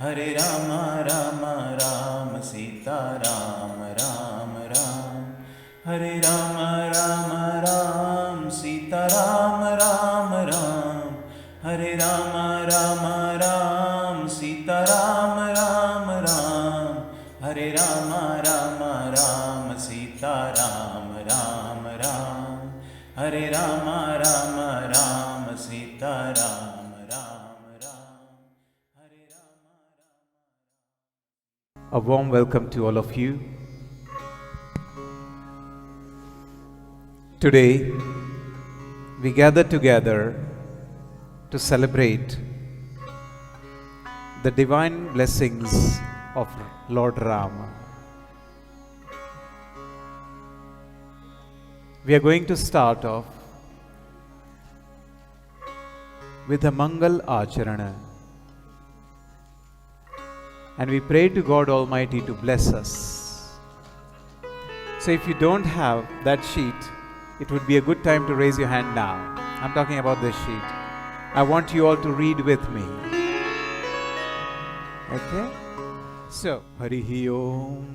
Hare Rama Rama Rama Sita Rama Rama Rama Hare Rama Rama Rama Sita Rama Rama Rama Hare Rama Rama Rama Sita Rama Rama Rama Hare Rama Rama Rama Sita Rama Rama Rama Hare Rama Rama Rama Sita Rama Rama Rama Hare Rama Rama. A warm welcome to all of you. Today, we gather together to celebrate the divine blessings of Lord Rama. We are going to start off with a Mangal Acharana, and we pray to God Almighty to bless us. So if you don't have that sheet, it would be a good time to raise your hand now. I'm talking about this sheet. I want you all to read with me. Okay? So, Harihi Om.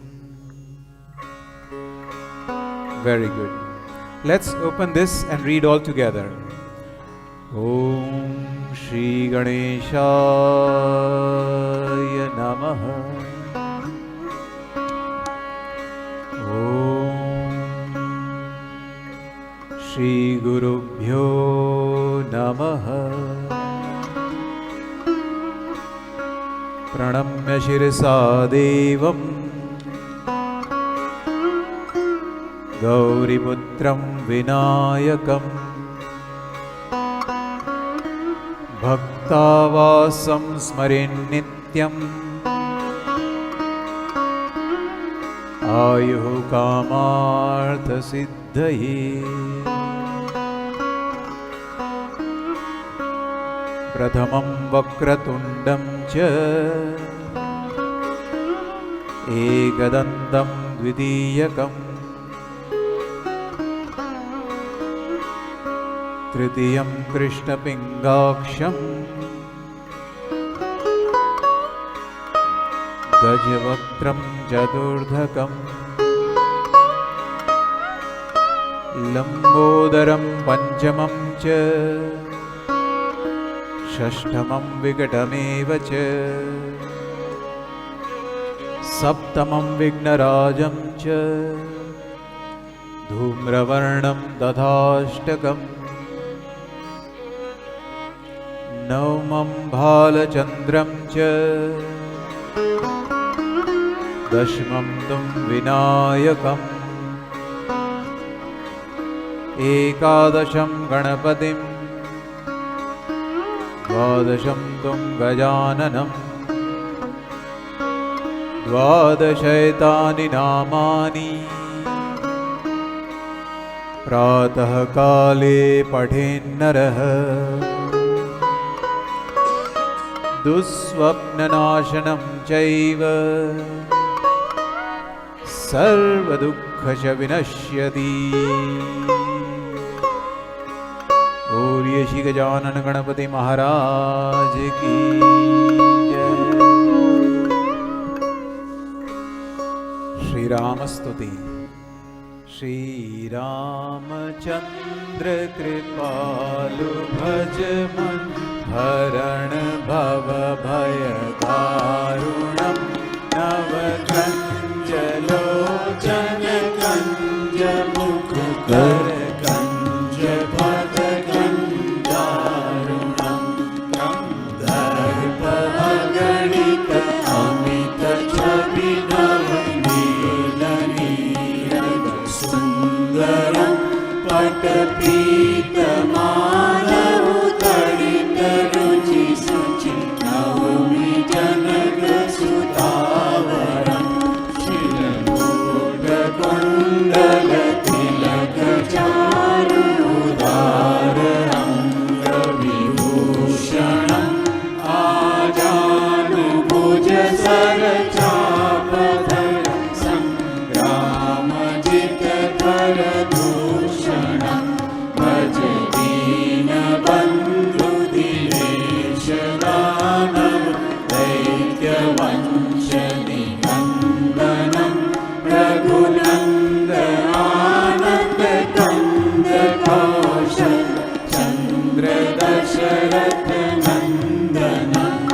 Very good. Let's open this and read all together. Om Shri Ganeshaya Namaha. Om Shri Gurubhyo Namaha. Pranamya Shirasa Devam Gauriputram Vinayakam Bhaktavasam Smarin Nityam Ayuhu Kamartha Siddhaye. Prathamam Vakratundam Cha Ekadandam Dvidiyakam Tritiyam Krishna Pingaksham Gajavaktram Jadurdhakam Lambodaram Panchamam Cha Shashtamam Vikatamevacha Saptamam Vignarajam Cha Dhumravarnam Dadhashtakam Naumam Bhalachandram Cha Dashmam Tum Vinayakam Ekadasham Ganapatim Dvadasham Tum Gajananam Dvadashaitani Namani Pratah Kale Padhen Naraha Dusvapnanashanam Chaiva Sarvadukkhasha Vinashyati. Gauriya Shri Gajanana Ganapati Maharaj Ki Jai. Shri Ramastuti. Shri Ramachandra Kripalu Bhajman Haran Bhava Bhaya Karunam Navakanjalochana Kanja Mukukar Kanja Bhada Kanjarunam Kamdarpa Aganita Amita Chabinavam Neelaniraga Sundaram Patapita Manavu Kadita Ruchi Suchi Navami Janaka वंशनिकन्दनं रघुनन्द आनन्दकन्द कौशल चन्द्र दशरथनन्दनम्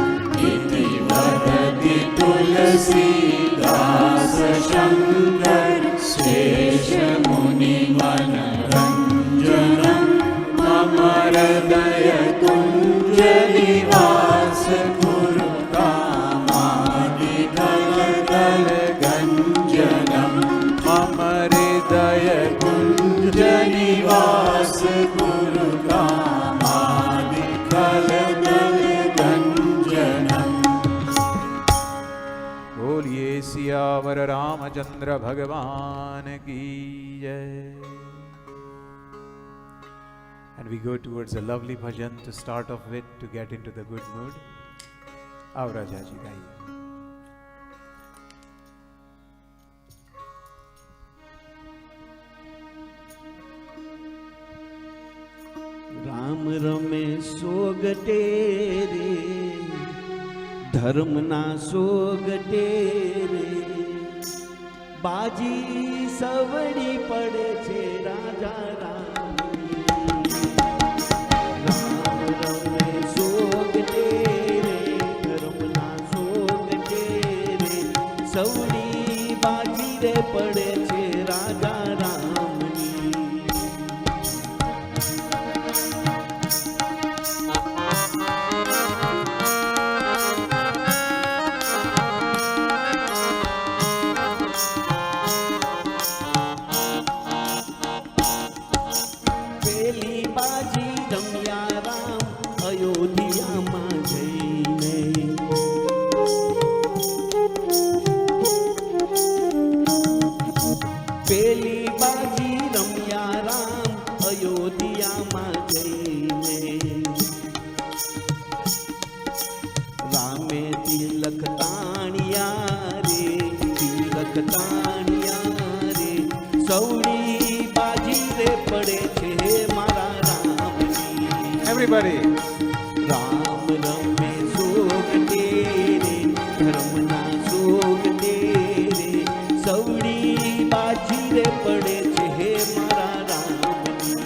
इति वदति तुलसीदास शङ्कर शेषमुनिमनरञ्जनं मम हृदय कुञ्जनिवास कुरु कामादिकलकलगञ्जनं मम हृदय कुञ्जनिवास कुरु कामादिकलकलगञ्जनं। बोलिए सियावर रामचंद्र भगवान की जय। And we go towards a lovely bhajan to start off with to get into the good mood. Aao Raja ji gaiye. Ram રમે સોગટે રે ધર્મના સોગટે રે બાજી સવડી પડે છે રાજા રામ રમે સોગટે રે ધર્મના સોગટે રે સવડી બાજી રે પડે છે રાજા રામની Everybody. રામ રમે સોગટે રે ધર્મના સોગટે રે સવડી બાજી રે પડે છે હે મારા રામની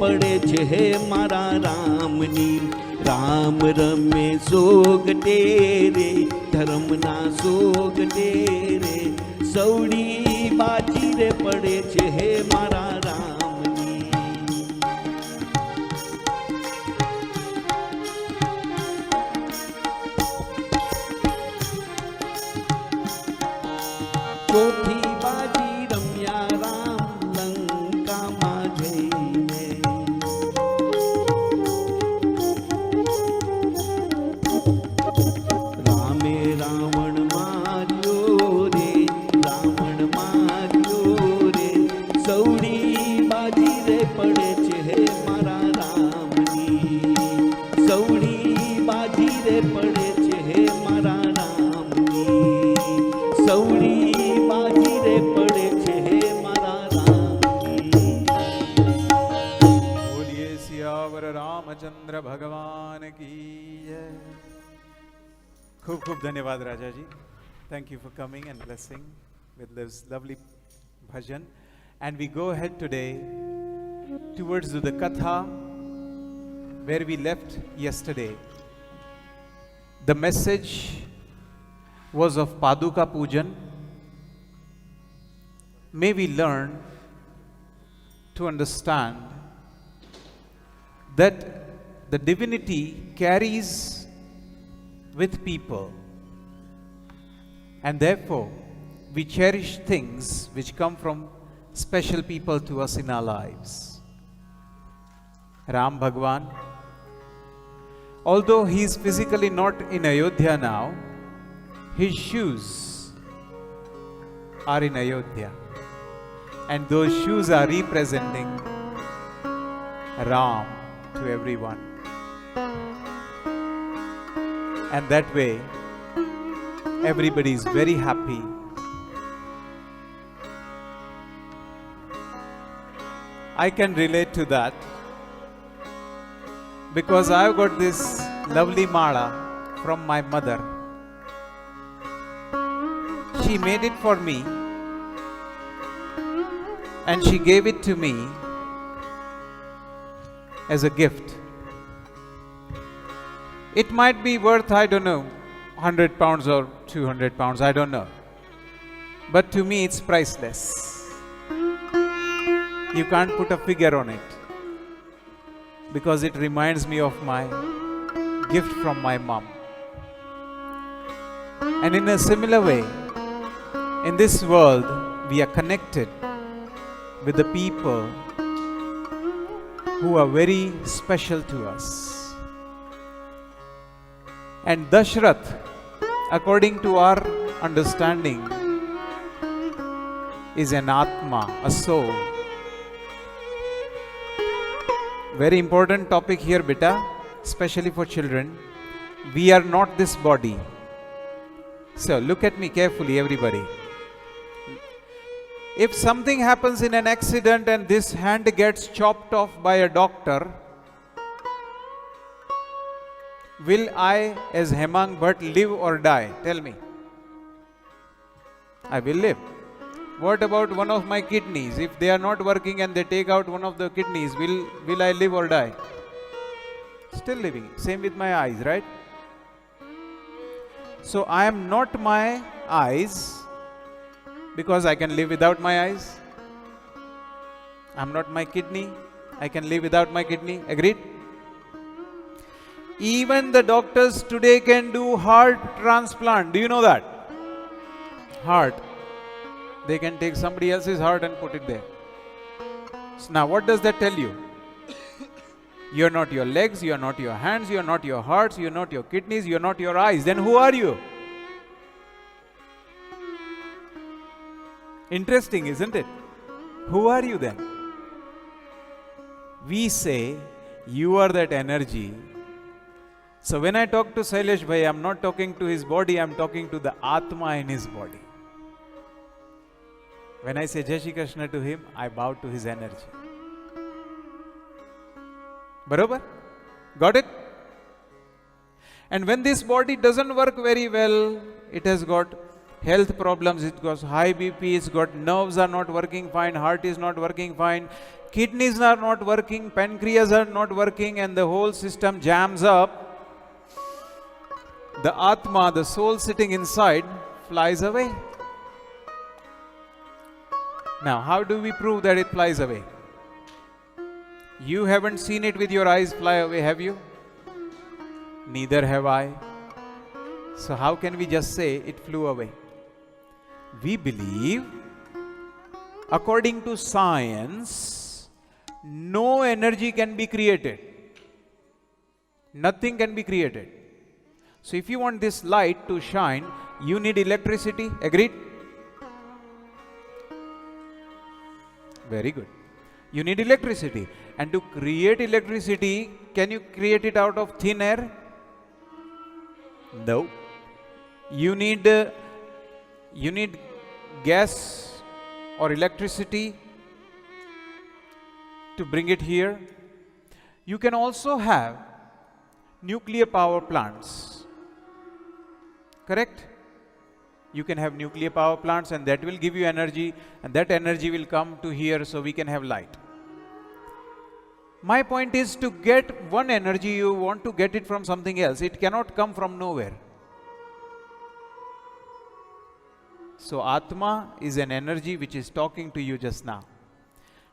પડે છે હે મારા રામની રામ રમે સોગટે રે ધર્મના સોગટે રે સૌડી બાજી રે પડે છે હે મારા રામની ગોઠી બાજી રમ્યા રામ લંકામાં જઈને. રામે રાવણ માર્યો રે, રાવણ માર્યો રે, સૌડી બાજી રે પડે છે હે મારા રામની, સૌડી બાજી રે પડે છે હે મારા રામની, સૌડી બાજી રે પડે છે હે મારા રામની. बोलिए सियावर रामचंद्र भगवान की जय. खूब खूब धन्यवाद राजा जी. Thank you for coming and blessing with this lovely bhajan. And we go ahead today towards the Katha where we left yesterday. The message was of Paduka Pujan. May we learn to understand that the divinity carries with people, and therefore we cherish things which come from special people to us in our lives. Ram Bhagwan, although he is physically not in Ayodhya now, his shoes are in Ayodhya, and those shoes are representing Ram to everyone. And that way everybody is very happy. I can relate to that because I've got this lovely mala from my mother. She made it for me and she gave it to me as a gift. It might be worth, I don't know, 100 pounds or 200 pounds, I don't know. But to me it's priceless. You can't put a figure on it because it reminds me of my gift from my mom. And in a similar way, in this world, we are connected with the people who are very special to us. And Dashrath, according to our understanding, is an Atma, a soul. Very important topic here, beta, especially for children. We are not this body. So look at me carefully, everybody. If something happens in an accident and this hand gets chopped off by a doctor, will I as HemangBhai live or die? Tell me. I will live. What about one of my kidneys? If they are not working and they take out one of the kidneys, will I live or die? Still living. Same with my eyes, right? So I am not my eyes because I can live without my eyes. I am not my kidney. I can live without my kidney. Agreed? Even the doctors today can do heart transplant. Do you know that? Heart. They can take somebody else's heart and put it there. So now what does that tell you? You are not your legs, you are not your hands, you are not your hearts, you are not your kidneys, you are not your eyes. Then who are you? Interesting, isn't it? Who are you then? We say you are that energy. So when I talk to Shailesh Bhai, I am not talking to his body, I am talking to the Atma in his body. When I say Jai Shri Krishna to him, I bow to his energy. Barobar? Got it? And when this body doesn't work very well, it has got health problems, it got high BP, it's got nerves are not working fine, heart is not working fine, kidneys are not working, pancreas are not working, and the whole system jams up. The Atma, the soul sitting inside, flies away. Now, how do we prove that it flies away? You haven't seen it with your eyes fly away, have you? Neither have I. So how can we just say it flew away? We believe, according to science, no energy can be created. Nothing can be created. So if you want this light to shine, you need electricity. Agreed? Very good. You need electricity. And to create electricity, can you create it out of thin air? No. You need gas or electricity to bring it here. You can also have nuclear power plants. Correct? You can have nuclear power plants and that will give you energy, and that energy will come to here so we can have light. My point is, to get one energy, you want to get it from something else. It cannot come from nowhere. So Atma is an energy which is talking to you just now.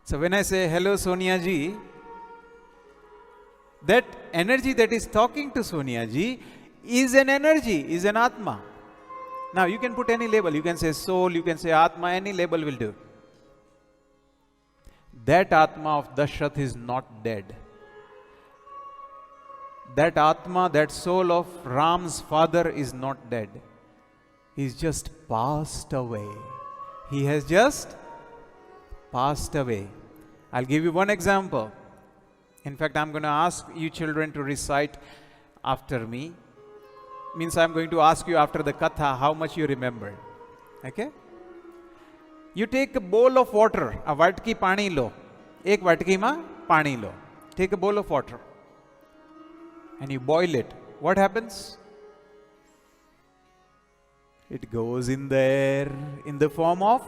So when I say, hello Sonia ji, that energy that is talking to Sonia ji is an energy, is an Atma. Now you can put any label. You can say soul, you can say Atma, any label will do. That Atma of Dashrath is not dead. That Atma, that soul of Ram's father is not dead. He's just passed away. He has just passed away. I'll give you one example. In fact, I'm going to ask you children to recite after me. Means I'm going to ask you after the Katha how much you remember. Okay? You take a bowl of water, a vatki pani lo. Ek vatki ma pani lo. Take a bowl of water and you boil it. What happens? It goes in there in the form of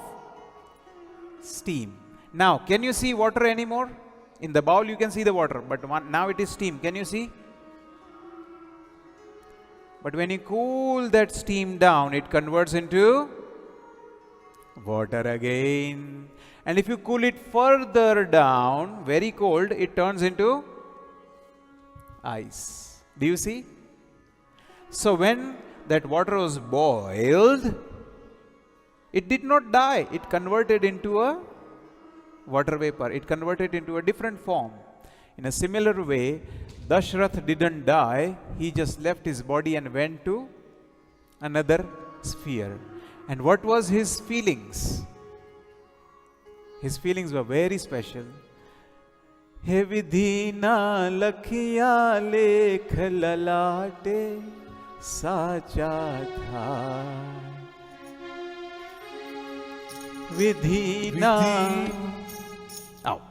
steam. Now, can you see water anymore? In the bowl you can see the water, but now it is steam. Can you see? But when you cool that steam down, it converts into water again. And if you cool it further down, very cold, it turns into ice. Do you see? So when that water was boiled, it did not die. It converted into a water vapor. It converted into a different form. In a similar way, Dashrath didn't die. He just left his body and went to another sphere. And what was his feelings? His feelings were very special. He vidhi na lakhiya lekh lalate sacha tha. Vidhi na. Out.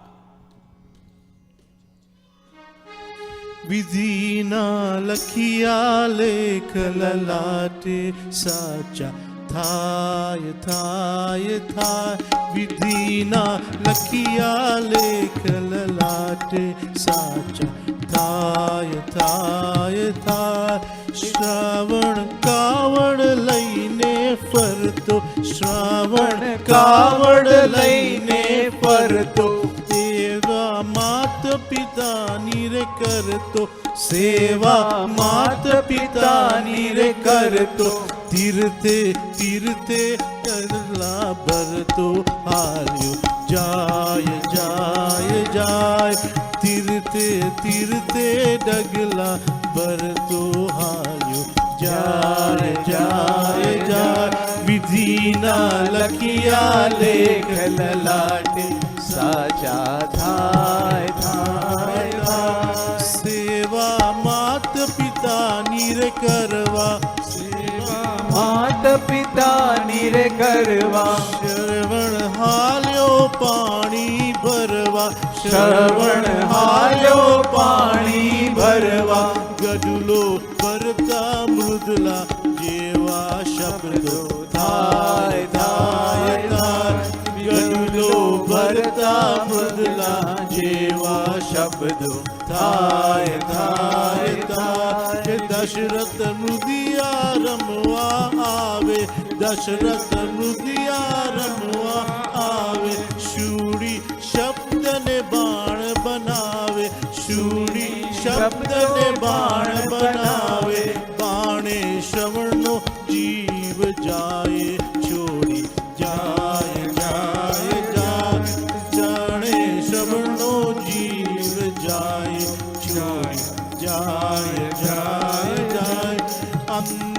विधि ना लखिया लेख ललाटे साचा थाय थाय थाय विधि ना लखिया लेख ललाटे साचा थाय थाय थाय श्रावण कावड़ लईने फरतो श्रावण कावड़ लईने फरतो सेवा मात पिता नीर करतो सेवा मात पिता नीर करतो तीर्थे तीर्थे करला भरतो हार्यो जाय जाय जाय तीर्थे तीर्थे डगला भरतो हार्यो जाय जाय जाय विधि ना लखिया लेख ललाटे साचा थाय थाय थाय सेवा मात पिता नीर करवा सेवा मात पिता नीर करवा श्रवण हाल्यो पाणी भरवा श्रवण हाल्यो पाणी भरवा गडुलो भरता मृदला जेवा शब्दो थाय थाय थाय गडुलो भरता मृदला जेवा शब्दो थाय थाय थाय दशरथ नुदिया रमवा आवे दशरथ नुदिया रमवा आवे शूरी शब्द ने बाण बनावे शूरी शब्द ने बाण बनावे बाणे श्रवणो जीव जाए छोड़ी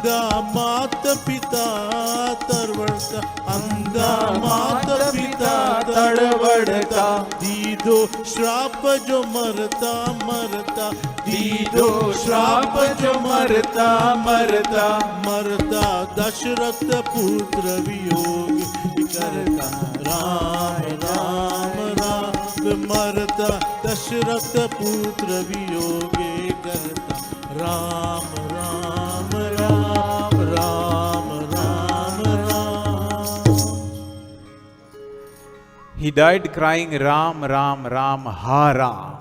अंधा मात पिता तड़वड़ता, अंधा मात पिता तड़वड़ता, दीदो श्राप जो मरता मरता, दीदो श्राप जो मरता मरता, मरता दशरथ पुत्र वियोग करता, राम राम राम, मरता दशरथ पुत्र वियोग करता, Ram Ram Ram Ram Ram Ram. He died crying Ram, Ram, Ram, Ha Ram.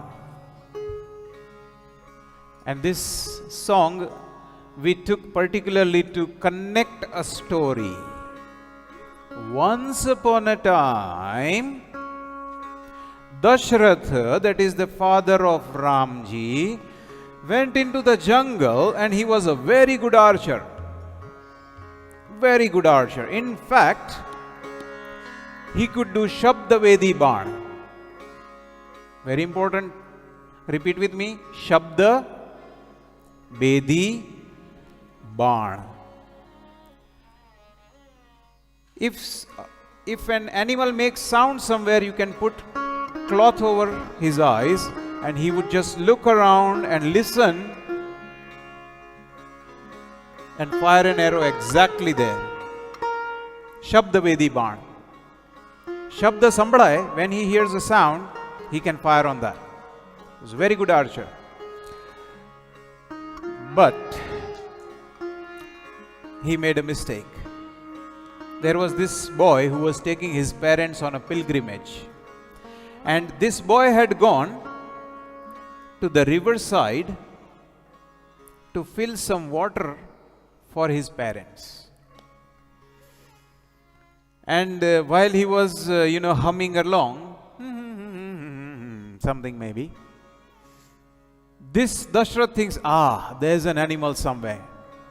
And this song we took particularly to connect a story. Once upon a time, Dashratha, that is the father of Ramji, went into the jungle and he was a very good archer. Very good archer. In fact, he could do Shabda Vedi Ban. Very important. Repeat with me. Shabda Vedi Ban. If an animal makes sound somewhere, you can put cloth over his eyes and he would just look around and listen and fire an arrow exactly there. Shabda Vedi Ban. Shabda Sambhadai, when he hears a sound, he can fire on that. He's a very good archer. But he made a mistake. There was this boy who was taking his parents on a pilgrimage. And this boy had gone to the riverside to fill some water for his parents. And while he was, humming along, something maybe, this Dashrath thinks, there's an animal somewhere.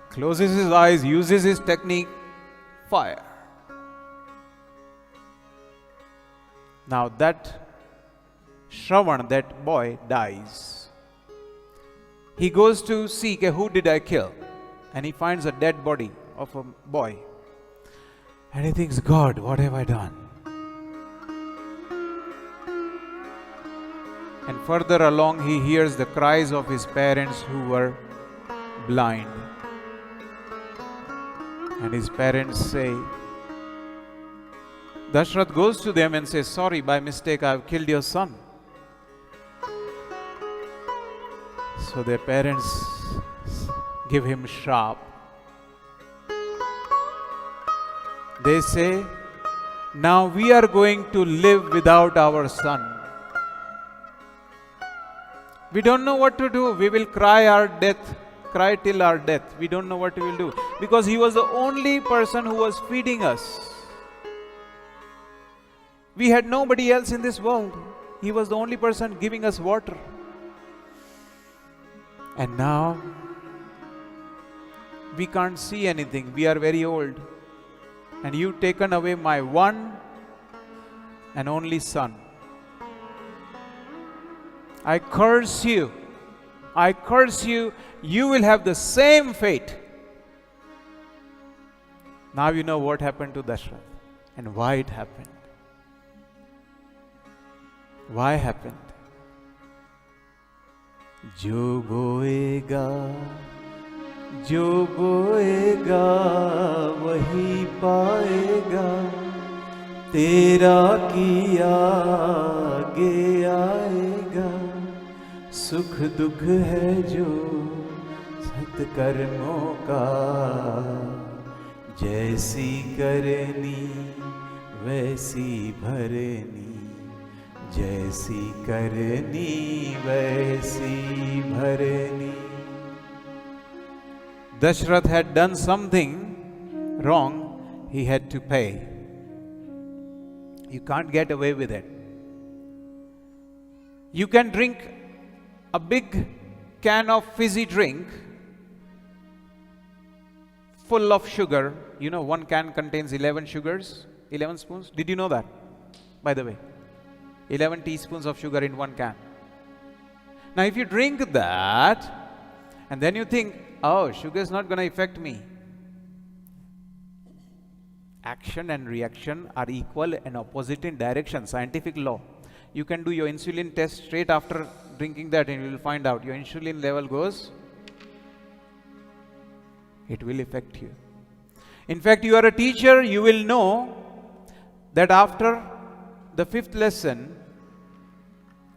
Closes his eyes, uses his technique, fire. Now that Shravan, that boy, dies. He goes to seek, who did I kill? And he finds a dead body of a boy. And he thinks, God, what have I done? And further along, he hears the cries of his parents who were blind. And his parents say, Dashrath goes to them and says, sorry, by mistake I have killed your son. So their parents give him shrap. They say, now we are going to live without our son. We don't know what to do. We will cry till our death. We don't know what we will do. Because he was the only person who was feeding us. We had nobody else in this world. He was the only person giving us water. And now, we can't see anything. We are very old. And you've taken away my one and only son. I curse you. I curse you. You will have the same fate. Now you know what happened to Dashrath and why it happened. Why happened? जो बोएगा वही पाएगा तेरा किया आगे आएगा सुख दुख है जो सत्कर्मों का जैसी करनी वैसी भरनी जैसी करनी वैसी भरनी. Dashrath had done something wrong, he had to pay. You can't get away with it. You can drink a big can of fizzy drink full of sugar. You know, one can contains 11 sugars, 11 spoons. Did you know that? By the way, 11 teaspoons of sugar in one can. Now, if you drink that, and then you think, oh, sugar is not going to affect me. Action and reaction are equal and opposite in direction. Scientific law. You can do your insulin test straight after drinking that and you will find out your insulin level goes. It will affect you. In fact, you are a teacher, you will know that after the 5th lesson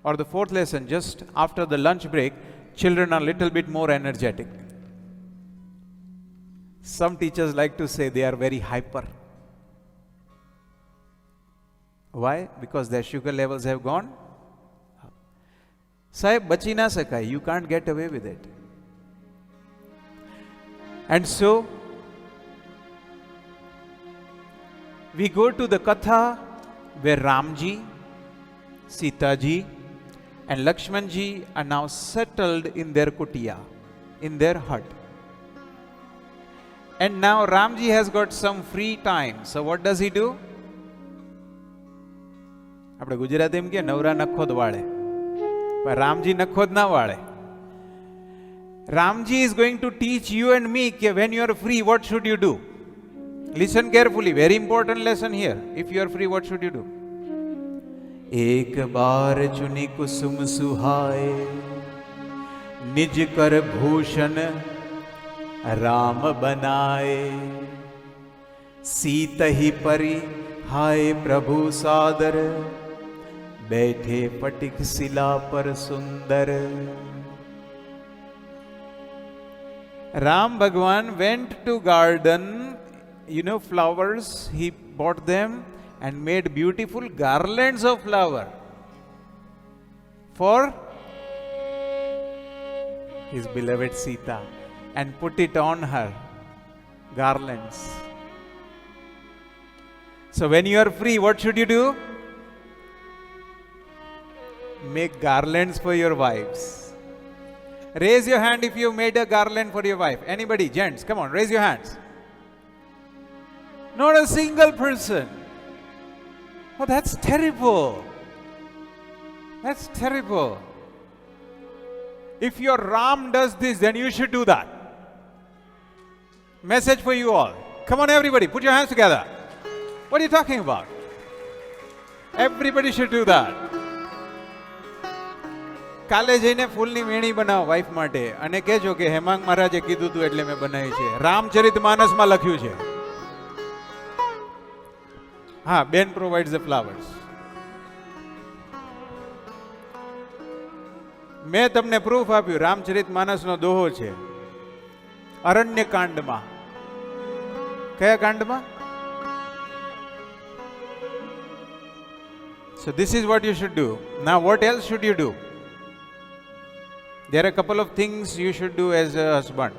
or the 4th lesson, just after the lunch break, children are a little bit more energetic. Some teachers like to say they are very hyper. Why? Because their sugar levels have gone up. Sahib, bachi na sakai. You can't get away with it. And so, we go to the Katha where Ramji, Sitaji and Lakshmanji are now settled in their kutia, in their hut. And now Ramji has got some free time. So what does he do? આપણે ગુજરાતીમાં કે નવરા નખોદ વાળે, પણ રામજી નખોદ ના વાળે. Ramji is going to teach you and me that when you are free, what should you do? Listen carefully, very important lesson here. If you are free, what should you do? एक बार चुनी कुसुम सुहाए, निज कर भूषण राम बनाए, सीत ही परी हाय प्रभु सादर, बैठे पटिक शिला पर सुंदर. Ram Bhagwan went to garden, flowers, he bought them and made beautiful garlands of flower for his beloved Sita and put it on her, garlands. So when you are free, what should you do? Make garlands for your wives. Raise your hand if you made a garland for your wife. Anybody, gents, come on, raise your hands. Not a single person. Oh, that's terrible. That's terrible. If your Ram does this, then you should do that. Message for you all. Come on, everybody, put your hands together. What are you talking about? Everybody should do that. કાલે જઈને ફૂલની વેણી બનાવો wife માટે અને કહેજો કે હેમાંગ મહારાજે કીધું તું એટલે મેં બનાવી છે. રામચરિતમાનસમાં લખ્યું છે. હા, બેન પ્રોવાઇડ્સ ધ ફ્લાવર્સ. મેં તમને પ્રૂફ આપ્યું. રામચરિતમાનસનો દોહો છે અરણ્ય કાંડમાં. કયા કાંડમાં? So this is what you should do. Now what else should you do? There are a couple of things you should do as a husband.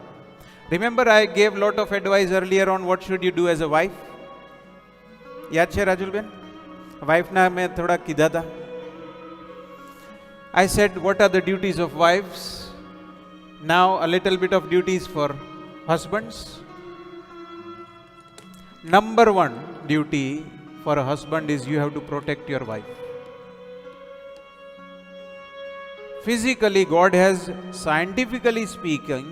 Remember I gave lot of advice earlier on what should you do as a wife? યાદ છે રાજુલબેન? વાઇફના મેં થોડા કીધા હતા. I said what are the duties of wives? Now a little bit of duties for husbands. Number one duty for a husband is you have to protect your wife. Physically, God has, scientifically speaking,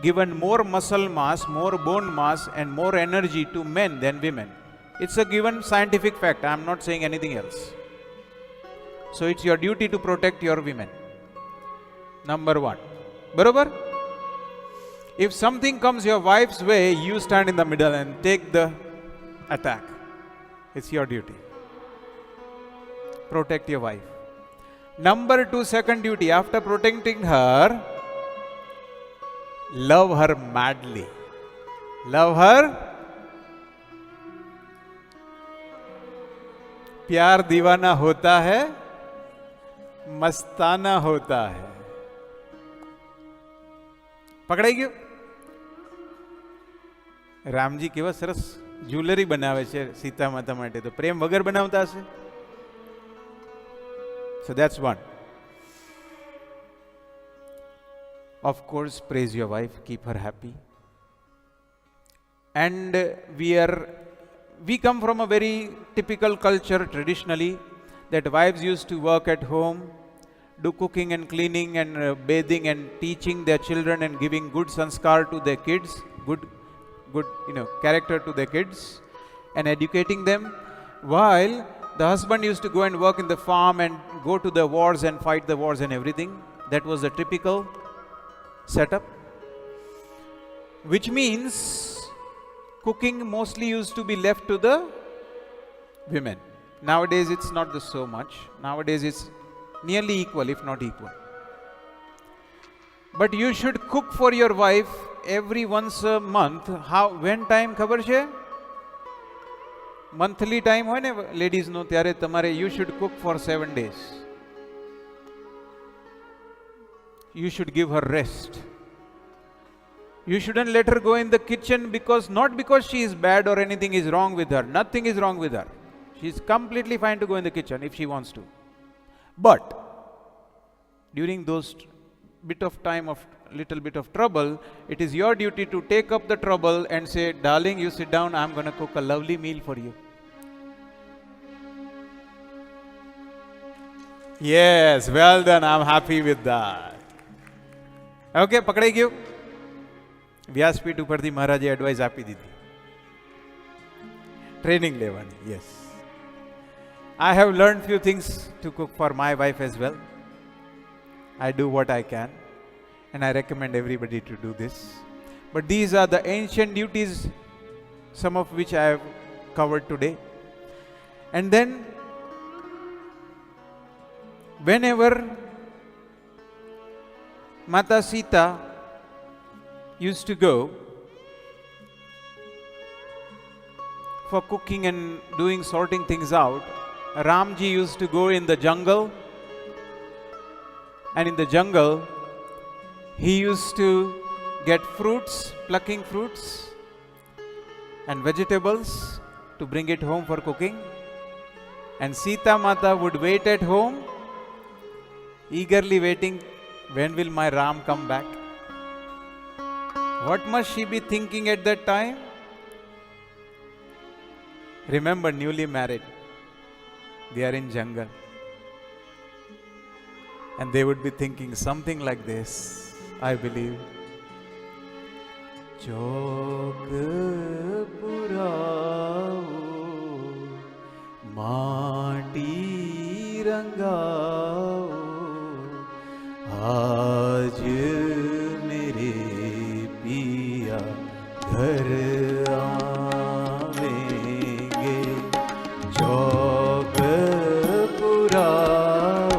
given more muscle mass, more bone mass and more energy to men than women. It's a given scientific fact. I am not saying anything else. So it's your duty to protect your women. Number one. Barabar? If something comes your wife's way, you stand in the middle and take the attack. It's your duty. Protect your wife. Number two, second duty, after protecting her, love her madly. Love her. प्यार दीवाना होता है, मस्ताना होता है. પકડાઈ ગયો? રામજી કેવા સરસ જ્વેલરી બનાવે છે સીતા માતા માટે, તો પ્રેમ વગર બનાવતા હશે? So that's one. Of course, praise your wife, keep her happy. And we come from a very typical culture traditionally that wives used to work at home, do cooking and cleaning and bathing and teaching their children and giving good sanskar to their kids, good character to their kids. and educating them, while the husband used to go and work in the farm and go to the wars and fight the wars and everything. That was the typical setup. Which means cooking mostly used to be left to the women. Nowadays it's not so much. Nowadays it's nearly equal, if not equal. But you should cook for your wife every once a month. When time khabar છે? Monthly time હોય ને ladies નો, ત્યારે તમારે you should cook for 7 days. You should give her rest. You shouldn't let her go in the kitchen not because she is bad or anything is wrong with her. Nothing is wrong with her. She is completely fine to go in the kitchen if she wants to. But during those little bit of trouble, it is your duty to take up the trouble and say, darling, you sit down, I'm going to cook a lovely meal for you. Yes, well done, I'm happy with that. Okay, પકડાઈ ગયું. વ્યાસપીઠ ઉપરથી મહારાજે advice આપી દીધી. Training લેવાની. Yes. I have learned few things to cook for my wife as well. I do what I can, and I recommend everybody to do this. But these are the ancient duties, some of which I have covered today. And then, whenever Mata Sita used to go for cooking and sorting things out, Ramji used to go in the jungle, and in the jungle he used to get plucking fruits and vegetables to bring it home for cooking. And Sita Mata would wait at home, eagerly waiting, when will my Ram come back? What must she be thinking at that time? Remember, newly married, they are in jungle, and they would be thinking something like this, I believe. Chok purao, maati rangao, aaj mere piya ghar aavenge. Chok purao,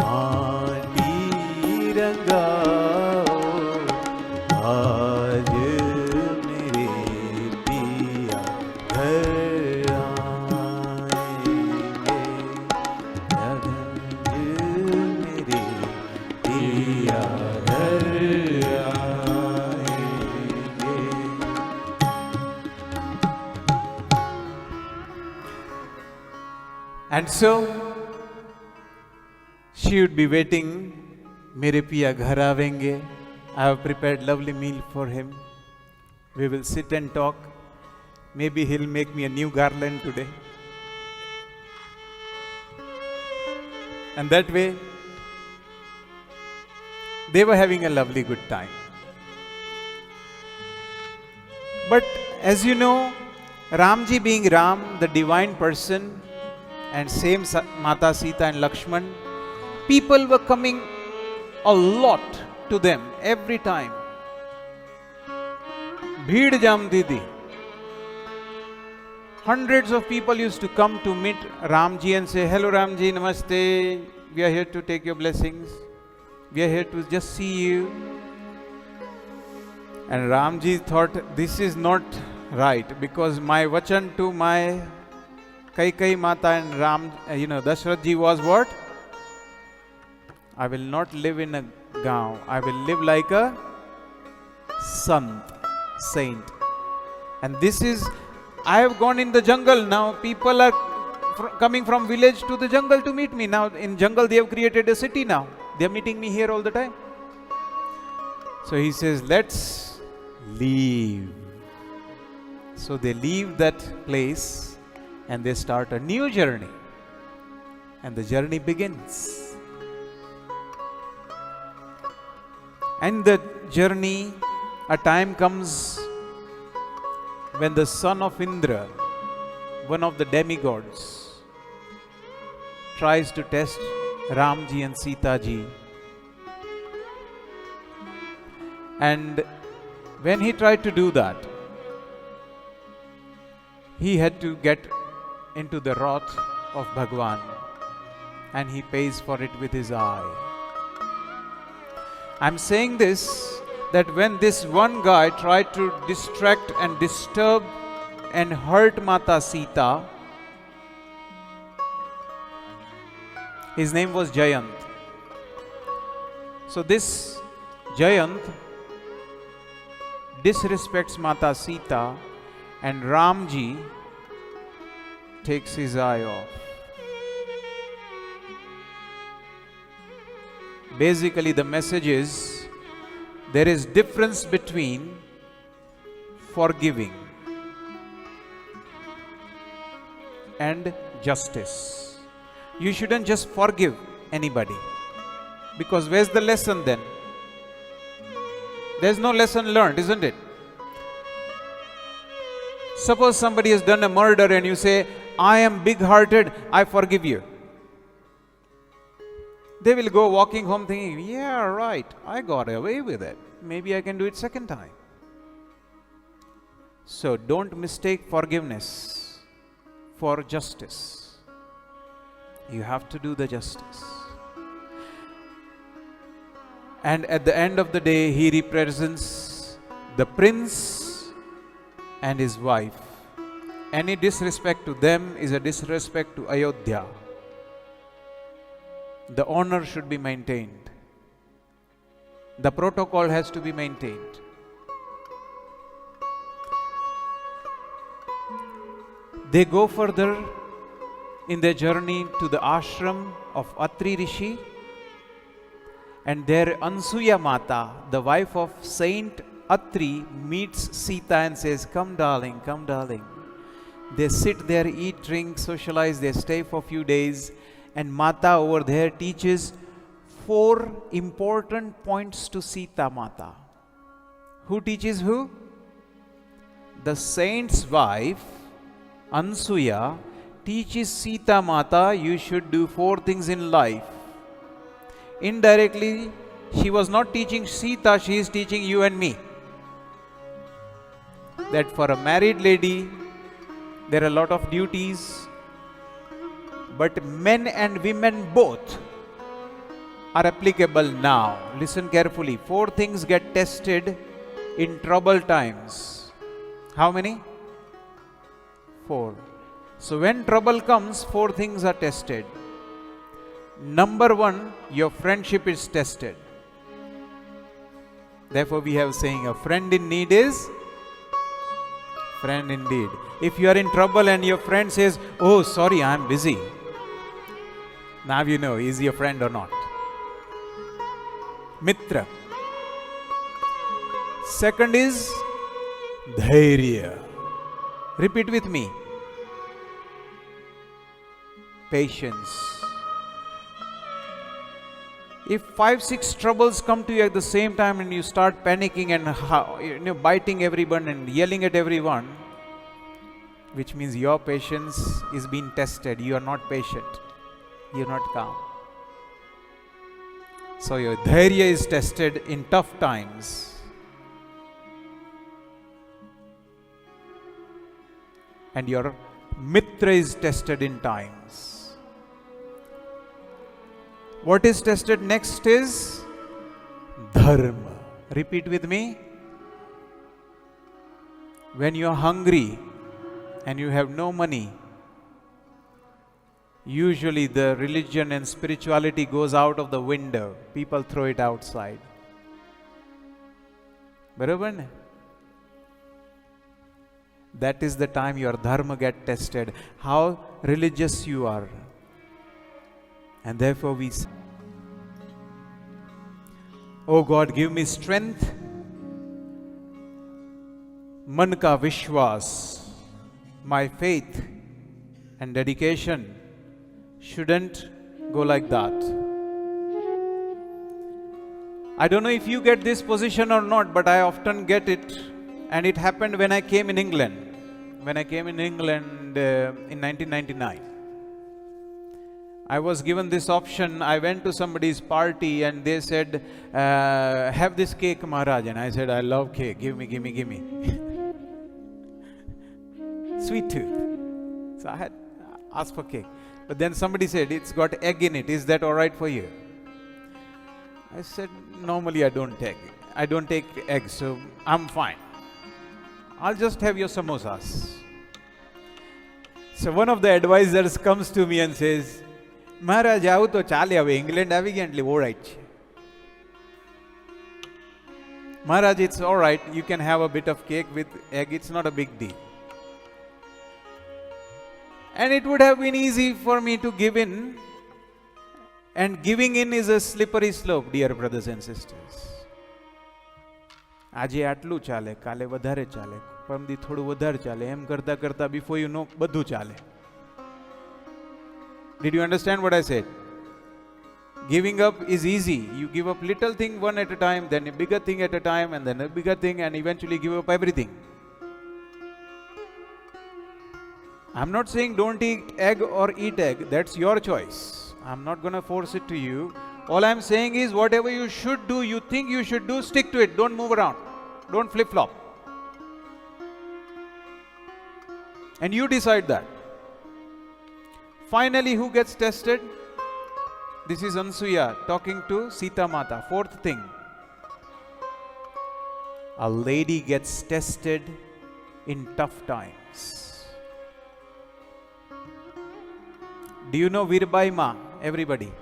maati rangao, aaj mere piya ghar aayenge. Aaj mere piya ghar aayenge. And so she would be waiting. Mere piya ghar aavenge. I have prepared lovely meal for him. We will sit and talk. Maybe he'll make me a new garland today. And that way, they were having a lovely good time. But as you know, Ramji being Ram, the divine person, and same Mata Sita and Lakshman, people were coming a lot to them every time. Bheed jamti thi. Hundreds of people used to come to meet Ramji and say, hello Ramji, namaste, we are here to take your blessings. We are here to just see you. And Ramji thought, this is not right, because my vachan to my Kaikai Mata and Dashrathji was what? I will not live in a gaon. I will live like a saint. And this is, I have gone in the jungle. Now people are coming from village to the jungle to meet me. Now in jungle they have created a city now. They are meeting me here all the time. So he says, let's leave. So they leave that place and they start a new journey. And the journey begins. And the journey, a time comes when the son of Indra, one of the demigods, tries to test Ramji and Sita ji. And when he tried to do that, he had to get into the wrath of Bhagwan, and he pays for it with his eye. I'm saying this, that when this one guy tried to distract and disturb and hurt Mata Sita, his name was Jayant. So this Jayant disrespects Mata Sita, and Ramji takes his eye off. Basically, the message is, there is difference between forgiving and justice. You shouldn't just forgive anybody, because where's the lesson then? There's no lesson learned, isn't it? Suppose somebody has done a murder and you say, I am big-hearted, I forgive you. They will go walking home thinking, yeah, right, I got away with it. Maybe I can do it second time. So don't mistake forgiveness for justice. You have to do the justice. And at the end of the day, he represents the prince and his wife. Any disrespect to them is a disrespect to Ayodhya. The honor should be maintained. The protocol has to be maintained. They go further in their journey to the ashram of Atri Rishi, and there Ansuya Mata, the wife of Saint Atri, meets Sita and says, come darling, come darling. They sit there, eat, drink, socialize, they stay for a few days, and Mata over there teaches 4 important points to Sita Mata. Who teaches who? The saint's wife, Ansuya, teaches Sita Mata, you should do 4 things in life. Indirectly, she was not teaching Sita, she is teaching you and me. That for a married lady, there are a lot of duties, but men and women both are applicable now. Listen carefully. 4 things get tested in trouble times. How many? 4. So when trouble comes, 4 things are tested. Number 1, your friendship is tested. Therefore we have saying, a friend in need is friend indeed. If you are in trouble and your friend says, oh sorry, I am busy. Now you know, is he a friend or not? Mitra. Second is dhairya. Repeat with me. Patience. If 5-6 troubles come to you at the same time and you start panicking and biting everyone and yelling at everyone, which means your patience is being tested. You are not patient. You are not calm. So your dhairya is tested in tough times. And your mitra is tested in times. What is tested next is dharma. Repeat with me. When you are hungry and you have no money, usually the religion and spirituality goes out of the window. People throw it outside. Barabar? That is the time your dharma get tested. How religious you are. And therefore we say, oh God, give me strength. Man ka vishwas. My faith and dedication shouldn't go like that. I don't know if you get this position or not, but I often get it And it happened when I came in England. When I came in England in 1999. I was given this option. I went to somebody's party and they said, have this cake, Maharaj. And I said, I love cake. Give me, give me, give me. Sweet tooth. So I had asked for cake. But then somebody said, it's got egg in it. Is that all right for you? I said, normally I don't take eggs, so I'm fine. I'll just have your samosas. So one of the advisors comes to me and says, Maharaj, આવું તો ચાલે હવે England આવી ગયા એટલે ઓળાઈટ છે. Maharaj, it's all right. You can have a bit of cake with egg. It's not a big deal. And it would have been easy for me to give in. And giving in is a slippery slope, dear brothers and sisters. આજે આટલું ચાલે, કાલે વધારે ચાલે, પરમદી થોડું વધારે ચાલે, એમ કરતા કરતા before you know બધું ચાલે. Did you understand what I said? Giving up is easy. You give up little thing one at a time, then a bigger thing at a time, and then a bigger thing, and eventually give up everything. I'm not saying don't eat egg or eat egg. That's your choice. I'm not going to force it to you. All I'm saying is whatever you should do, you think you should do, stick to it. Don't move around. Don't flip-flop. And you decide that. Finally, who gets tested? This is Ansuya talking to Sita Mata. Fourth thing. A lady gets tested in tough times. Do you know Virbai Ma? Everybody.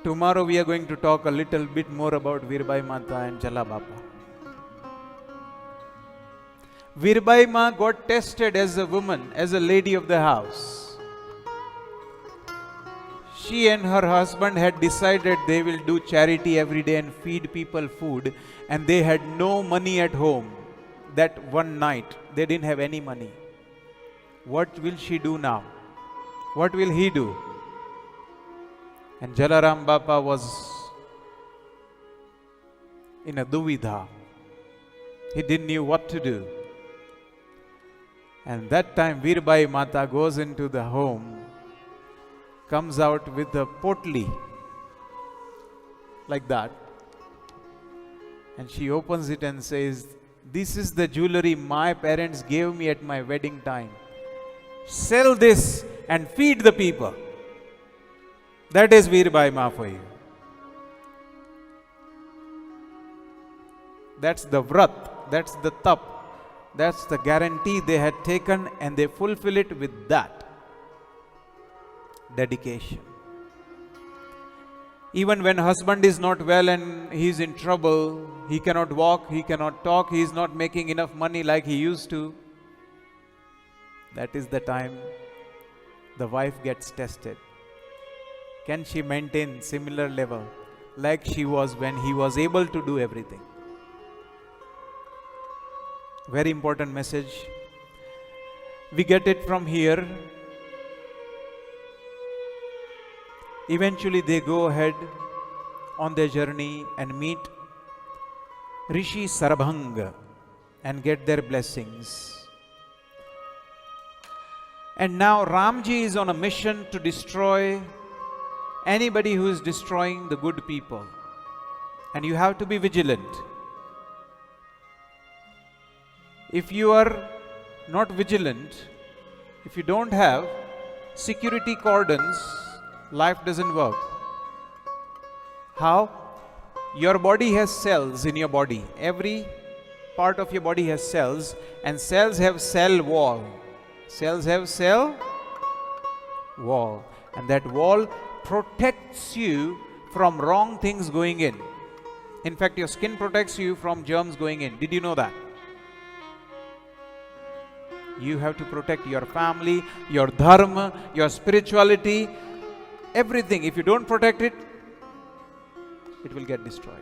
Tomorrow we are going to talk a little bit more about Virbai Mata and Jala Bapa. Virbai Ma got tested as a woman, as a lady of the house. She and her husband had decided they will do charity every day and feed people food, and they had no money at home. That one night, they didn't have any money. What will she do now? What will he do? And Jalaram Bapa was in a duvidha. He didn't know what to do. And that time Virbai Mata goes into the home, comes out with a potli like that, and she opens it and says, this is the jewelry my parents gave me at my wedding time. Sell this and feed the people. That is Virbai Ma for you. That's the vrat, that's the tap, that's the guarantee they had taken, and they fulfill it with that dedication. Even when husband is not well and he is in trouble, he cannot walk, he cannot talk, he is not making enough money like he used to, that is the time the wife gets tested. Can she maintain similar level like she was when he was able to do everything? Very important message. We get it from here. Eventually they go ahead on their journey and meet Rishi Sarabhang and get their blessings. And now Ramji is on a mission to destroy anybody who is destroying the good people. And you have to be vigilant. If you are not vigilant, if you don't have security cordons, life doesn't work. How? Your body has cells in your body. Every part of your body has cells, and cells have cell wall. Cells have cell wall, and that wall protects you from wrong things going in. In fact, your skin protects you from germs going in. Did you know that? You have to protect your family, your dharma, your spirituality, everything. If you don't protect it, it will get destroyed.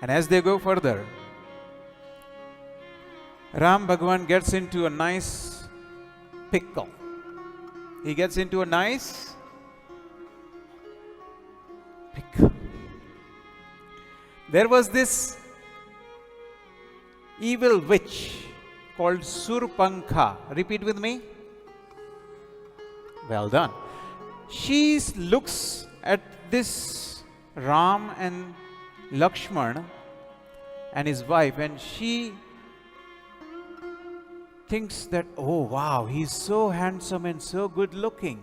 And as they go further, Ram Bhagwan gets into a nice pickle. He gets into a nice pickle. There was this evil witch called Surpankha. Repeat with me. Well done. She looks at this Ram and Lakshman and his wife, and she thinks that, oh wow, he's so handsome and so good looking.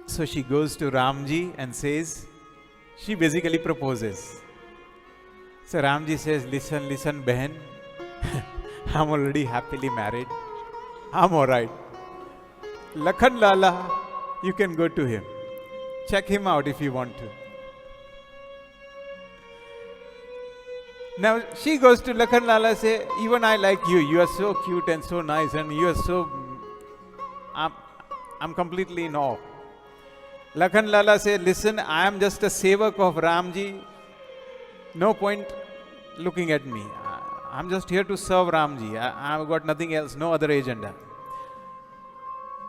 So she goes to Ramji and says, she basically proposes. So Ramji says, listen, Behan, I'm already happily married. I'm alright. Lakhan Lala, you can go to him. Check him out if you want to. Now she goes to Lakhan Lala, say, even I like you. You are so cute and so nice, and you are so. I'm completely in awe. Lakhan Lala say, listen, I am just a sevak of Ramji. No point looking at me. I'm just here to serve Ramji. I've got nothing else, no other agenda.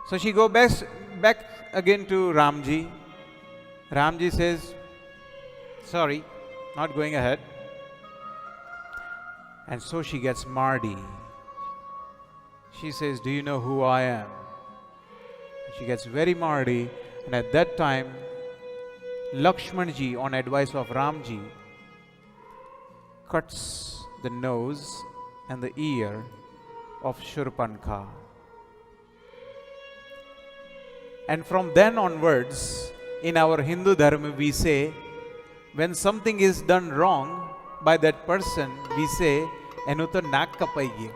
So she goes back again to Ramji. Ramji says, sorry, not going ahead. And so she gets mardy. She says, do you know who I am? She gets very mardy, and at that time, Lakshmanji, on advice of Ramji, cuts the nose and the ear of Shurpankha. And from then onwards, in our Hindu Dharma, we say, when something is done wrong by that person, we say, Enuto nak kapai gaya.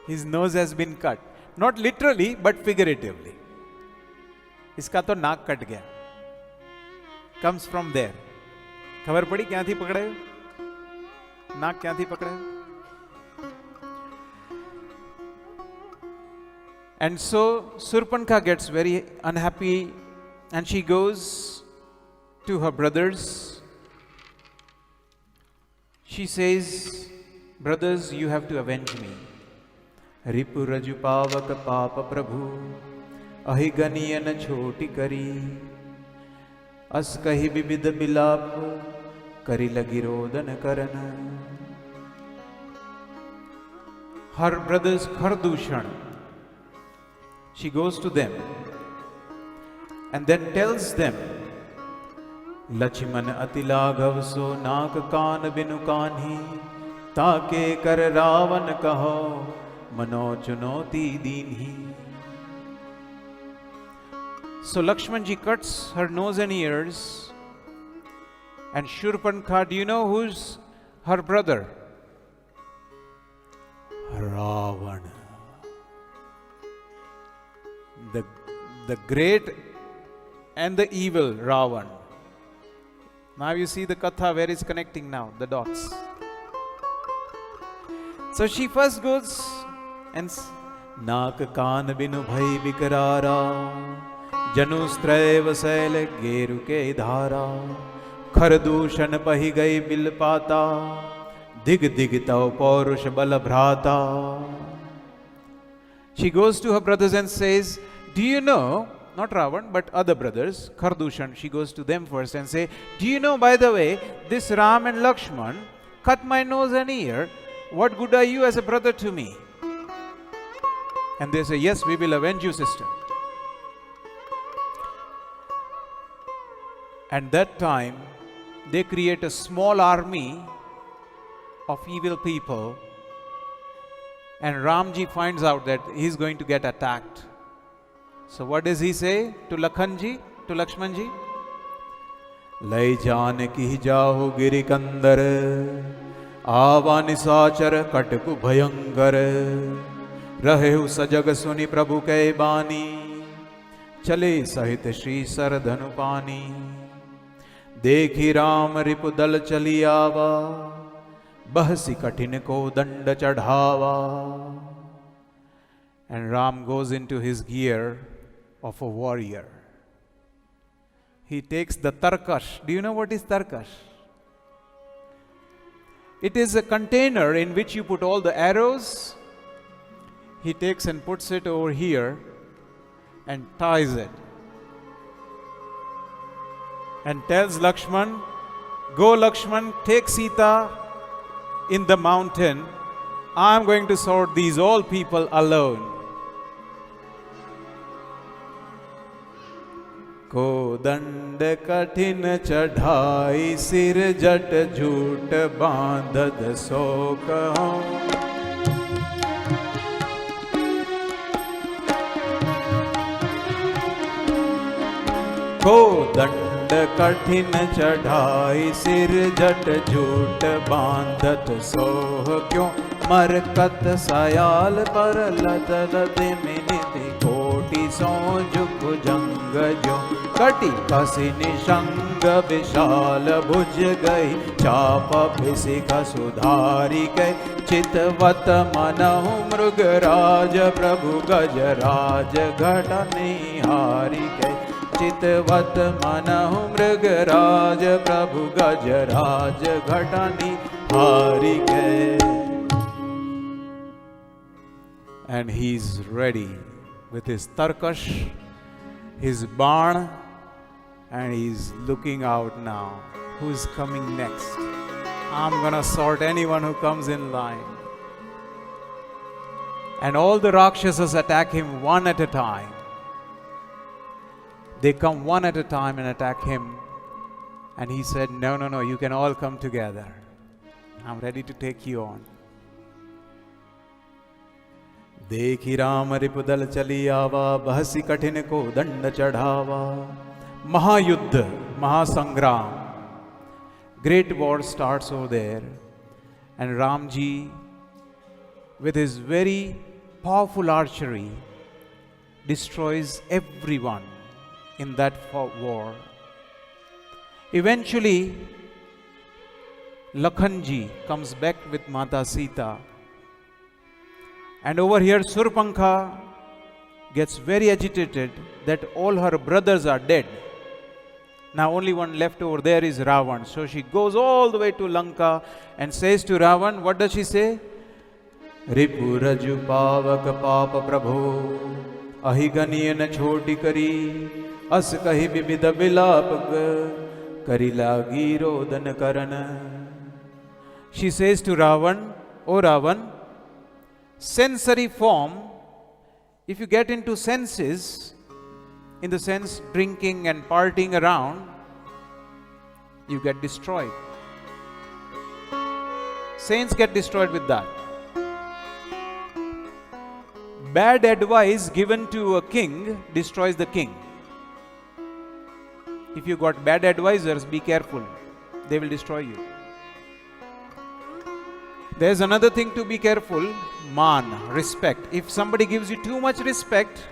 His nose has been cut. Not literally, but figuratively. Iska to naak kat gaya. Comes from there. खबर पड़ी क्या थी पकड़े? नाक क्या थी पकड़े? And so Surpankha gets very unhappy, and she goes to her brothers. She says, brothers, you have to avenge me. Ripu raju pavak papa prabhu ahiganiyan choti kari as kahi vividha bilap kari lagirodan karana. Her brothers Khardushan, she goes to them and then tells them, Lachman atilaghav so naak kaan binu kanhi taake kar ravan kaho mano chunoti dinhi. So Lakshmanji cuts her nose and ears, and Shurpankha, do you know who's her brother? Ravana. The great and the evil Ravan. Now you see the Katha where it's connecting now, the dots. So she first goes and Naak kaan binu bhai bikarara Janustraiva saile geru ke dhara Khardushan pahi gai bil pata Dig dig tau paurush bala bhrata. She goes to her brothers and says, do you know, not Ravan, but other brothers, Khardushan, she goes to them first and say, do you know, by the way, this Ram and Lakshman cut my nose and ear. What good are you as a brother to me? And they say, yes, we will avenge you, sister. And that time, they create a small army of evil people, and Ramji finds out that he's going to get attacked. So what does he say to Lakhanji, to Lakshmanji? Lai Janaki jaho giri kandar Ava nisachar katku bhayangar Rahehu sajag suni prabhu kai bani Chale sahit Shree Saradhanu pani Dekhi Ram ripudal chali ava Bahsi kathin ko danda chadhava. And Ram goes into his gear of a warrior. He takes the tarkash. Do you know what is tarkash? It is a container in which you put all the arrows. He takes and puts it over here and ties it. And tells Lakshman, Go, Lakshman, take Sita in the mountain. I am going to sort these all people alone. को दंड कठिन चढ़ाई सिर जट झूठ बांधत सो कहूं को दंड कठिन चढ़ाई सिर जट झूठ बांधत सोह क्यों मरकत सयाल पर लत लत मिनिति कोटि सो जुग जंग जो कटि कसी निशंग विशाल भुज गई चाप भिसिख सुधारी गई चितवत मनहु मृगराज प्रभु गजराज घट निहारी गई चितवत मनहु मृगराज प्रभु गजराज घट निहारी गए. And he's ready with his tarkash, his barn, and he's looking out now. Who's coming next? I'm gonna sort anyone who comes in line. And all the Rakshasas attack him one at a time. They come one at a time and attack him. And he said, no, no, no, you can all come together. I'm ready to take you on. देखी राम रिपुदल चली आवा बहसी कठिन को दंड चढ़ावा. महायुद्ध, महासंग्राम, great war starts over there, and Ramji with his very powerful archery destroys everyone in that war. Eventually Lakhanji comes back with Mata Sita. And over here, Surpankha gets very agitated that all her brothers are dead. Now only one left over there is Ravan. So she goes all the way to Lanka and says to Ravan, what does she say? Ripu raju pavak papa prabho ahiganiya na choti kari as kahi bibida bilap kari lagi rodan karana. She says to Ravan, O Ravan, sensory form, if you get into senses, in the sense drinking and partying around, you get destroyed. Saints get destroyed with that. Bad advice given to a king destroys the king. If you got bad advisors, be careful. They will destroy you. There's another thing to be careful. Man, respect. If somebody gives you too much respect,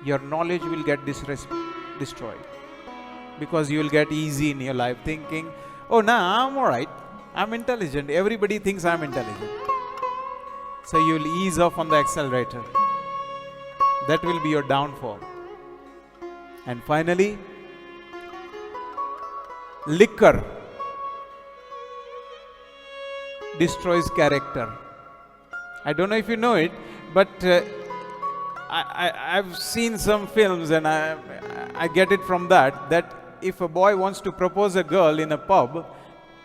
your knowledge will get destroyed. Because you will get easy in your life thinking, oh, nah, I'm alright. I'm intelligent. Everybody thinks I'm intelligent. So you will ease off on the accelerator. That will be your downfall. And finally, liquor destroys character. I don't know if you know it, but I've seen some films and I get it from that if a boy wants to propose a girl in a pub,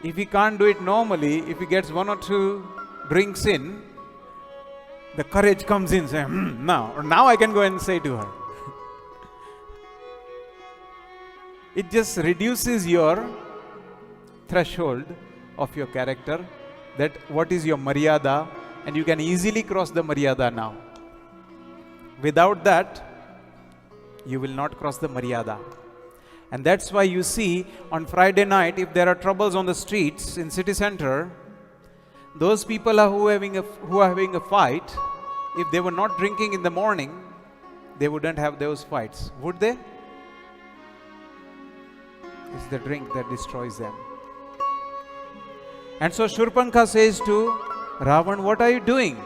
if he can't do it normally, if he gets one or two drinks in, the courage comes in, saying, now I can go and say to her. It just reduces your threshold of your character, that what is your maryada, and you can easily cross the maryada now. Without that, you will not cross the maryada. And that's why you see on Friday night, if there are troubles on the streets in city center, those people who are having a fight, if they were not drinking in the morning, they wouldn't have those fights, would they? It's the drink that destroys them. And so Shurpankha says to Ravan, what are you doing?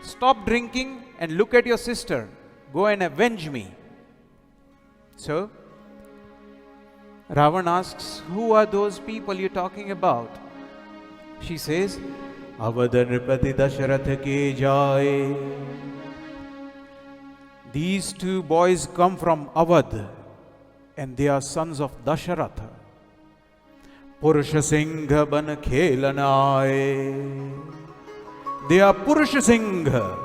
Stop drinking and look at your sister. Go and avenge me. So Ravan asks, who are those people you're talking about? She says, Avadanripati Dasharath ke jaye. These two boys come from Avad and they are sons of Dasharatha. Purusha Singha ban khelanaye. They are Purusha Singha.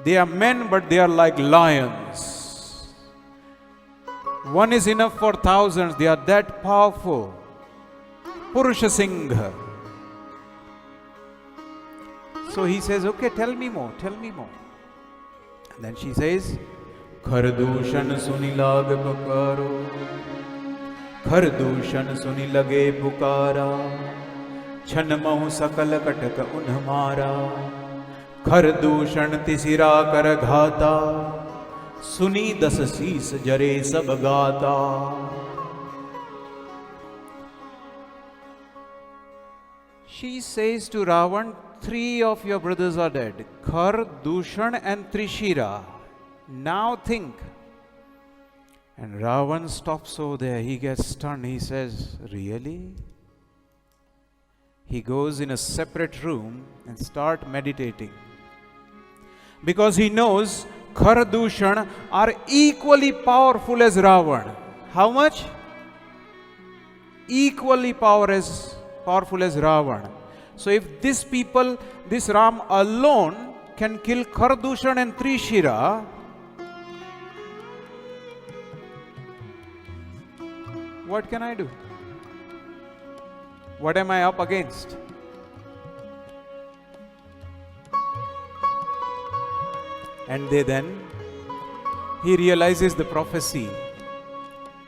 They are men, but they are like lions. One is enough for thousands. They are that powerful. Purusha Singha. So he says, okay, tell me more, tell me more. And then she says, Khardushan suni lag pukaro, Khardushan suni lage pukara, Chan mahu sakal kataka unhamara, Khardushan tisira kar ghata, Suni das sis jare sab gata. She says to Ravan, 3 of your brothers are dead, Khar, Dushan and Trishira. Now think. And Ravan stops over there. He gets stunned. He says, really? He goes in a separate room and starts meditating. Because he knows Khar, Dushan are equally powerful as Ravan. How much? Equally powerful as Ravan. So if this Ram alone can kill Khardushan and Trishira, what can I do? What am I up against? And he realizes the prophecy.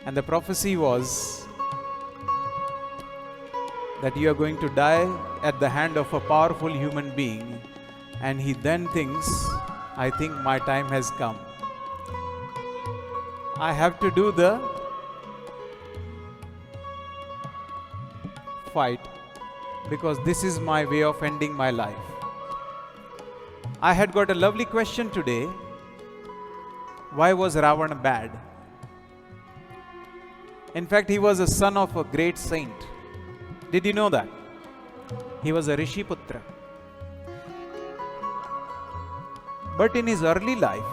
And the prophecy was that you are going to die at the hand of a powerful human being. And he then thinks, I think my time has come. I have to do the fight because this is my way of ending my life. I had got a lovely question today. Why was Ravana bad? In fact, he was a son of a great saint. Did you know that? He was a Rishi Putra. But in his early life,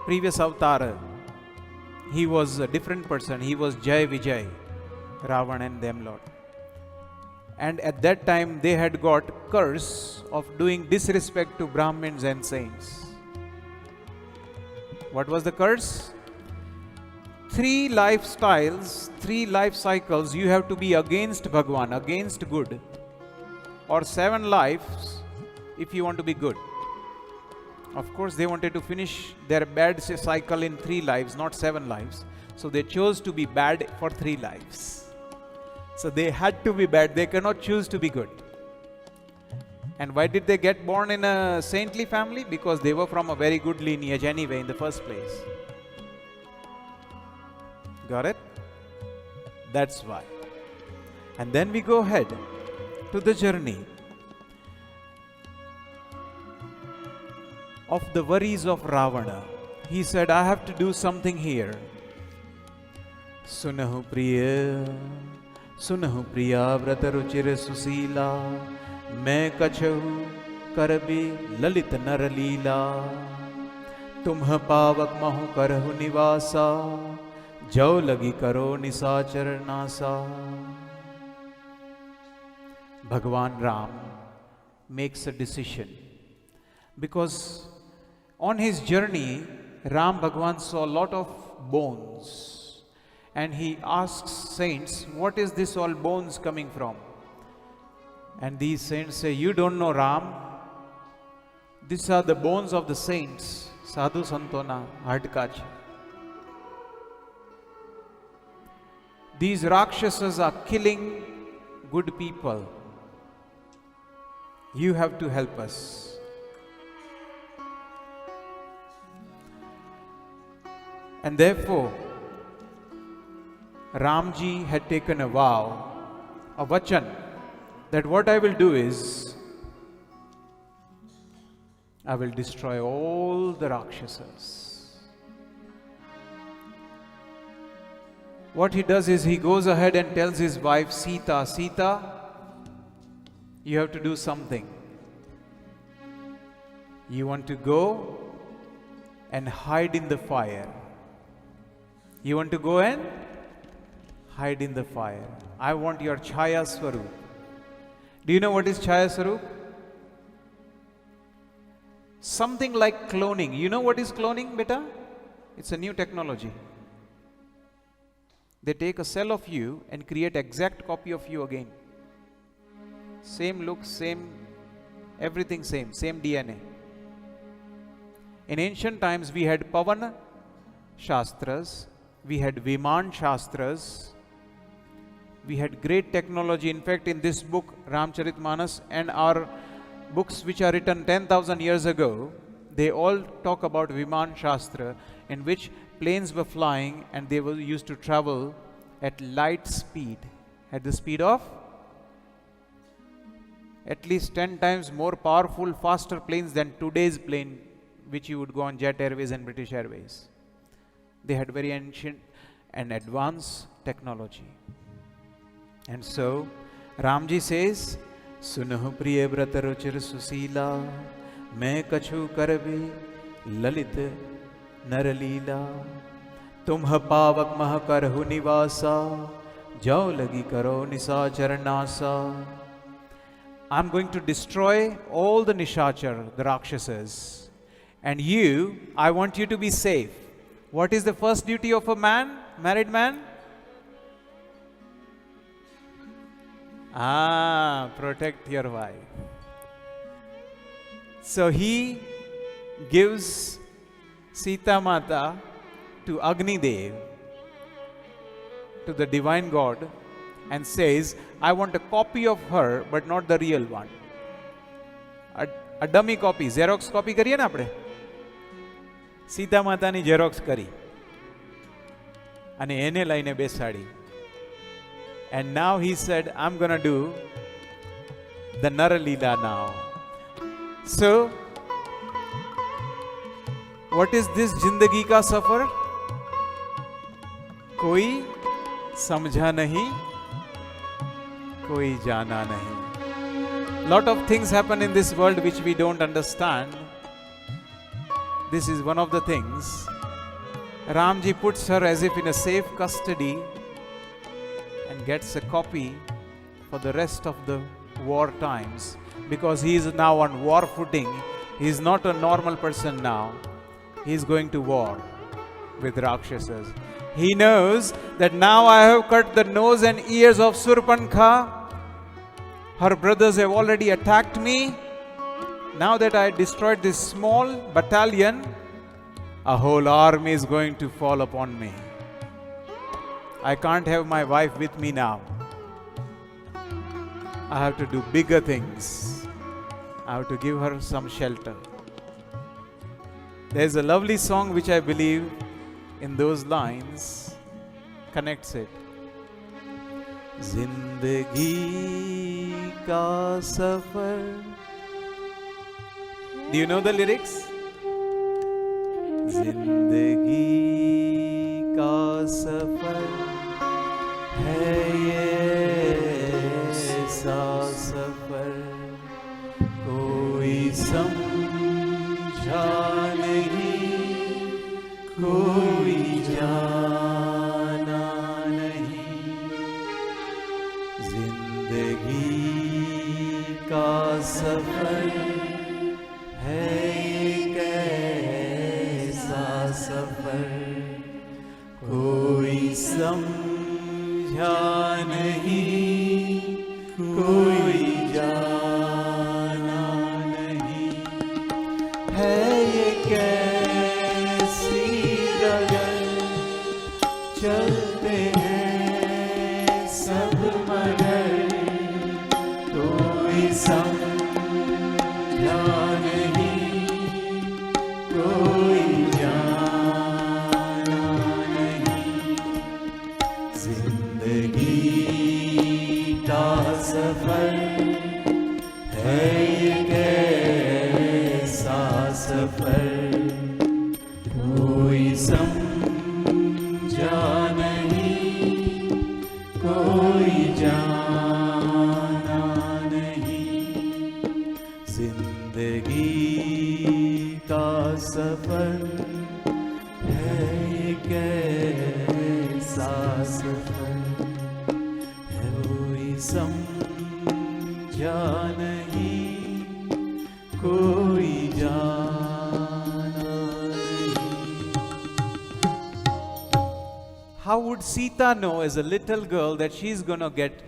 previous avatar, he was a different person. He was Jai Vijay, Ravan and them Lord. And at that time, they had got curse of doing disrespect to Brahmins and saints. What was the curse? 3 lifestyles, 3 life cycles, you have to be against Bhagwan, against good. Or 7 lives if you want to be good. Of course, they wanted to finish their bad cycle in 3 lives, not 7 lives. So they chose to be bad for 3 lives. So they had to be bad. They cannot choose to be good. And why did they get born in a saintly family? Because they were from a very good lineage anyway in the first place. Got it? That's why. And then we go ahead to the journey of the worries of Ravana. He said, I have to do something here. Sunahu priya vrata ruchir susila, मैं कछहु करबी ललित नर लीला, तुम्ह पावक महु करहु निवासा, जो लगी करो निसाचर NASA. Bhagwan Ram makes a decision because on his journey, Ram Bhagwan saw a lot of bones and he asks saints, what is this all bones coming from? And these saints say, you don't know Ram. These are the bones of the saints. Sadhu Santona, Hadkach. These Rakshasas are killing good people. You have to help us. And therefore, Ramji had taken a vow, a vachan, that what I will do is, I will destroy all the Rakshasas. What he does is, he goes ahead and tells his wife Sita, Sita, you have to do something. You want to go and hide in the fire. You want to go and hide in the fire. I want your Chaya Swarup. Do you know what is Chaya Swarup? Something like cloning. You know what is cloning, beta? It's a new technology. They take a cell of you and create exact copy of you again. Same look, same, everything same DNA. In ancient times we had Pavan Shastras, we had Viman Shastras, we had great technology. In fact, in this book, Ramcharitmanas, and our books which are written 10,000 years ago, they all talk about Viman Shastra, in which planes were flying and they were used to travel at light speed, at the speed of at least 10 times more powerful, faster planes than today's plane, which you would go on Jet Airways and British Airways. They had very ancient and advanced technology. And so, Ramji says, Sunuh priya brata ruchir susila, मैं कछु करबे ललित नरलीला, तुम्ह पावक मह करहु निवासा, जाओ लगी करो निशाचर NASA. I'm going to destroy all the Nishachar, the Rakshasas. And you, I want you to be safe. What is the first duty of a man, married man? Protect your wife. So he gives Sita Mata to Agni Dev, to the divine God, and says, I want a copy of her, but not the real one. A dummy copy, Xerox copy kariye na apne. Sita Mata ni Xerox kari. Ane ene laine besadi. And now he said, I'm going to do the Naralila now. So, what is this Jindagi ka safar? Koi samjha nahi, koi jana nahi. Lot of things happen in this world which we don't understand. This is one of the things. Ramji puts her as if in a safe custody and gets a copy for the rest of the war times, because he is now on war footing. He is not a normal person now. He is going to war with Rakshasas. He knows that now I have cut the nose and ears of Surpankha. Her brothers have already attacked me. Now that I destroyed this small battalion, a whole army is going to fall upon me. I can't have my wife with me now. I have to do bigger things. I have to give her some shelter. There is a lovely song which I believe in those lines connects it. Zindagi ka safar. Do you know the lyrics? Zindagi ka safar hai ye aisa safar, koi samjha nahi, koi jana nahi. Zindagi ka safar hai सफर, कोई समझा नहीं, कोई जाना नहीं. है ये कैसी डगर, चलते हैं सब मगर, कोई समझा नहीं, कोई सफर है ये कैसा सफर, कोई समझा नहीं, कोई जाना नहीं. जिंदगी का सफर है ये कैसा समझा नहीं कोई जाना नहीं. How would Sita know as a little girl that she's going to get,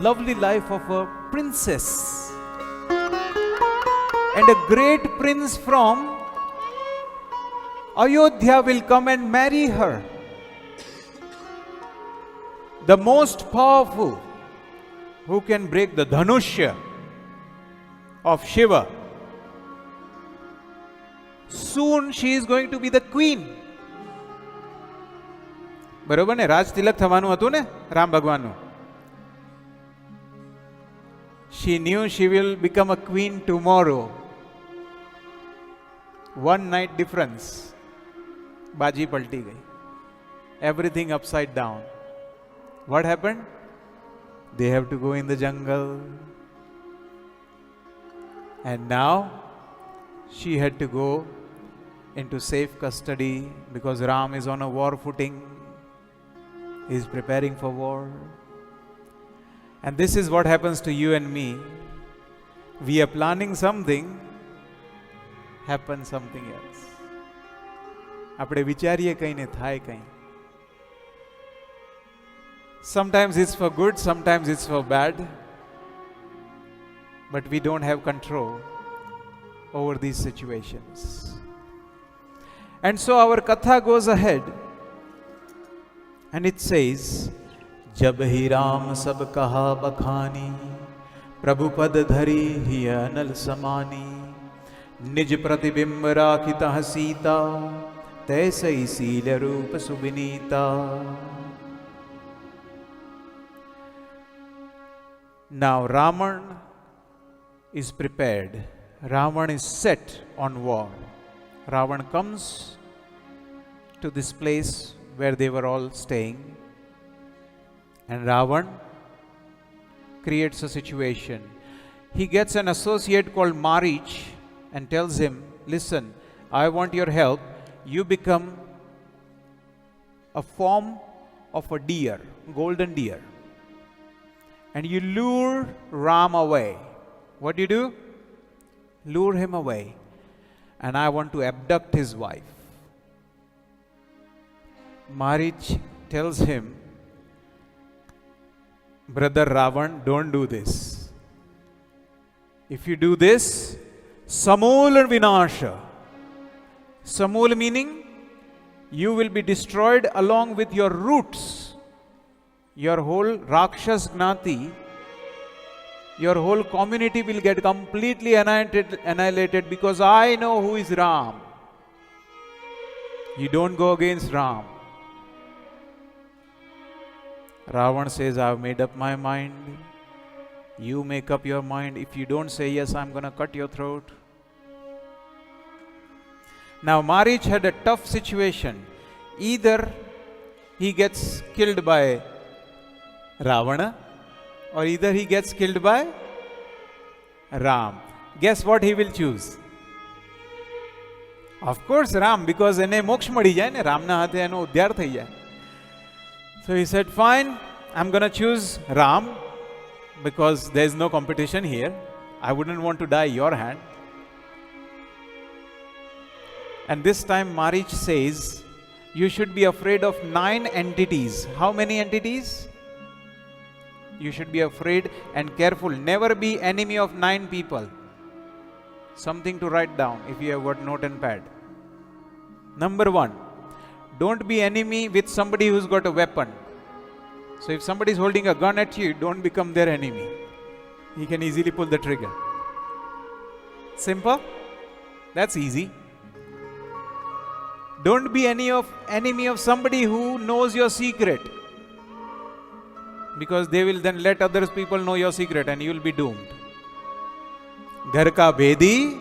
lovely life of a princess? And a great prince from Ayodhya will come and marry her. The most powerful, who can break the Dhanushya of Shiva. Soon she is going to be the queen. બરોબર ને? રાજ તિલક થવાનું હતું ને રામ ભગવાનનું. She knew she will become a queen tomorrow. One night difference. बाजी पलटी गई. Everything upside down. What happened? They have to go in the jungle. And now she had to go into safe custody because Ram is on a war footing. He is preparing for war. And this is what happens to you and me. We are planning something, happens something else. આપણે વિચારીએ કંઈ ને થાય કંઈ. Sometimes it's for good, sometimes it's for bad. But we don't have control over these situations. And so our Katha goes ahead and it says, जब ही राम सब कहा बखानी, प्रभु पद धरी ही अनल समानी, निज प्रतिबिंब राखिता सीता, तैसे ही सील रूप सुविनीता. Now Raman is prepared. Ravan is set on war. Ravan comes to this place where they were all staying. And Ravan creates a situation. He gets an associate called Marich and tells him, listen, I want your help. You become a form of a deer, golden deer. And you lure Ram away. What do you do? Lure him away. And I want to abduct his wife. Marich tells him, brother Ravan, don't do this. If you do this, Samul Vinasha. Samul meaning you will be destroyed along with your roots. Your whole Rakshas Gnati, your whole community will get completely annihilated because I know who is Ram. You don't go against Ram. Ravan says, I've made up my mind. You make up your mind. If you don't say yes, I'm going to cut your throat. Now Marich had a tough situation. Either he gets killed by Ravana or either he gets killed by Ram. Guess what he will choose? Of course Ram, because એને મોક્ષ મળી જાય ને, રામના હાથે એનો ઉદ્ધાર થઈ જાય. So he said, fine, I'm going to choose Ram because there's no competition here. I wouldn't want to die your hand. And this time Marich says, you should be afraid of 9 entities. How many entities? You should be afraid and careful. Never be enemy of 9 people. Something to write down if you have got note and pad. Number 1, don't be enemy with somebody who's got a weapon. So if somebody is holding a gun at you, don't become their enemy. He can easily pull the trigger. Simple? That's easy. Don't be enemy of somebody who knows your secret. Because they will then let other people know your secret and you will be doomed. Ghar ka bedi,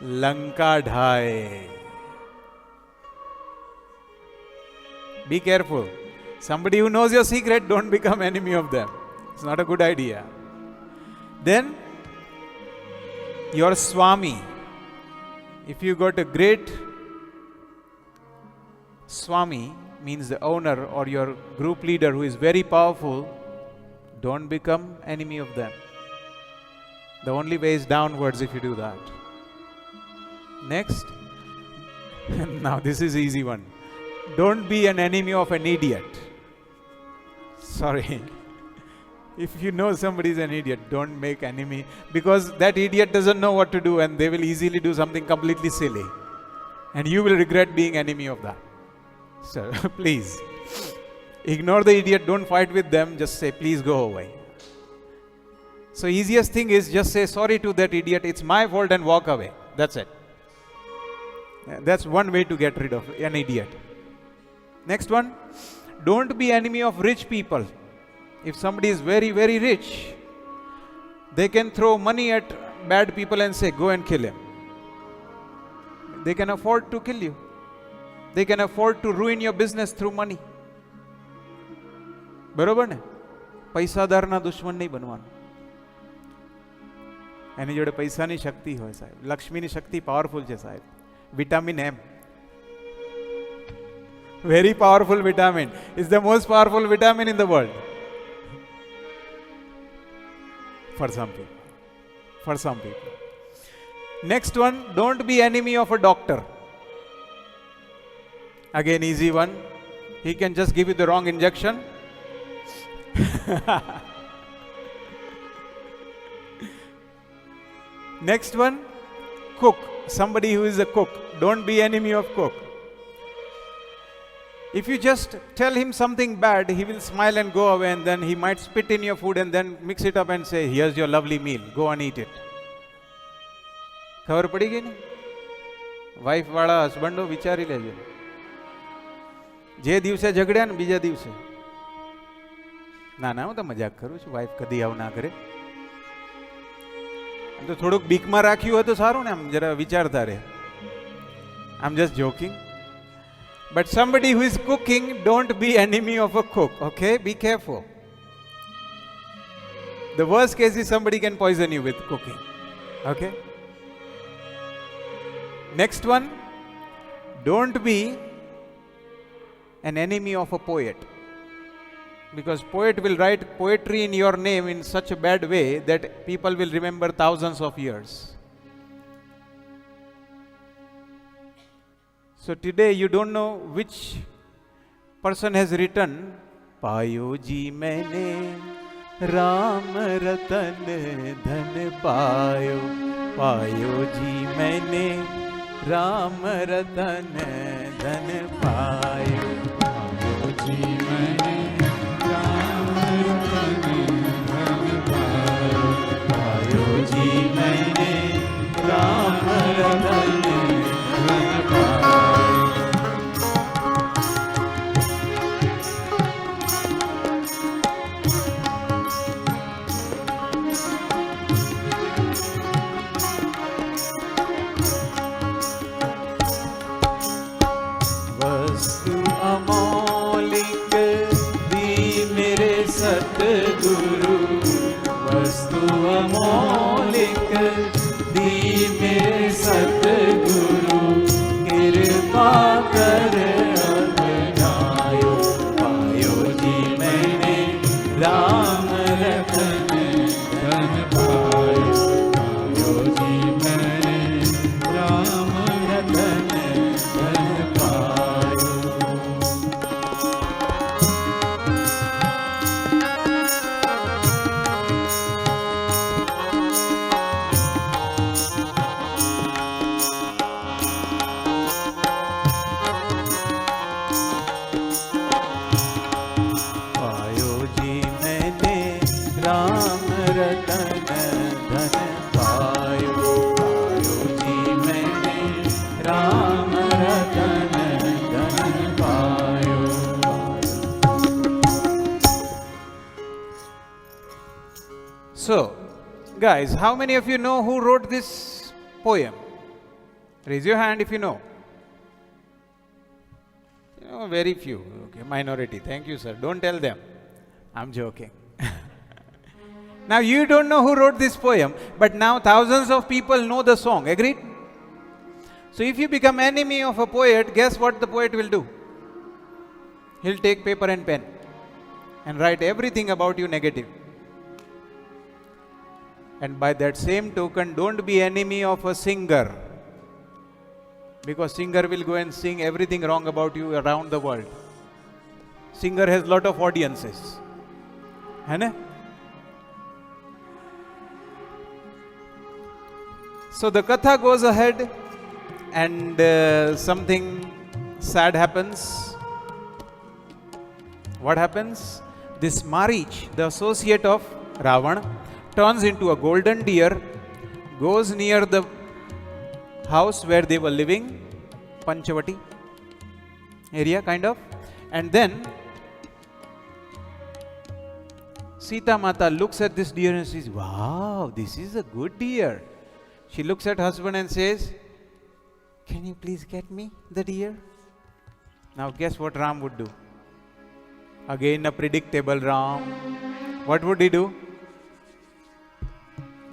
Lanka dhaaye. Be careful. Somebody who knows your secret, don't become enemy of them. It's not a good idea. Then, your Swami. If you got a great Swami, means the owner or your group leader who is very powerful, don't become enemy of them. The only way is downwards if you do that. Next. Now this is easy one. Don't be an enemy of an idiot. Sorry. If you know somebody is an idiot, don't make enemy, because that idiot doesn't know what to do and they will easily do something completely silly. And you will regret being enemy of that. So please, ignore the idiot, don't fight with them, just say, please go away. So easiest thing is just say sorry to that idiot, it's my fault, and walk away. That's it. That's one way to get rid of an idiot. Next one, don't be enemy of rich people. If somebody is very, very rich, they can throw money at bad people and say, go and kill him. They can afford to kill you. They can afford to ruin your business through money. બરોબર ને? પૈસાદારના દુશ્મન નહીં બનવાનું. એની જોડે પૈસાની શક્તિ હોય સાહેબ. લક્ષ્મીની શક્તિ પાવરફુલ છે સાહેબ. Vitamin M. Very powerful vitamin. It's the most powerful vitamin in the world. For some people. For some people. Next one, don't be enemy of a doctor. Again, easy one. He can just give you the wrong injection. Next one, cook. Somebody who is a cook. Don't be enemy of cook. If you just tell him something bad, he will smile and go away, and then he might spit in your food and then mix it up and say, here's your lovely meal, go and eat it. ખબર પડી ગઈ ને? Wife વાળા હસબન્ડો વિચારી લેજો. જે દિવસે ઝઘડ્યા ને બીજા દિવસે, ના ના હું તો મજાક કરું છું, વાઈફ કદી આવું ના કરે. તો થોડુંક બીકમાં રાખ્યું હોય તો સારું ને, આમ જરા વિચારતા રહે. I am just joking. But somebody who is cooking, don't be enemy of a cook, okay? Be careful. The worst case is somebody can poison you with cooking, okay? Next one, don't be an enemy of a poet. Because poet will write poetry in your name in such a bad way that people will remember thousands of years. So today you don't know which person has written, पायो जी मैंने राम रतन धन पायो, पायो जी मैंने राम रतन धन पायो, पायो जी मैंने राम रतन धन पायो, पायो जी मैंने राम रतन धन पायो. सतगुरु वस्तु अमौलिक दी मेरे सतगुरु, कृपा कर अपनायो, पायो जी मैंने राम रतन धन पायो, पायो जी मैंने राम रतन धन पायो. So, guys, how many of you know who wrote this poem? Raise your hand if you know. Very few. Okay, minority. Thank you, sir. Don't tell them. I'm joking. Now, you don't know who wrote this poem, but now thousands of people know the song. Agreed? So, if you become enemy of a poet, guess what the poet will do? He'll take paper and pen and write everything about you negative. And by that same token, don't be enemy of a singer, because singer will go and sing everything wrong about you around the world. Singer has lot of audiences. है ना? So the Katha goes ahead and something sad happens. What happens? This Marich, the associate of Ravan, turns into a golden deer, goes near the house where they were living, Panchavati area kind of, and then Sita Mata looks at this deer and says, wow, this is a good deer. She looks at husband and says, can you please get me the deer? Now guess what Ram would do? Again a predictable Ram. What would he do?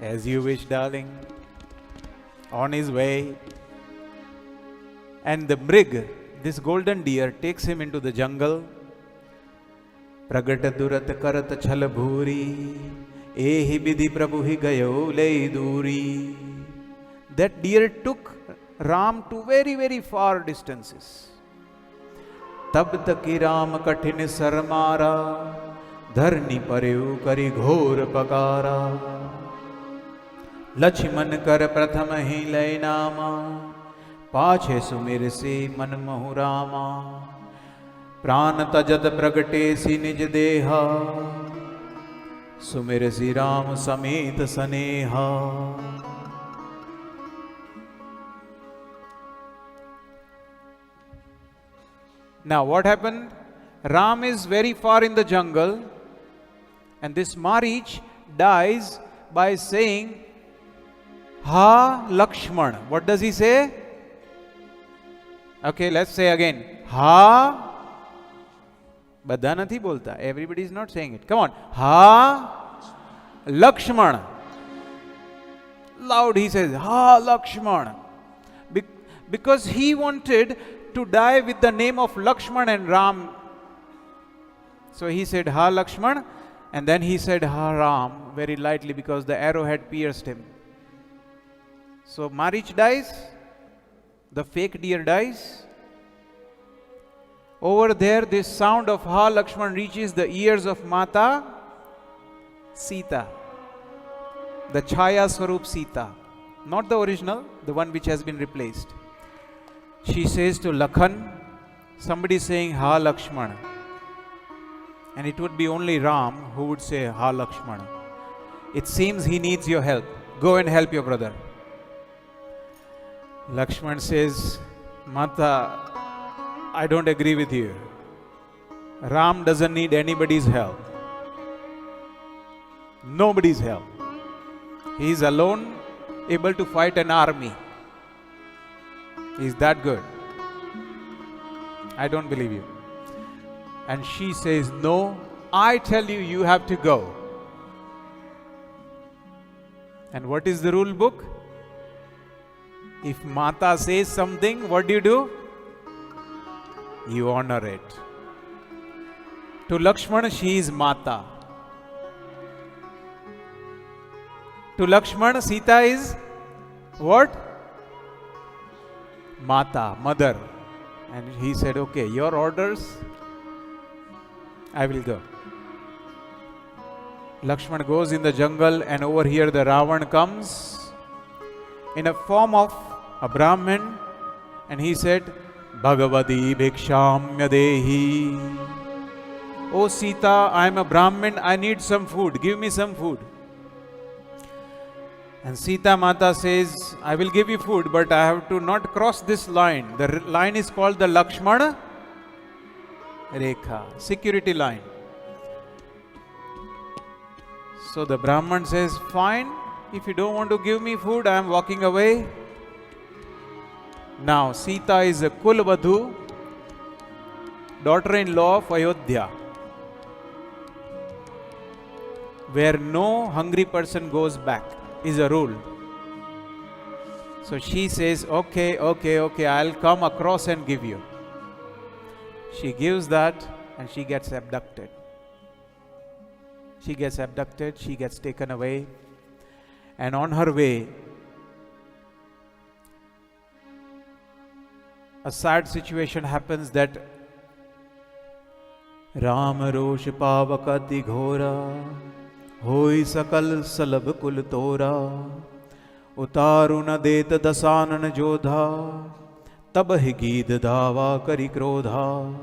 As you wish, darling. On his way. And the Mrig, this golden deer, takes him into the jungle. Pragata durat karat chal bhuri, ehi bidhi prabhu hi gayo lei duri. That deer took Ram to very, very far distances. Tab taki Ram kathin sarmara, dharni pareu kari ghor pakara. Lakshman कर प्रथम ही लय नामा, पाछे सुमिर से मन महु रामा. प्राण तजत प्रगटे सी निज देहा, सुमिर सी राम समेत सनेहा. Now what happened? Ram is very far in the jungle, and this Marich dies by saying, Ha Lakshman. What does he say? Okay, let's say again. Ha. Badha nathi bolta. Everybody is not saying it. Come on. Ha Lakshman. Loud he says, Ha Lakshman. Because he wanted to die with the name of Lakshman and Ram. So he said, Ha Lakshman. And then he said, Ha Ram, very lightly, because the arrow had pierced him. So Marich dies, the fake deer dies. Over there, this sound of Ha Lakshman reaches the ears of Mata Sita, the Chaya Swarup Sita, not the original, the one which has been replaced. She says to Lakhan, somebody saying Ha Lakshman, and it would be only Ram who would say Ha Lakshman. It seems he needs your help. Go and help your brother. Lakshman says, Mata, I don't agree with you. Ram doesn't need anybody's help. Nobody's help. He is alone, able to fight an army. He is that good. I don't believe you. And she says, no, I tell you, you have to go. And what is the rule book? If Mata says something, what do? You honor it. To Lakshman, she is Mata. To Lakshman, Sita is what? Mata, mother. And he said, okay, your orders, I will go. Lakshman goes in the jungle, and over here the Ravan comes in a form of a Brahmin, and he said, Bhagavati Bhikshamya Dehi. Oh Sita, I am a Brahmin, I need some food, give me some food. And Sita Mata says, I will give you food, but I have to not cross this line. The line is called the Lakshmana Rekha, security line. So the Brahman says, fine, if you don't want to give me food, I am walking away. Now Sita is a Kulvadhu, daughter-in-law of Ayodhya, where no hungry person goes back, is a rule. So she says, okay, I'll come across and give you. She gives that and she gets abducted. She gets abducted, she gets taken away, and on her way, a sad situation happens that Ram rosh pavakati ghora hoi sakal salab kul tora utaru na det dasanan jodha tab hi geed dhava kari krodha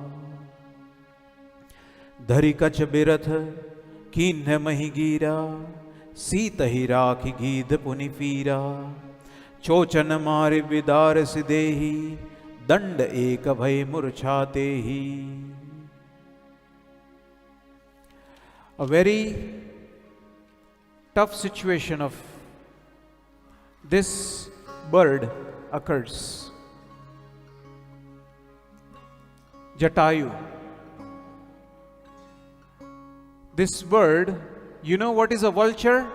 dhari kach birath कीन्ह मही गीरा सीत ही राखी गीध पुनि पीरा चोचन मारे विदार सिदेही दंड एक भय मूर्छाते ही. A very tough situation of this bird occurs. Jatayu. This bird, you know what is a vulture?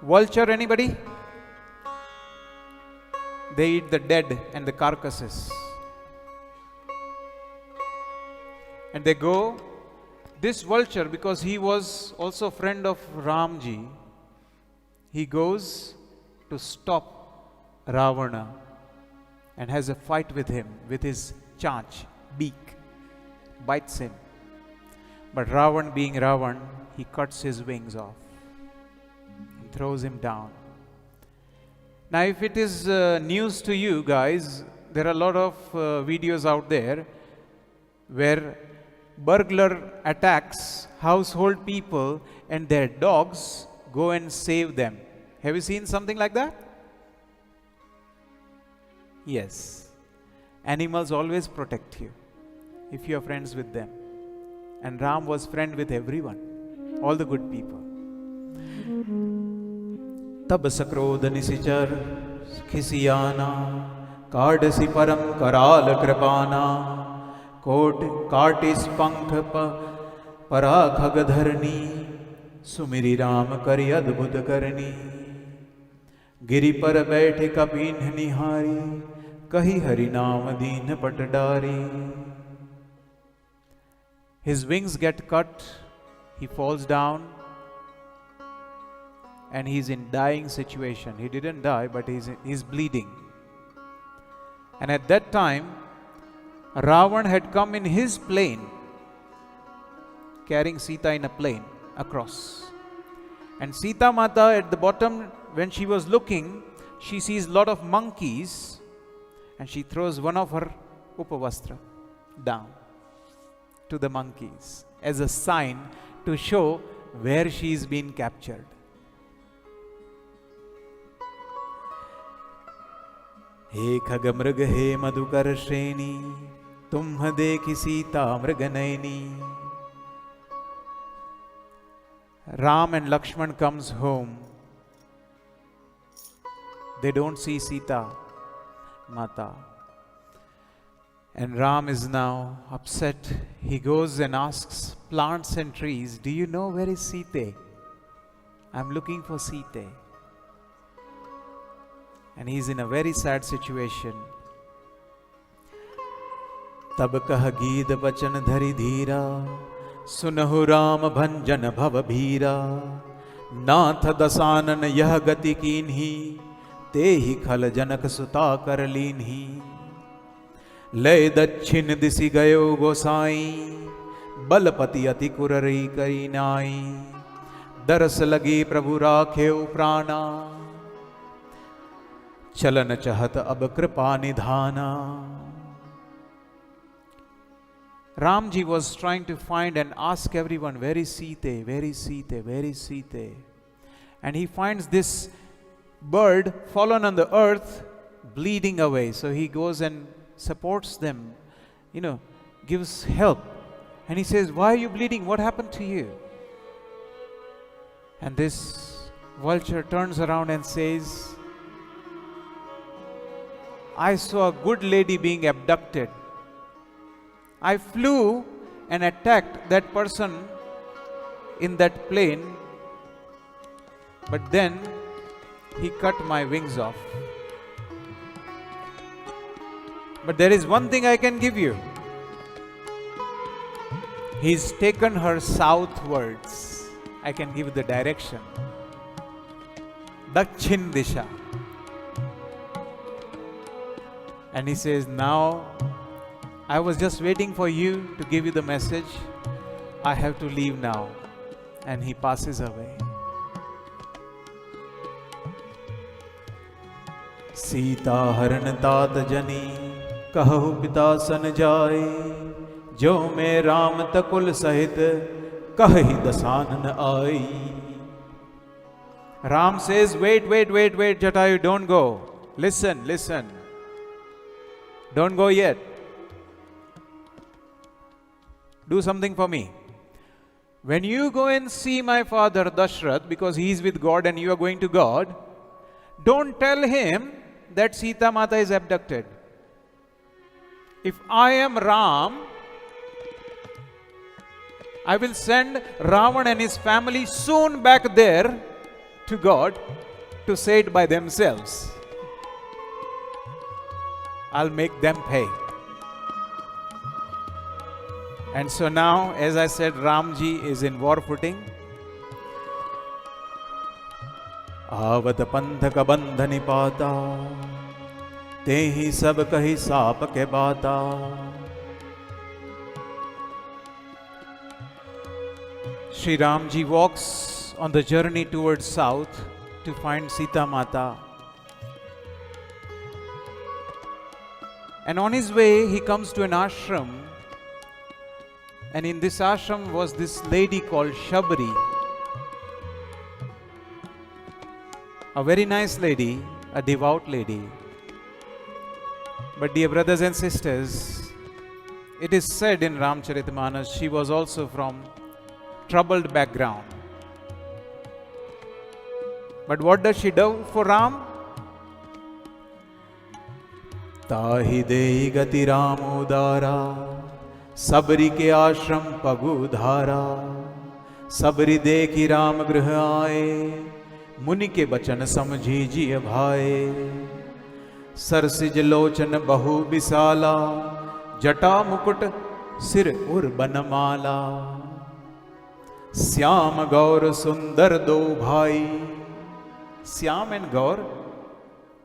Vulture, anybody? They eat the dead and the carcasses. And they go, this vulture, because he was also a friend of Ramji, he goes to stop Ravana and has a fight with him with his chanch, beak, bites him. But Ravan, being Ravan, he cuts his wings off and throws him down. Now, if it is news to you guys, there are a lot of videos out there where burglar attacks household people and their dogs go and save them. Have you seen something like that? Yes. Animals always protect you if you are friends with them. And Ram was friend with everyone, all the good people. Tab sakrodh nisichar khisiyana kadasi param karal kripana kot katis pankh para khagadharni sumiri Ram kari adbhut karni giri par baithe kapin nihari kahi hari naam deen patdari. His wings get cut, he falls down, and he's in dying situation. He didn't die, but he's bleeding. And at that time, Ravan had come in his plane, carrying Sita in a plane across. And Sita Mata at the bottom, when she was looking, she sees a lot of monkeys, and she throws one of her upavastra down to the monkeys as a sign to show where she's been captured. He khagamrag he madhukar shreni tumh dekhi Sita mrganayni. Ram and Lakshman comes home. They don't see Sita Mata. And Ram is now upset. He goes and asks plants and trees, do you know where is Sita? I'm looking for Sita. And he's in a very sad situation. Tab kah geed bachan dhari dhira sunahu Ram bhanjan bhav bhira nath dasanan yah gati kinhi tehi khal janak suta kar linhi लय दक्षिण दिशि गयो गोसाई बलपति अति कुररी करी नाई दरस लगी प्रभु राखेउ प्राणा चलन चहत अब कृपा निधाना. Ramji was trying to find and ask everyone, where is Sita? Where is Sita? Where is Sita? And he finds this bird fallen on the earth, bleeding away. So he goes and supports them, gives help. And he says, why are you bleeding? What happened to you? And this vulture turns around and says, I saw a good lady being abducted. I flew and attacked that person in that plane, but then he cut my wings off. But there is one thing I can give you. He's taken her southwards. I can give the direction. Dakchin Disha. And he says, now I was just waiting for you to give you the message. I have to leave now. And he passes away. Sita हरण तात जनी कहु पिता सन जाए जो मैं राम तकुल सहित कहि दसानन आई. Ram says, wait, Jatayu, don't go. Listen. Don't go yet. Do something for me. When you go and see my father Dashrath, because he is with God and you are going to God, don't tell him that Sita Mata is abducted. If I am Ram, I will send Ravan and his family soon back there to God to say it by themselves. I'll make them pay. And so now, as I said, Ramji is in war footing. आवत पंथ का बंध निपाता ते ही सब कही shop के बाता. Shri Ramji walks on the journey towards south to find Sita Mata. And on his way, he comes to an ashram. And in this ashram was this lady called Shabri. A very nice lady, a devout lady. But dear brothers and sisters, it is said in Ramcharitmanas, she was also from troubled background. But what does she do for Ram? Tahi dei gati Ramodara, sabri ke ashram pagudhara, sabri dekhi Ram grih aaye, मुनि के बचन समझी जिय भाए. सरसिज लोचन बहु विशाला, जटा मुकुट सिर उर बनमाला. श्याम गौर सुंदर दो भाई, श्याम एंड गौर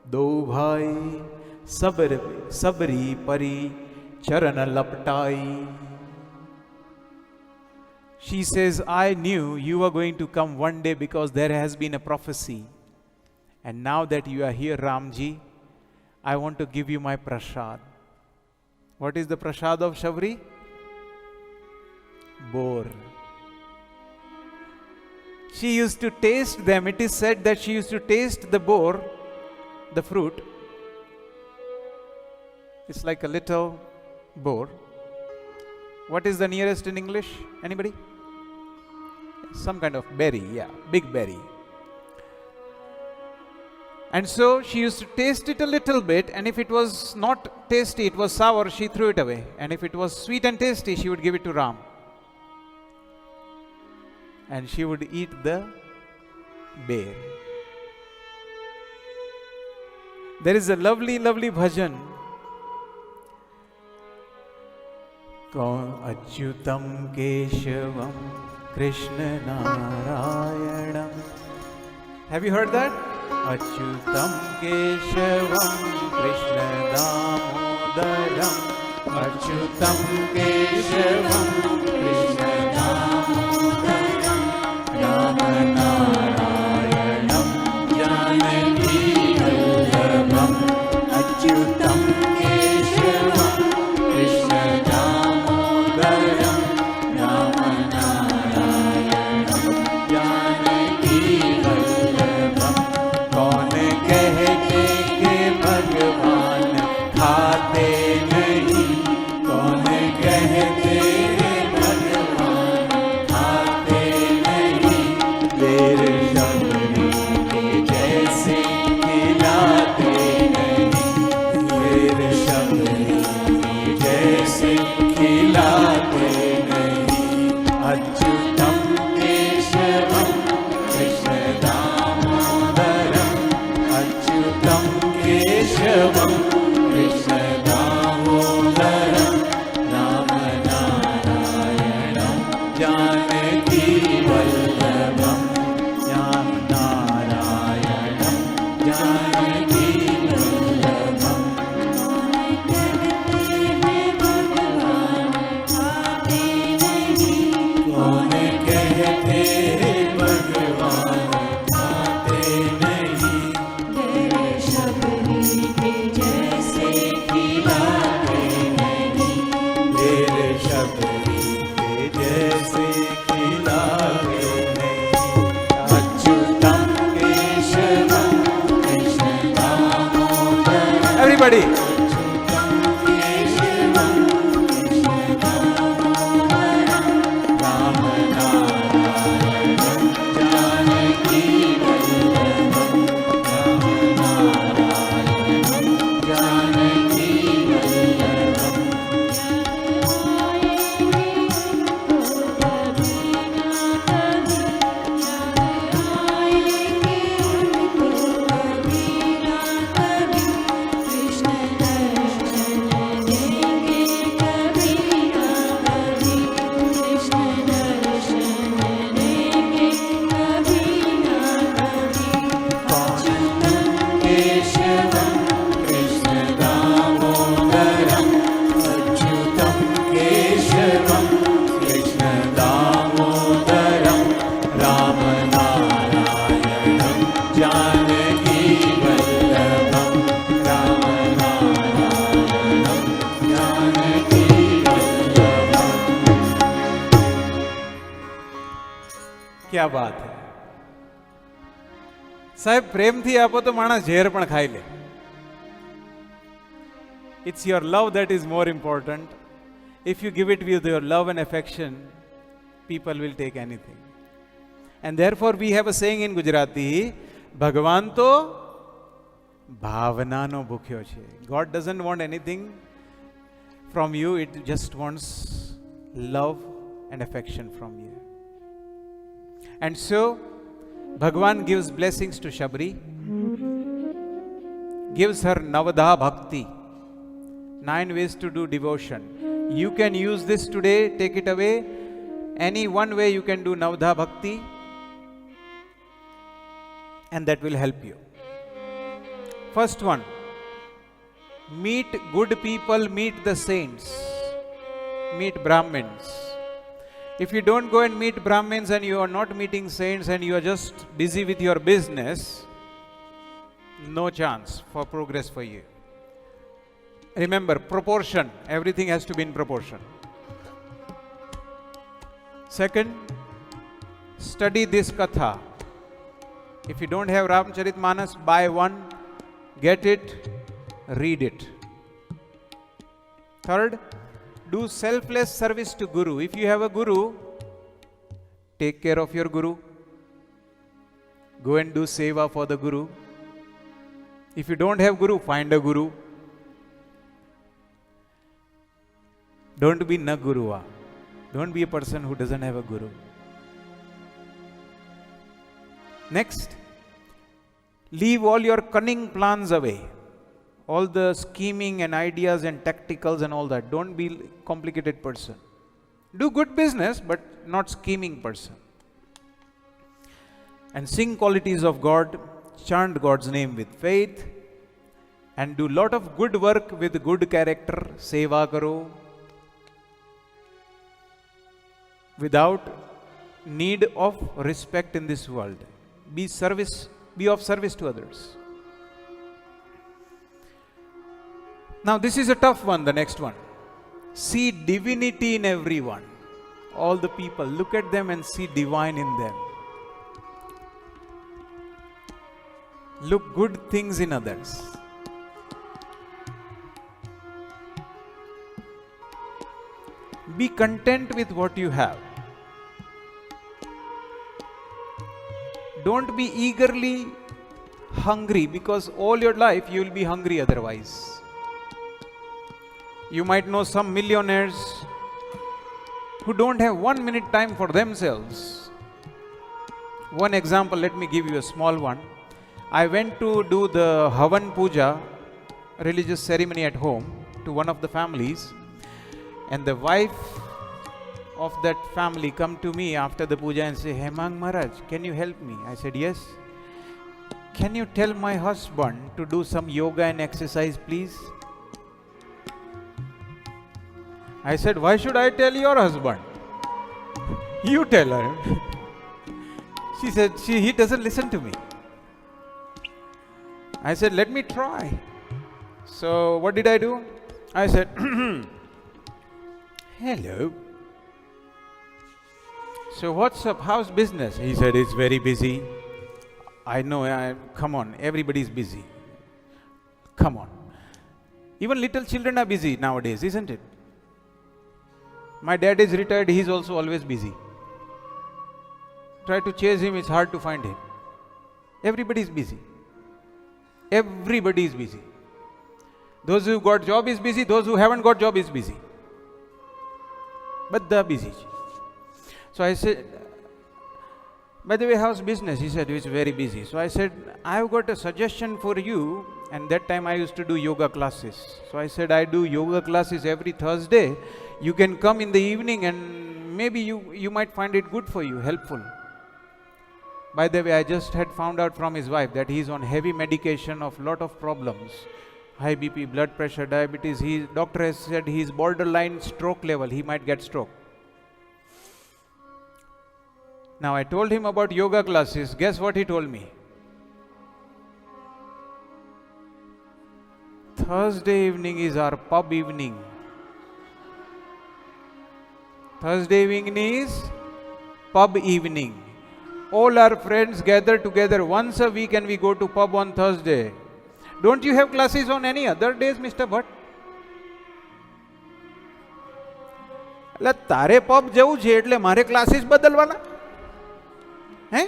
दो भाई. सबरी परी चरण लपटाई. She says, I knew you were going to come one day because there has been a prophecy. And now that you are here, Ramji, I want to give you my prasad. What is the prasad of Shabri? Boar. She used to taste them. It is said that she used to taste the boar, the fruit. It's like a little boar. What is the nearest in English? Anybody? Some kind of berry, yeah, big berry. And so she used to taste it a little bit, and if it was not tasty, it was sour, she threw it away. And if it was sweet and tasty, she would give it to Ram. And she would eat the bear. There is a lovely bhajan. Achyutam Keshavam Krishna Narayanam. Have you heard that? Achyutam Keshavam Krishna Damodaram. Achyutam Keshavam Krishna Damodaram. Rama Narayanam Janaki Vallabham. Achyutam Keshavam Krishna Damodaram. Keshavam Krishna everybody. क्या बात है साहेब, प्रेमથી આપો તો માણસ ઝેર પણ ખાઈ લે. It's your love that is more important. If you give it with your love and affection, people will take anything. And therefore we have a saying in Gujarati, ભગવાન તો ભાવનાનો ભૂખ્યો છે. God doesn't want anything from you, it just wants love and affection from you. And so Bhagwan gives blessings to Shabri, gives her Navadha Bhakti, 9 ways to do devotion. You can use this today, take it away. Any one way you can do Navadha Bhakti, and that will help you. First one, meet good people, meet the saints, meet Brahmins. If you don't go and meet Brahmins and you are not meeting saints and you are just busy with your business, no chance for progress for you. Remember, proportion. Everything has to be in proportion. Second, study this Katha. If you don't have Ramcharitmanas, buy one, get it, read it. Third, do selfless service to Guru. If you have a Guru, take care of your Guru. Go and do seva for the Guru. If you don't have Guru, find a Guru. Don't be na Gurua. Don't be a person who doesn't have a Guru. Next, leave all your cunning plans away. All the scheming and ideas and tacticals and all that. Don't be a complicated person. Do good business, but not scheming person. And sing qualities of God, chant God's name with faith, and do lot of good work with good character, seva karo, without need of respect in this world. Be of service to others. Now this is a tough one, the next one. See divinity in everyone. All the people, look at them and see divine in them. Look good things in others. Be content with what you have. Don't be eagerly hungry, because all your life you will be hungry otherwise. You might know some millionaires who don't have 1 minute time for themselves. One example, let me give you a small one. I went to do the Havan Puja, religious ceremony at home, to one of the families, and the wife of that family come to me after the puja and say, "Hemang Maharaj, can you help me?" I said, "Yes." "Can you tell my husband to do some yoga and exercise, please?" I said, "Why should I tell your husband? You tell her." She said, he doesn't listen to me. I said, "Let me try." So what did I do? I said, "Hello. So what's up? How's business?" He said, "It's very busy." I know, come on, everybody's busy. Come on. Even little children are busy nowadays, isn't it? My dad is retired, he is also always busy. Try to chase him, it's hard to find him. Everybody is busy. Everybody is busy. Those who got job is busy, those who haven't got job is busy. But they are busy. So I said, by the way, how's business? He said, it's very busy. So I said, I've got a suggestion for you. And that time I used to do yoga classes. So I said, I do yoga classes every Thursday. You can come in the evening and maybe you might find it good for you, helpful. By the way, I just had found out from his wife that he's on heavy medication of lot of problems. High BP, blood pressure, diabetes. Doctor has said he's borderline stroke level. He might get stroke. Now I told him about yoga classes. Guess what he told me? Thursday evening is our pub evening. Thursday evening is pub evening. All our friends gather together once a week and we go to pub on Thursday. Don't you have classes on any other days, Mr. Bhatt? એટલે તારે pub જવું છે એટલે મારે classes બદલવાના? હે?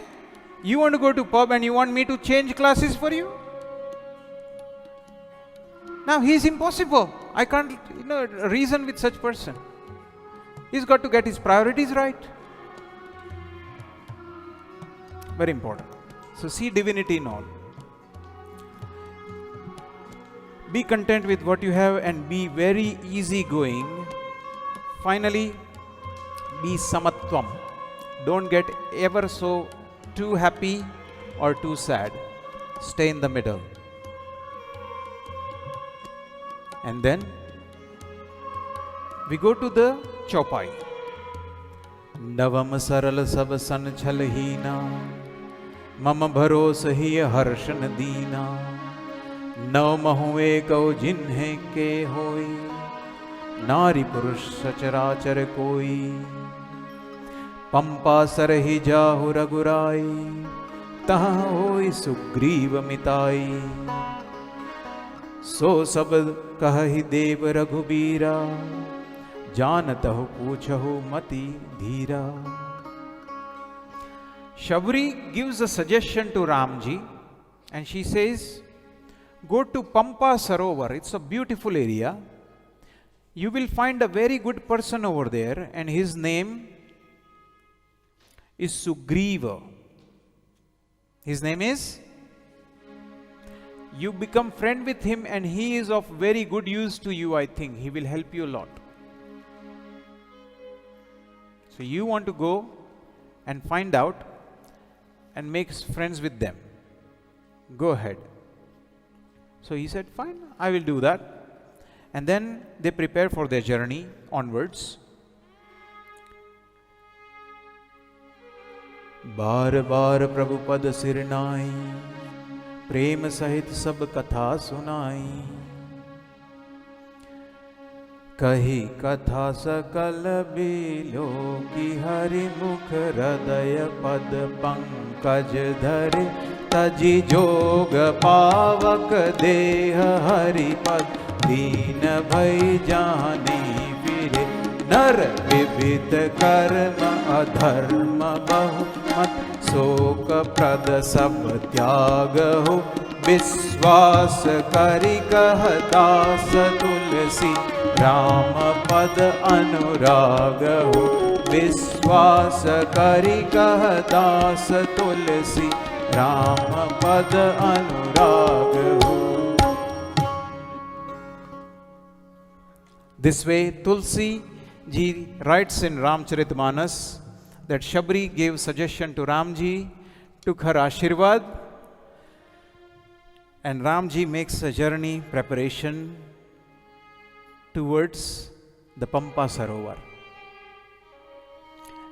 You want to go to pub and you want me to change classes for you? Now he is impossible. I can't reason with such person. He's got to get his priorities right. Very important. So see divinity in all. Be content with what you have and be very easygoing. Finally, be samatvam. Don't get ever so too happy or too sad. Stay in the middle. And then we go to the chaupai. Navam saral sab san chalhina, mama bharos hiya harshan deena, nav mahue kau jinhe ke hoi, nari purush sacharachar koi, pampa sarhi jahu ragurai, taha hoi sugriva mitai, so sabad kahi dev raghubira, janatahu puchahu mati dhira. Shabri gives a suggestion to Ramji and she says, go to Pampa Sarovar. It's a beautiful area. You will find a very good person over there and his name is Sugriva. His name is? You become friend with him and he is of very good use to you, I think. He will help you a lot. So you want to go and find out and make friends with them. Go ahead. So he said, fine, I will do that. And then they prepare for their journey onwards. बार बार प्रभु पद सिरनाई, प्रेम सहित सब कथा सुनाई, कही कथा सकल below की हरि मुख हृदय पद पंकज धरे, तजी जोग पावक देह हरि पद दीन भई जानी फिरे, नर विविध कर्म अधर्म बहु मत, शोक प्रद सब त्याग हो, विश्वास करि कह दास तुलसी, राम पद अनुराग हो, विश्वास करि कह दास तुलसी, राम पद अनुराग हो. This way Tulsi ji writes in Ramcharitmanas that Shabri gave suggestion to Ramji, took her Ashirwad, and Ramji makes a journey preparation towards the Pampa Sarovar.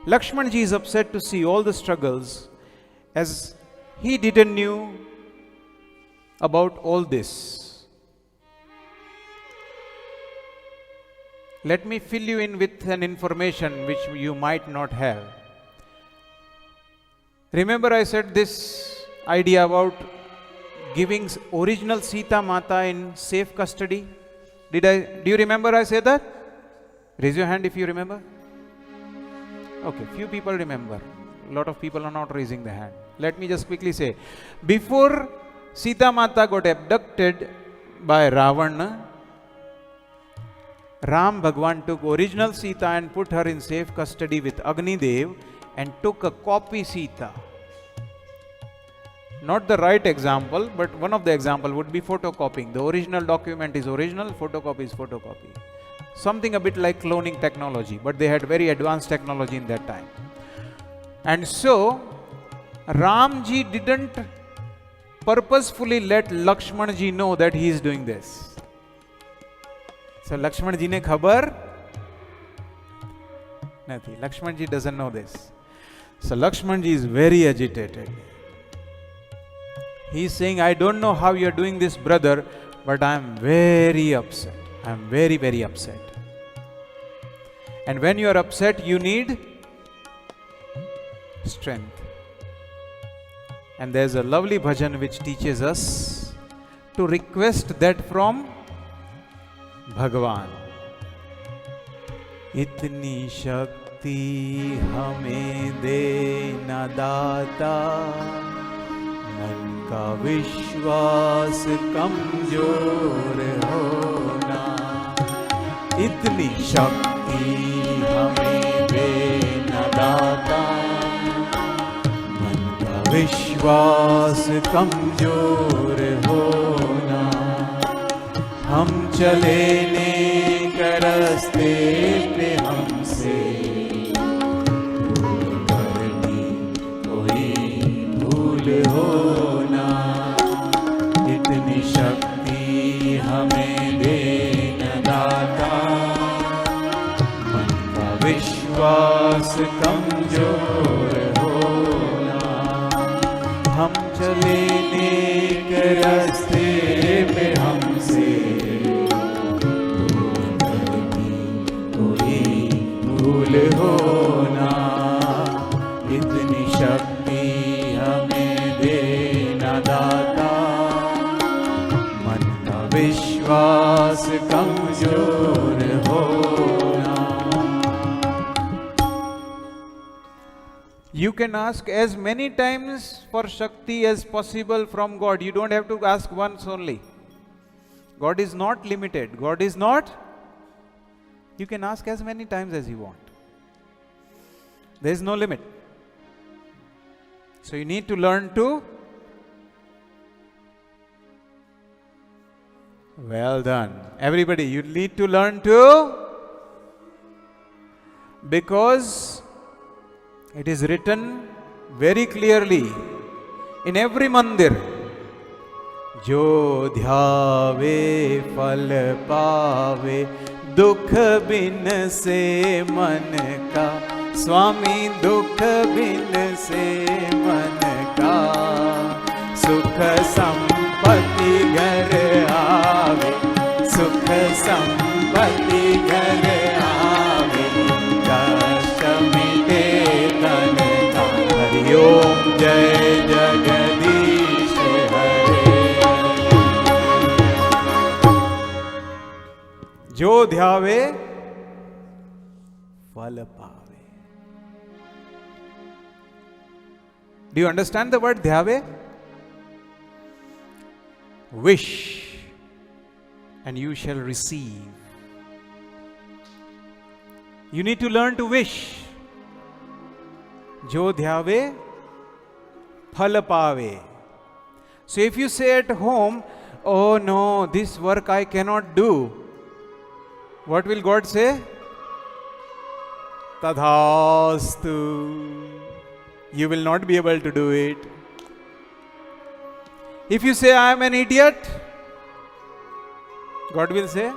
Lakshman ji is upset to see all the struggles as he didn't knew about all this. Let me fill you in with an information which you might not have. Remember I said this idea about giving original Sita Mata in safe custody? Do you remember I said that? Raise your hand if you remember. Okay, few people remember. A lot of people are not raising the hand. Let me just quickly say, before Sita Mata got abducted by Ravana, Ram Bhagwan took original Sita and put her in safe custody with Agni Dev and took a copy Sita. Not the right example, but one of the example would be photocopying. The original document is original, photocopy is photocopy. Something a bit like cloning technology, but they had very advanced technology in that time. And so, Ramji didn't purposefully let Lakshmanji know that he is doing this. So, Lakshmanji ne khabar nathi. Lakshmanji doesn't know this. So, Lakshmanji is very agitated. He is saying, I don't know how you are doing this, brother, but I am very upset. I am very, very upset. And when you are upset, you need strength. And there is a lovely bhajan which teaches us to request that from Bhagavan. Itni shakti hame de na data, मन का विश्वास कमजोर होना, इतनी शक्ति हमें दे न दाता, मन का विश्वास कमजोर होना, हम चले नेक रास्ते पे हमसे होना, इतनी शक्ति हमें दे न दाता, मन का विश्वास कमजोर होना, हम चले नेक रास्ते पे हमसे कोई भूल होना, इतनी शक्ति दाता, मन का विश्वास कमजोर होना. You can ask as many times for Shakti as possible from God. You don't have to ask once only. God is not limited. God is not. You can ask as many times as you want. There is no limit. So you need to learn to. Well done. Everybody, you need to learn to, because it is written very clearly in every mandir. Jo dhyave phal paave, dukh bin se man ka, Swami dukh bin se man ka, sukh sampatti ghar aave, sukh sampatti ghar aave, kashta mite tan ka, Hari Om Jai Jagadish Hare. Jo dhyave phal paave. Do you understand the word dhyave? Wish and you shall receive. You need to learn to wish. Jo dhyave phal paave. So if you say at home, oh no, this work I cannot do, what will God say? Tadhastu. You will not be able to do it. If you say I am an idiot, God will say,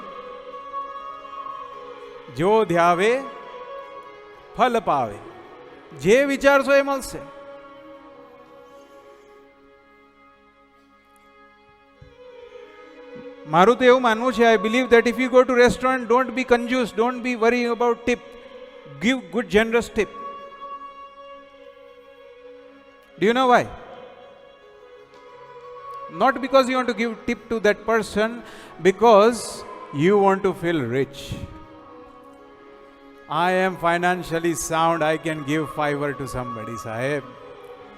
Jo dhyave phal paave. Je vichar so e malse. મારું તો એવું માનવું છે, I believe that if you go to restaurant, don't be conjuice, don't be worrying about tip. Give good generous tip. Do you know why? Not because you want to give tip to that person, because You want to feel rich. I am financially sound, I can give fiver to somebody, Sahib.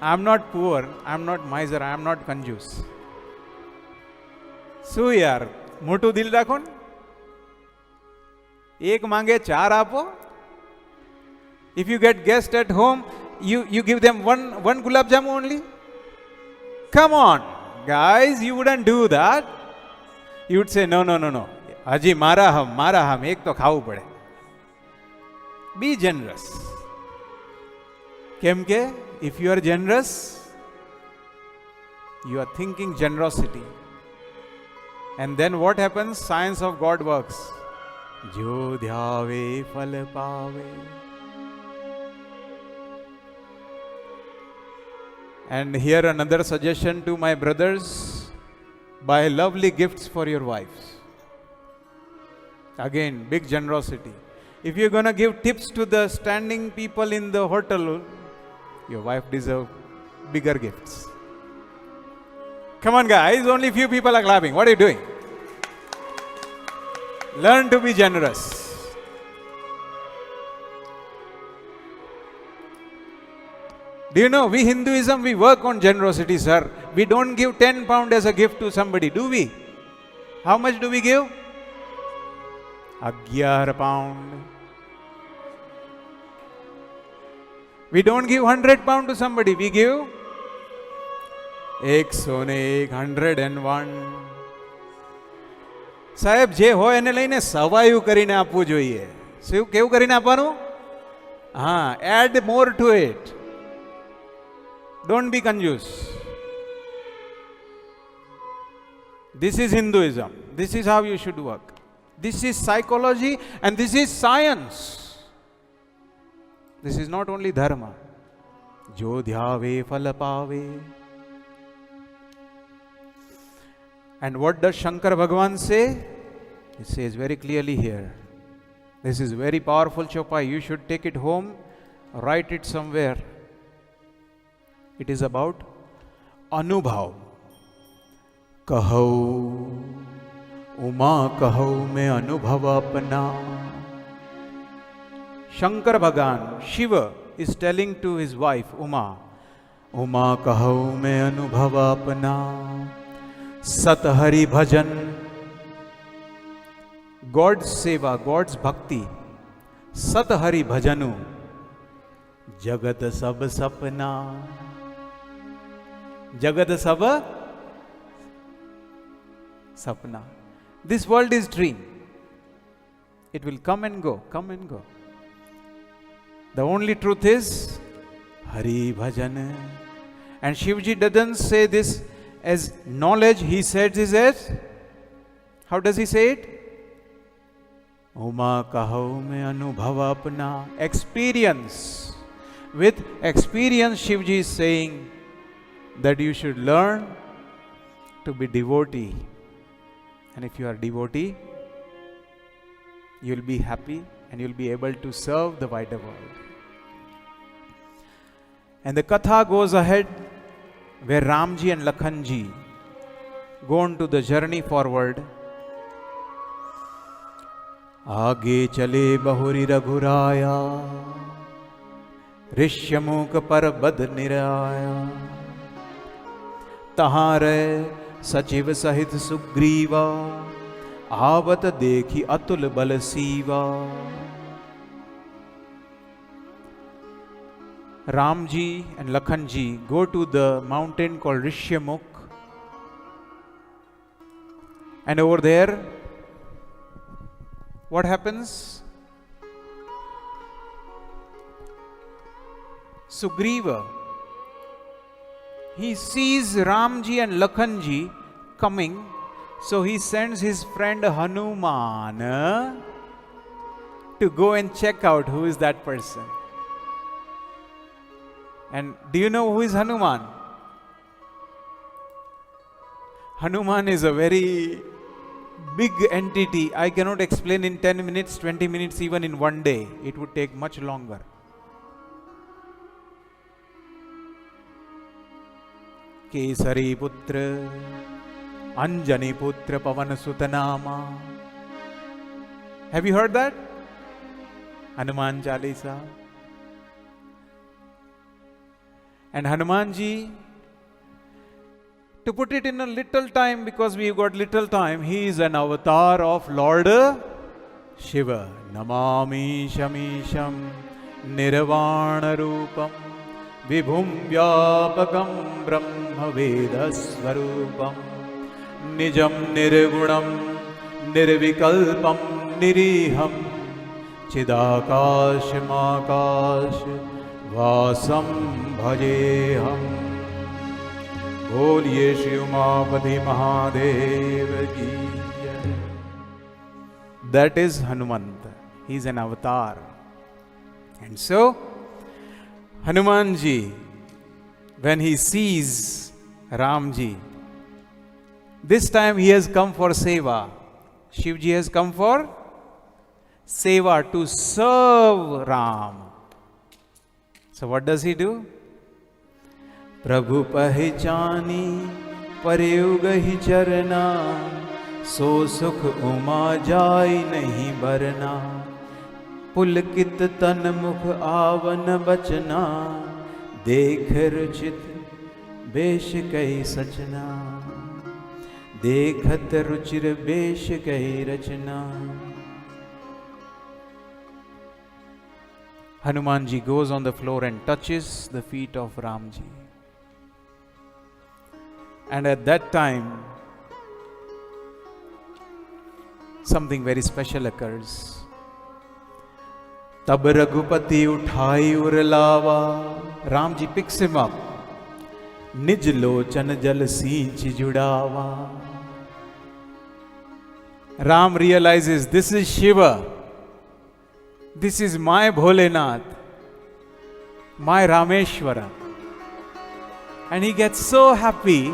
I am not poor, I am not miser, I am not conjuice. શું યાર મોટું દિલ રાખો ને, એક માંગે ચાર આપો. If you get guests at home, you give them one gulab jamun only. Come on, guys, you wouldn't do that. You would say, no. Haji, mara ham, ek to khavu pade. Be generous. Kem ke, if you are generous, you are thinking generosity. And then what happens? Science of God works. Jo dhyave phal pave. And here another suggestion to my brothers: buy lovely gifts for your wives. Again, big generosity. If you're going to give tips to the standing people in the hotel, your wife deserves bigger gifts. Come on, guys, only few people are clapping. What are you doing? Learn to be generous. Do you know, we Hinduism, we work on generosity, sir. We don't give 10 pound as a gift to somebody, do we? How much do we give? 11 pound. We don't give 100 pound to somebody, we give 101. સાહેબ જે હોય એને લઈને સવાયું કરીને આપવું જોઈએ. શું કેવું કરીને આપવાનું? હા, add more to it. Don't be confused. This is Hinduism. This is how you should work. This is psychology and this is science. This is not only dharma. Jo dhyave phal pave. And what does Shankar Bhagavan say? He says very clearly here. This is very powerful chopai. You should take it home, write it somewhere. It is about Anubhav. Kaho, Uma kaho mein Anubhav apna. Shankar Bhagavan, Shiva, is telling to his wife Uma, Uma kaho mein Anubhav apna. Sat Hari Bhajan, God's seva, God's bhakti. Sat Hari Bhajanu, Jagat sab sapna. Jagat sab sapna. This world is dream. It will come and go, come and go. The only truth is Hari Bhajan. And Shivji doesn't say this as knowledge, he says this as, how does he say it? Uma kaho mein anubhav apna. Experience. With experience, Shivji is saying that you should learn to be devotee. And if you are devotee, you will be happy and you will be able to serve the wider world. And the Katha goes ahead where Ramji and Lakhanji go on to the journey forward. Aage chale bahuri raghuraya, Rishyamuk parabad niraya. Tahare sachiv sahit sugriva, Avat dekhi atul bal siva. Ramji and Lakhanji go to the mountain called Rishyamuk, and over there, what happens? Sugriva, he sees Ramji and Lakhanji coming, so he sends his friend Hanuman to go and check out who is that person. And do you know who is Hanuman? Hanuman is a very big entity. I cannot explain in 10 minutes, 20 minutes, even in one day. It would take much longer. Kesari putra, Anjani putra pavan sutanama, Have you heard that? Hanuman Chalisa. And Hanumanji, to put it in a little time, because we've got little time, he is an avatar of Lord Shiva. Namami Shamisham Nirvana Rupam Vibhum Vyapakam Brahma Veda Swarupam Nijam Nirgunam Nirvikalpam Niriham Chidakash Makash Vasam Bhajeham. बोलिए श्री उमापति महादेव की जय. That is Hanumant. He is an avatar. And so, Hanumanji, when he sees Ramji, this time he has come for seva. Shivji has come for seva, to serve Ram. So what does he do? प्रभु पहचानी परयुग ही चरना, सो सुख उमा जाय नहीं बरना. पुलकित तन मुख आवन बचना, देख रुचित बेश कई सचना. देखत रुचिर बेश कई रचना. Hanumanji goes on the floor and touches the feet of Ramji. And at that time, something very special occurs. Tab Raghupati uthai urlava. Ramji picks him up. Nij lochan jal sinch judava. Ram realizes, this is Shiva. This is my Bholenath, my Rameshwara. And he gets so happy.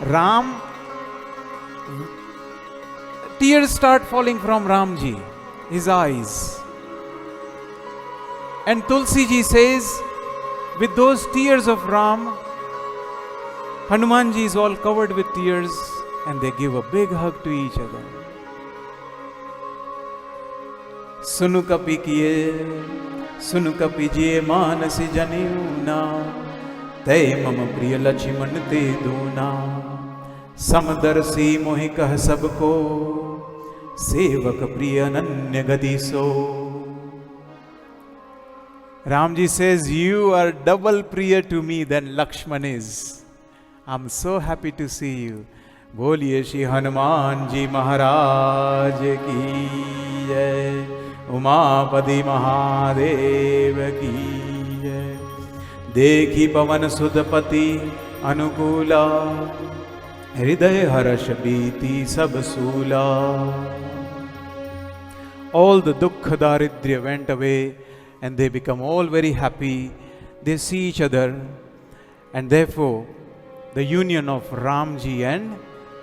Ram, tears start falling from Ramji, his eyes. And Tulsi ji says, with those tears of Ram, Hanumanji is all covered with tears, and they give a big hug to each other. Sunu kapi jiye manasi janiuna, Te mama priya Lakshman te duna. Samdarsi mohi kah sabko, Sevak priya ananya gati so. Ramji says, you are double priya to me than Lakshman is. I'm so happy to see you. Boliye Shri Hanuman Ji Maharaj ki jai. Umapati Mahadev ki jai. देखी पवन सुदपति अनुकूला, हृदय हर्ष बीती सब सूला. All the dukkha daridrya went away and they become all very happy. They see each other, and therefore the union of Ramji and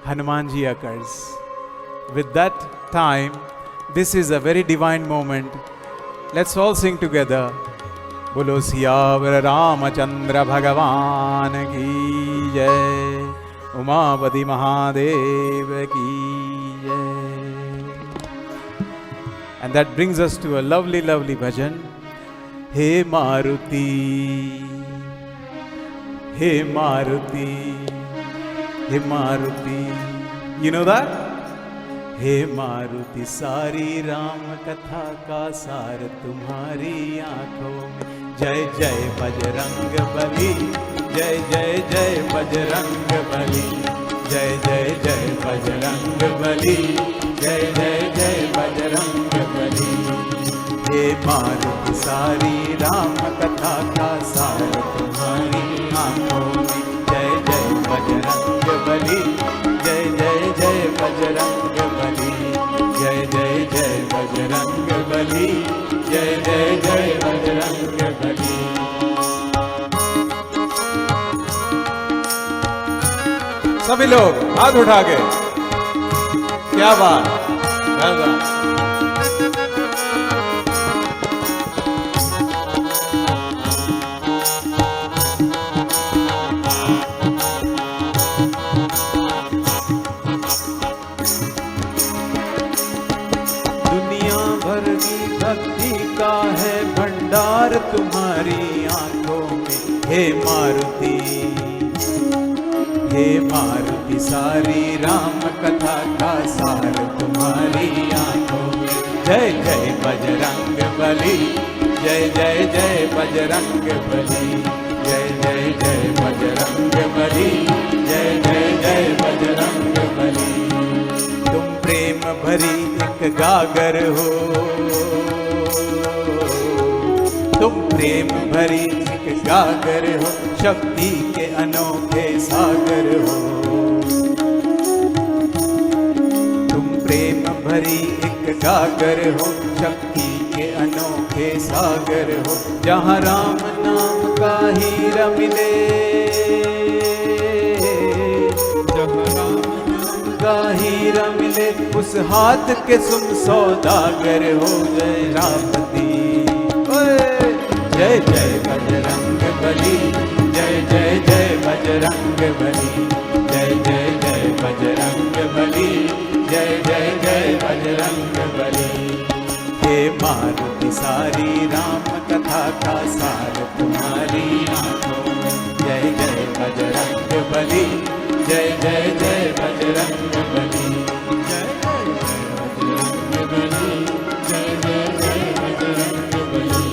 Hanumanji occurs. With that time, this is a very divine moment. Let's all sing together. बोलो सियावर रामचंद्र भगवान की जय. उमापति महादेव की जय. And that brings us to a lovely, lovely bhajan. He Maruti, He Maruti, He Maruti. You know that? हे मारुति सारी राम कथा का सार तुम्हारी आंखों में. जय जय बजरंग बली, जय जय जय बजरंग बली. जय जय जय बजरंग बली, जय जय जय बजरंग बली. हे मारुति सारी राम कथा का सार तुम्हारी आंखों में. जय जय बजरंग बली, जय जय जय बजरंग बली. जय जय जय बजरंग बली, जय जय जय बजरंग बली. सभी लोग हाथ उठा के, क्या बात, well done. भक्ति का है भंडार तुम्हारी आंखों में। हे मारुति, हे मारुति, सारी राम कथा का सार तुम्हारी आंखों में। जय जय बजरंग बली, जय जय जय बजरंग बली, जय जय जय बजरंग बली, जय जय जय बजरंग बली। तुम प्रेम भरी एक गागर हो, तुम प्रेम भरी एक गागर हो, शक्ति के अनोखे सागर हो। तुम प्रेम भरी एक गागर हो, शक्ति के अनोखे सागर हो। जहाँ राम नाम का हीरा मिले, जहाँ राम नाम का हीरा मिले, उस हाथ के तुम सौदागर हो। जय रामती, जय जय बजरंग बली, जय जय जय बजरंग बली, जय जय जय बजरंग बली, जय जय जय बजरंग बली। हे मारुति, सारी राम कथा का सार तुम्हारी आंखों में। जय जय बजरंग बली, जय जय जय बजरंग बली, जय जय जय बजरंग बली, जय जय जय बजरंग बली।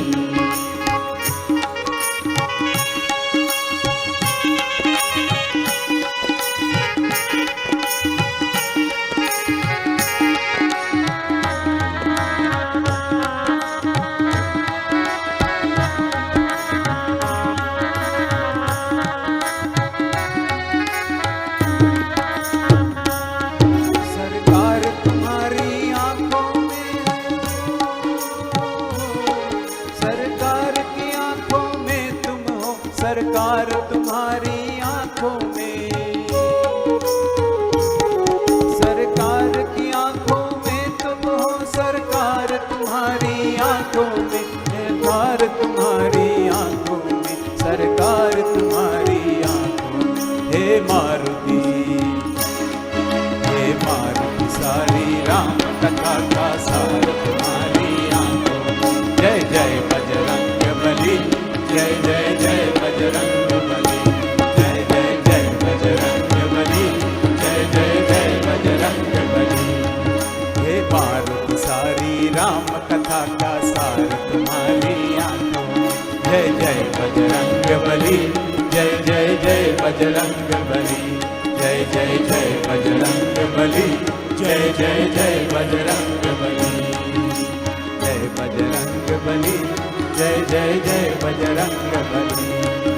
सरकार तुम्हारी आंखों में, सरकार की आंखों में तुम हो, सरकार तुम्हारी आंखों में, सरकार तुम्हारी आंखों में, सरकार तुम्हारी आंखों में। हे मारुति, हे मारुति, सारी राम कथा का सार तुम्हारी आंखों में। जय जय बजरंग बली, जय जय जय बजरंग बली, जय जय जय बजरंग बली, जय जय जय बजरंग बली। हे मारुति, सारी राम कथा का सार तुम्हारी आंखों में। जय जय बजरंग बली, जय जय जय बजरंग बली, जय जय जय बजरंग बली, जय जय जय बजरंग बली, जय बजरंग बली, जय जय जय बजरंग बली,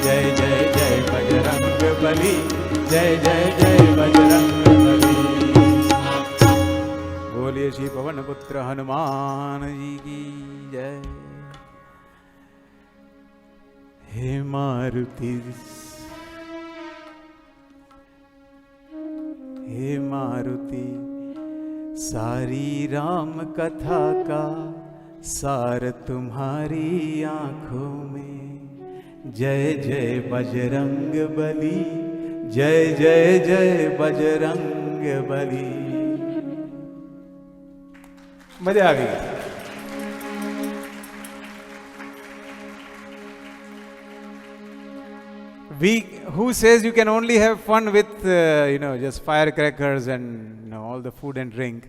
जय जय जय बजरंग बली, जय जय जय बजरंग बली। बोलिए श्री पवन पुत्र हनुमान जी की जय। हे मारुति, हे मारुति, सारी राम कथा का सार तुम्हारी आंखों में। जय जय बजरंग बली, जय जय जय बजरंग बली। मजा आ गई। Who says you can only have fun with just firecrackers and all the food and drink?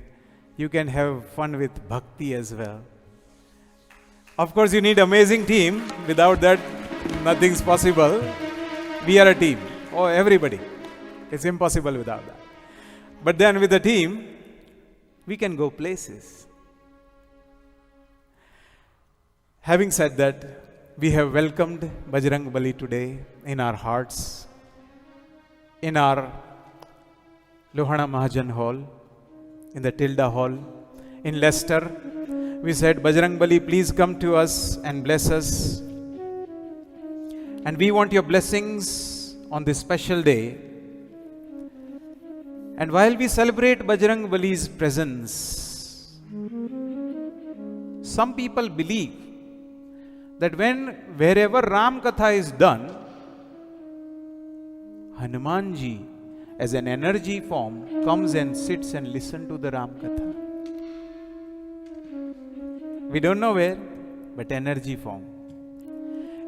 You can have fun with bhakti as well. Of course, you need amazing team. Without that, nothing's possible. We are a team. Oh, everybody. It's impossible without that. But then with a team, we can go places. Having said that, we have welcomed Bajrang Bali today in our hearts, in our Lohana Mahajan hall, in the Tilda hall, in Leicester. We said, Bajrang Bali, please come to us and bless us. And we want your blessings on this special day. And while we celebrate Bajrang Bali's presence, some people believe that wherever Ram Katha is done, Hanumanji as an energy form comes and sits and listens to the Ram Katha. We don't know where, but energy form.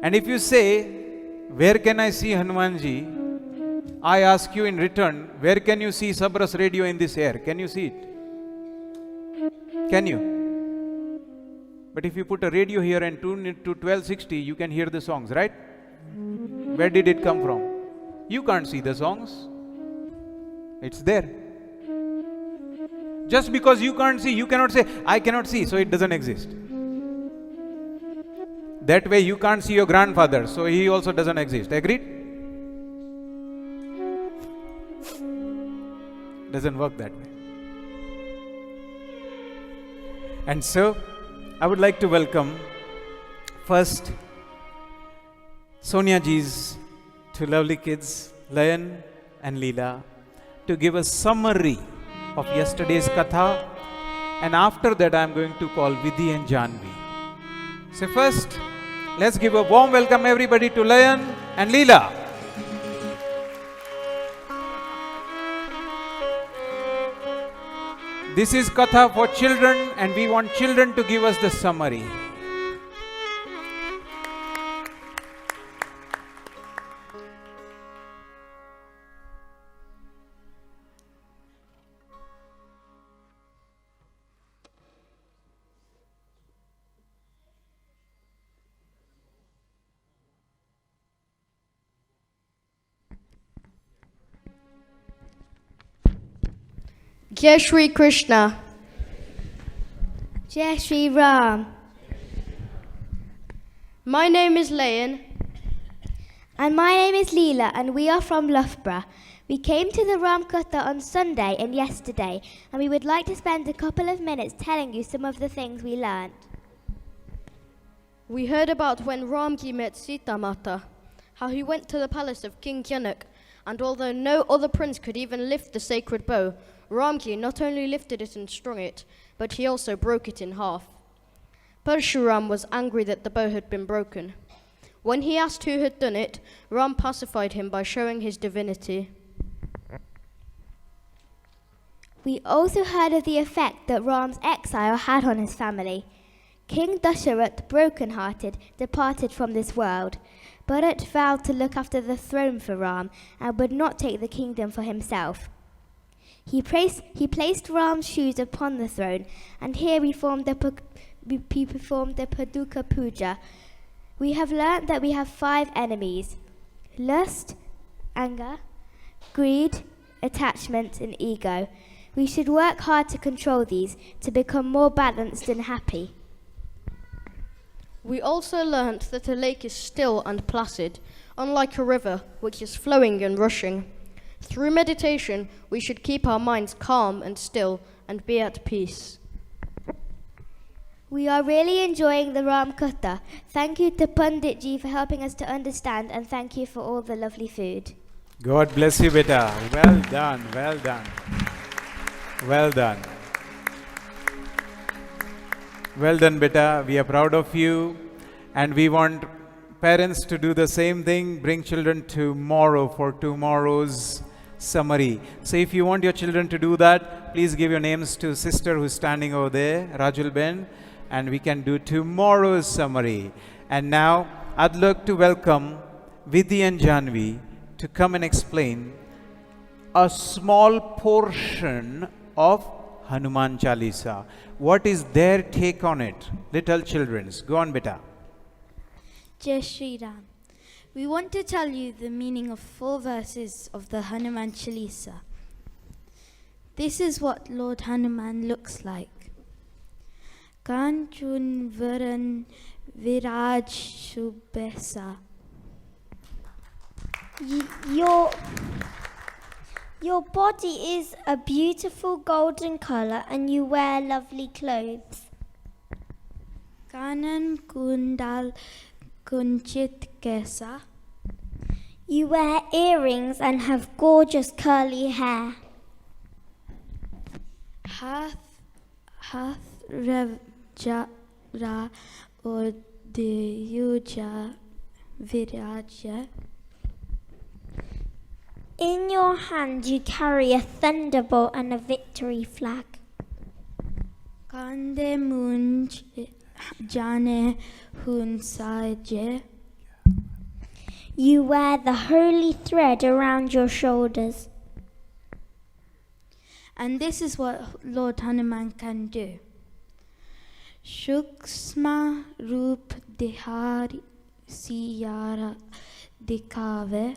And if you say, where can I see Hanumanji? I ask you in return, where can you see Sabras radio in this air? Can you see it? Can you? But if you put a radio here and tune it to 1260, you can hear the songs, right? Where did it come from? You can't see the songs. It's there. Just because you can't see, you cannot say, I cannot see, so it doesn't exist. That way you can't see your grandfather, so he also doesn't exist. Agreed? Doesn't work that way. And so, I would like to welcome first Sonia Ji's two lovely kids, Layan and Leela, to give a summary of yesterday's Katha, and after that I am going to call Vidhi and Janvi. So first, let's give a warm welcome everybody to Layan and Leela. This is Katha for children, and we want children to give us the summary. Jai Shri Krishna. Jai Shri Ram. My name is Layan. And my name is Leela, and we are from Loughborough. We came to the Ram Katha on Sunday and yesterday, and we would like to spend a couple of minutes telling you some of the things we learned. We heard about when Ramji met Sita Mata, how he went to the palace of King Janak, and although no other prince could even lift the sacred bow, Ramji not only lifted it and strung it, but he also broke it in half. Parshuram was angry that the bow had been broken. When he asked who had done it, Ram pacified him by showing his divinity. We also heard of the effect that Ram's exile had on his family. King Dasharat, broken-hearted, departed from this world. Bharat vowed to look after the throne for Ram and would not take the kingdom for himself. He placed Ram's shoes upon the throne, and here we performed the Paduka Puja. We have learnt that we have 5 enemies: lust, anger, greed, attachment, and ego. We should work hard to control these to become more balanced and happy. We also learnt that a lake is still and placid, unlike a river, which is flowing and rushing. Through meditation, we should keep our minds calm and still and be at peace. We are really enjoying the Ram Katha. Thank you to Pandit Ji for helping us to understand, and thank you for all the lovely food. God bless you, beta. Well done, well done. Well done. Well done, beta. We are proud of you, and we want parents to do the same thing. Bring children tomorrow for tomorrow's summary. So if you want your children to do that, please give your names to sister who's standing over there, Rajul Ben, and we can do tomorrow's summary. And now I'd like to welcome Vidhi and Janvi to come and explain a small portion of Hanuman Chalisa. What is their take on it? Little children's. Go on, beta. Jai Shri Ram. We want to tell you the meaning of 4 verses of the Hanuman Chalisa. This is what Lord Hanuman looks like. Kanchun Varan Viraj Shubhesa. Your body is a beautiful golden color, and you wear lovely clothes. Kanan Kundal Kunchit Kesa. You wear earrings and have gorgeous curly hair. Hath Revjara or Deyuja Viraja. In your hand you carry a thunderbolt and a victory flag. Kande Munj jane hun saje. You wear the holy thread around your shoulders. And this is what Lord Hanuman can do. Shuksma Roop Dehari Siyara Dikave.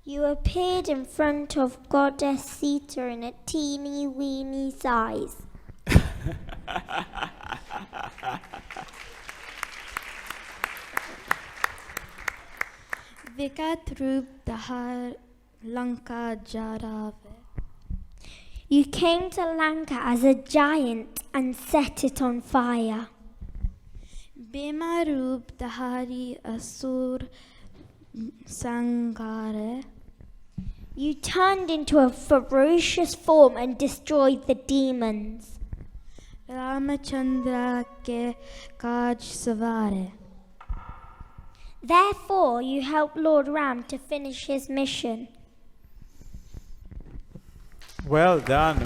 You appeared in front of Goddess Sita in a teeny weeny size. Vikat Roop Dahar Lanka Jarave. You came to Lanka as a giant and set it on fire. Bema Roop Dahari Asur Sangare. You turned into a ferocious form and destroyed the demons. Ramachandra ke Kaj Savare. Therefore, you helped Lord Ram to finish his mission. Well done,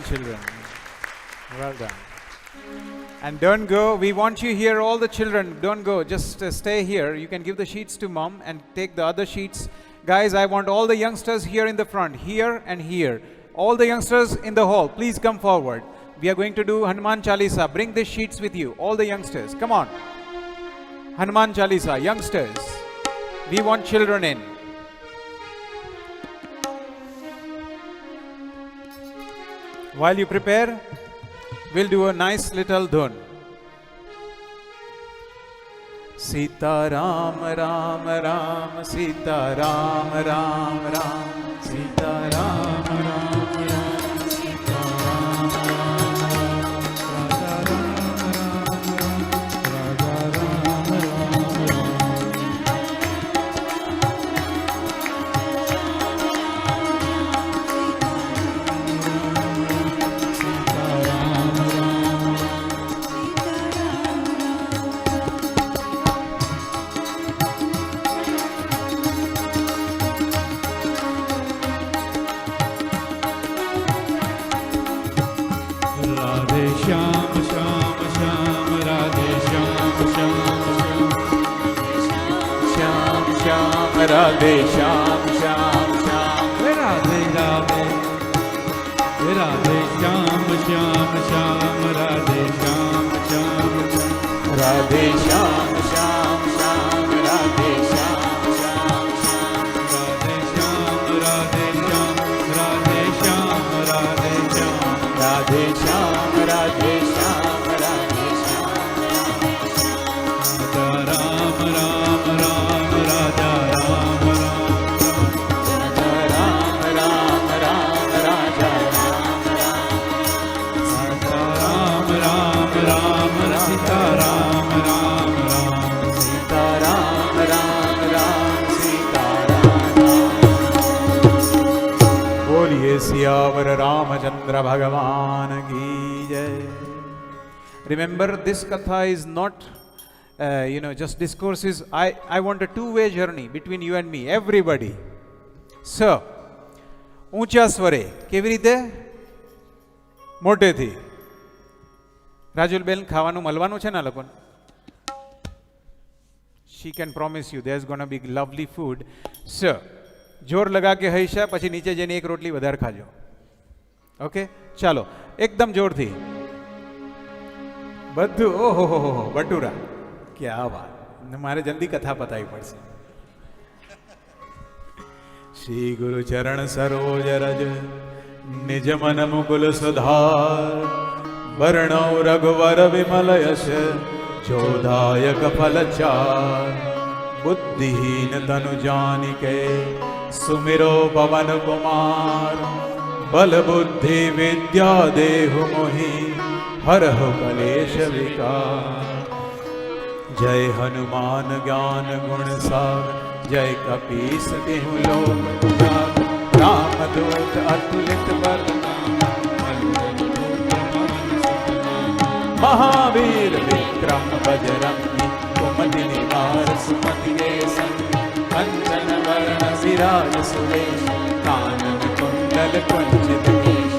children. Well done. And don't go. We want you here, all the children. Don't go. Just stay here. You can give the sheets to mom and take the other sheets. Guys, I want all the youngsters here in the front, here and here. All the youngsters in the hall, please come forward. We are going to do Hanuman Chalisa. Bring the sheets with you, all the youngsters. Come on. Hanuman Chalisa, youngsters. We want children in. While you prepare, we'll do a nice little dhun. Sita Ram Ram Ram Sita Ram Ram Ram Sita Ram Ram Ram Sita Ram Radhe Shyam Shyam Shyam Radhe Radhe Radhe Shyam Shyam Shyam Radhe Shyam Shyam Radhe Shyam Shyam Shyam Radhe Shyam Shyam Shyam Radhe Shyam Radhe Shyam Radhe Shyam Radhe Shyam Radhe Shyam Radhe Shyam Radhe Shyam Ram Ram Ram Radha Sita Ram Ram Ram Sita Ram Ram Ram Sita Ram. बोलिए सियावर रामचंद्र भगवान की जय. Remember, this katha is not just discourses. I want a two-way journey between you and me, everybody. So, ઊંચા સ્વરે કેવી રીતે? મોટેથી. રાજુલબેન ખાવાનું મળવાનું છે ને લોકોને? She can promise you there's going to be lovely food. So, જોર લગા કે હૈશા પછી નીચે જઈને એક રોટલી વધારે ખાજો. ઓકે, ચાલો એકદમ જોરથી. બધું ઓહો હો હો બટુરા. क्या बात. મારે જલ્દી કથા પતાવી પડશે. શ્રી ગુરુ ચરણ સરોજ રજ નિજ મન મુકુલ સુધાર वर्णौ रघुवर विमल यश जोदायक फल चार बुद्धिहीन तनु जानिके सुमिरो पवन कुमार बल बुद्धि विद्या देहु मोहि हरहु कलेश विकार. जय हनुमान ज्ञान गुण सागर जय कपीस तिहु लोक उजागर. रामदूत अतुलित बल महावीर विक्रम बजरंगी कुमति निवार सुमति के संग कंचन वरण विराज सुरेश कानन कुंडल कुंचित केश.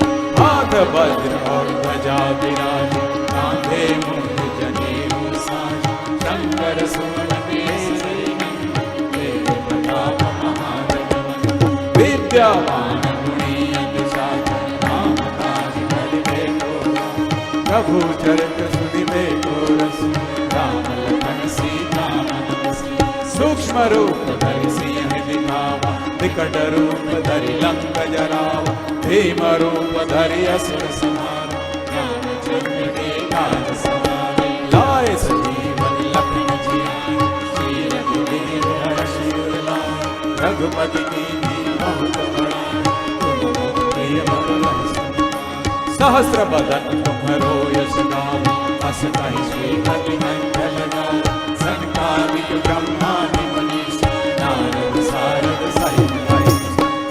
वज्र और ध्वजा विराजे, कांधे मुंड जनेऊ साजे, शंकर सुवन केसरी नंदन, तेज प्रताप महाजगवंदन। विद्यावान गुणी अति चातुर, राम काज करिबे को राम। प्रभु चरित्र सुनिबे को रसि, राम लखन सीता मन बसि। सूक्ष्म रूप धरि सिंह दिखावा, विकट रूप धरि लंक जरावा। भीम रूप धरि असुर संहारा, रामचंद्र के काज सवारे। लाए सजीवन लखन जियाए, श्री रघुवीर हर्षि उर लाए। रघुपति कीन्ही बहुत बड़ाई, तुम मम प्रिय भरत समाई। सहस्र बदन तुम्हरो यश गावें, अस कहि श्रीपति मंगल गावें। सनकादिक ब्रह्मादि मुनीश, नारद सारद सहित अहिस।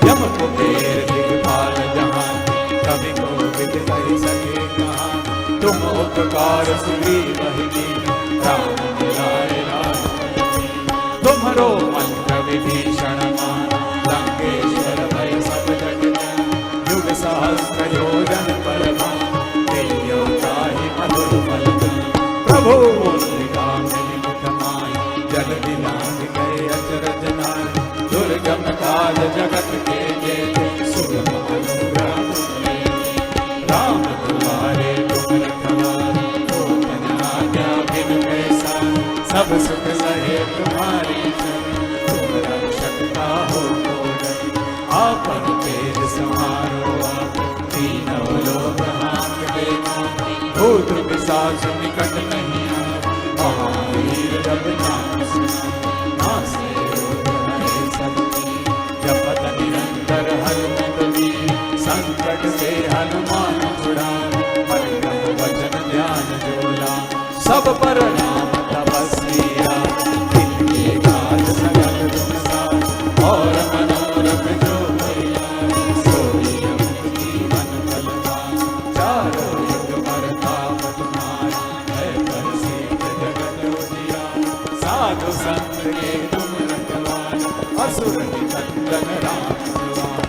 यम कुबेर दिखपाल जहान, कवि कोविद कहि सके कहान। तुम उपकार सुग्रीव ही कीन्हा, राम मिलाए राजपति। तुम्हरो मंत्र विभीषण माना, लंकेश्वर भय सब जग जाना। युग सहस्र योजन पर भानु, तेलियो ताहि मधुर फल जानु। प्रभु मुद्रिका मिलि मुख माहि, जल दिलांग गए अचरज नाहि। दुर्गम काज जगत के जेते, सुगम अनुग्रह तुम लेते। राम दुआरे तुम रखवारे, होतन आज्ञा बिनु पैसारे। सब सुख सहे तुम्हारी चरण, तुम रक्षक काहू को डरे। आपन तेज समारो आप, तीनों लोक हांकते कांपे। भूत पिशाच निकट नहीं आवे, महावीर जब नाम सुनावे। नासे रोग हरे सब पीर, जपत निरंतर हनुमत वीर। संकट से हनुमान छुड़ावे, मन क्रम वचन ध्यान जो लावे। सब पर नाम तपस्वी राजा, तिनके काज सकल तुम साज। और मनोरथ जो कोई लावे, सोई मुक्ति मन फल पावे। चारों युग परताप तुम्हारा, है प्रसिद्ध जगत उजियारा। साधु संत के तुम रखवारे, असुर निकंदन राम दुआरे।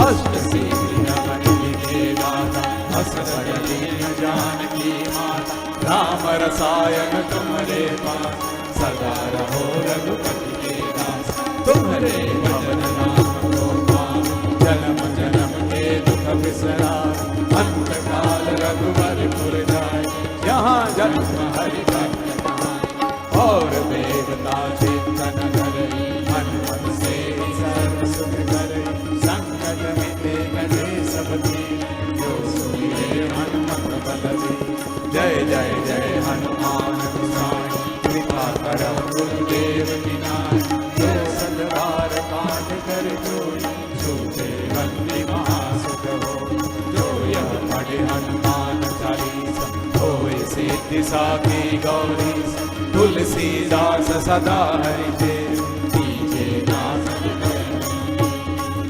अष्ट सिद्धि नवनि लिखे दाता, असबर दीन जानकी माता। राम रसायन तुम्हारे पास, सदा रहो रघुपति के दास। तुम्हारे भजन नाम को पावे, जन्म जन्म के दुख बिसरावे। अंत काल रघुवरपुर जाए, जहाँ जन्म हरि भक्त कहाए। और देवता चित्तन धरे, हनुमत से सर्व सुख करे। संकट मिटे कटे सब दीन, जो सुमिरे हनुमत बल दीन। जय जय जय हनुमान गोसाई, कृपा करहु गुरुदेव की नाई। जो सतबार पाठ कर जोई, छूटे बंदी महासुख होई। जो यह पढ़े हनुमान चालीसा, होय सिद्धि साखी गौरीसा। तुलसीदास सदा हरि देव, कीजे नाथ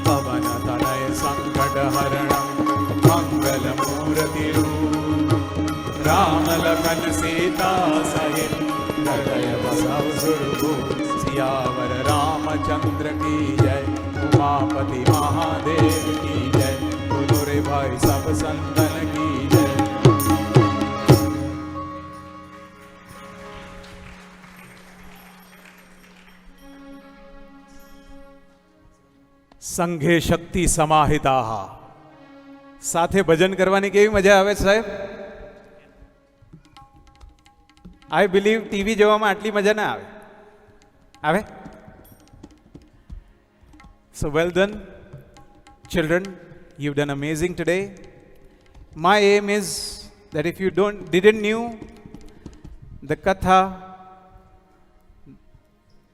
पवन तनय संकट हरणं। मंगल मूर्ति रूप, राम लखन सीता सहित। हृदय बसव सुरभूप, सियावर रामचंद्र की जय। उमापति महादेव की जय, बोलो रे भाई सब संतन की जय। સંઘે શક્તિ સમાહિતા. સાથે ભજન કરવાની કેવી મજા આવે સાહેબ? આઈ બિલીવ ટીવી જોવામાં આટલી મજા ના આવે. આવે? So well done, children. You've done amazing today. My aim is that if you didn't knew the Katha,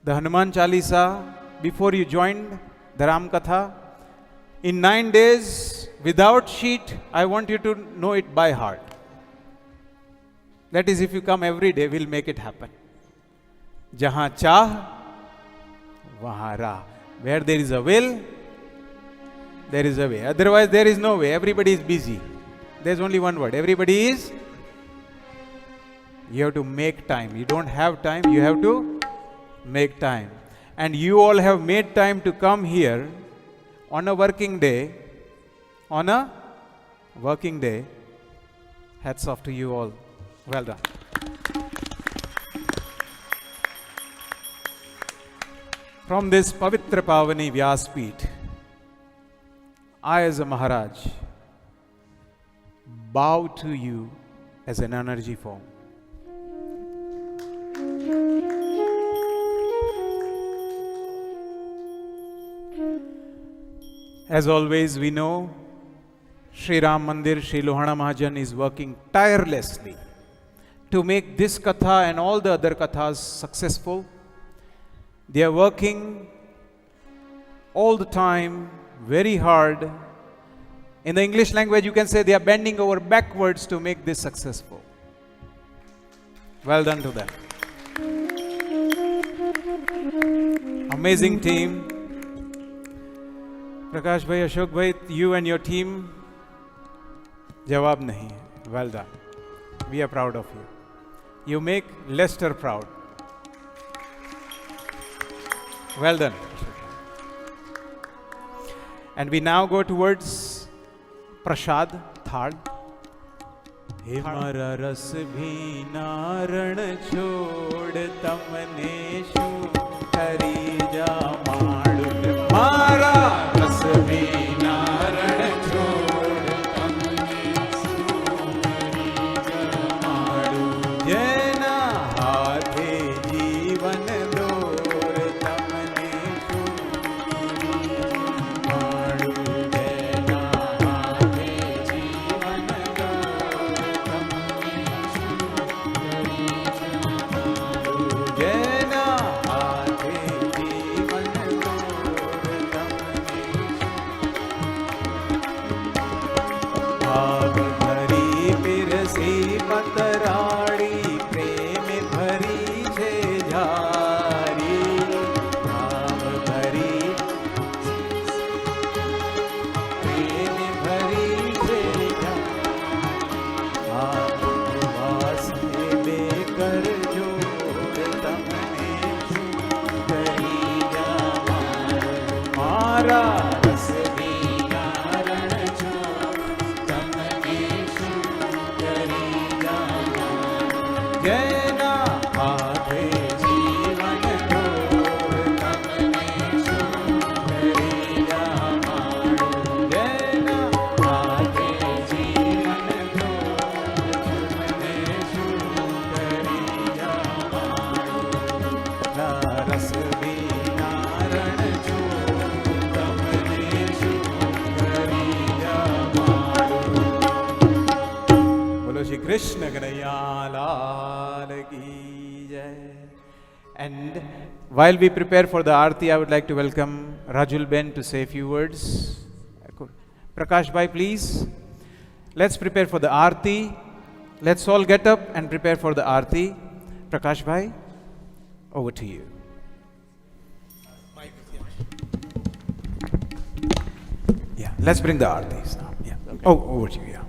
the Hanuman Chalisa, before you joined the Ram Katha, in 9 days, without sheet, I want you to know it by heart. That is, if you come every day, we'll make it happen. Jahan chah, wahan rah. Where there is a will, there is a way. Otherwise, there is no way. Everybody is busy. There's only one word. Everybody is. You have to make time. You don't have time. You have to make time. And you all have made time to come here on a working day. On a working day. Hats off to you all. Well done. From this Pavitra Pavani Vyaspeeth, I as a Maharaj bow to you as an energy form. As always, we know Shri Ram Mandir, Shri Lohana Mahajan is working tirelessly to make this Katha and all the other Kathas successful. They are working all the time, very hard. In the English language, you can say they are bending over backwards to make this successful. Well done to them. Amazing team. Prakash bhai, Ashok bhai, you and your team, jawab nahi hai. Well done. We are proud of you. You make Leicester proud. Well done. And we now go towards Prashad, Thal. हे मारा रस भी नारण छोड़ तमने शू हरी जा माडू मारा रस भी नारण छोड़ तमने शू हरी जा माडू जना हाथे जीवन दोर तमने शू माडू जना हाथे जीवन जना हाथे जीवन भाग भरी पिरसी पतराड़ी प्रेम भरी छे झारी भाव भरी प्रेम भरी छे आप वास बेकर जोड़ तमने करी जा मारा रस भी नारण छोड़ तमने करी जा जना हाथे जीवन डोर तमने करी जा जना हाथे जीवन डोर तमने करी जा रस भी नारण छोड़ तमने करी जा Bolo Shri Krishna Kanhaiya Lal Ki Jai. And while we prepare for the Aarti, I would like to welcome Rajul Ben to say a few words. Prakash bhai, please. Let's prepare for the Aarti. Let's all get up and prepare for the Aarti. Prakash bhai, over to you. Yeah, let's bring the Aartis now. Yeah. Oh, over to you. Yeah.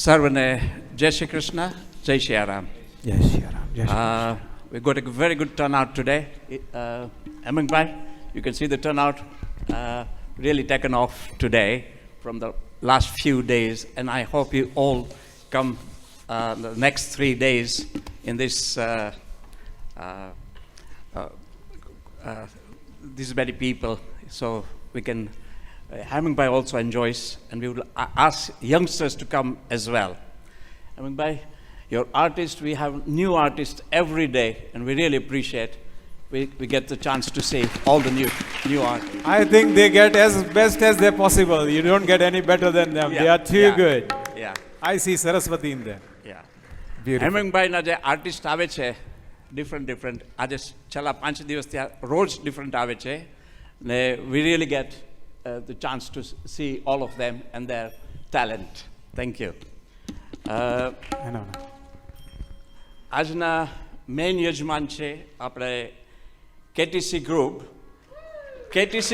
Sarvane, Jai Shri Krishna, Jai Shri Ram. Yes, Shri Ram. Yes, Shri Krishna. We got a very good turnout today. HemangBhai, you can see the turnout really taken off today from the last few days, and I hope you all come the next 3 days in this these many people, so we can HemangBhai also enjoys, and we will ask youngsters to come as well. HemangBhai, your artist, we have new artists every day, and we really appreciate we get the chance to see all the new artists. I think they get as best as they possible. You don't get any better than them. They are too good. Yeah. I see Saraswati in them. Yeah. Beautiful. HemangBhai na je artist આવે છે different આજે છેલ્લા 5 દિવસથી રોજ different આવે છે ને we really get the chance to see all of them and their talent. Thank you. I know. આજના મેઇન યજમાન છે આપણે KTC Group. KTC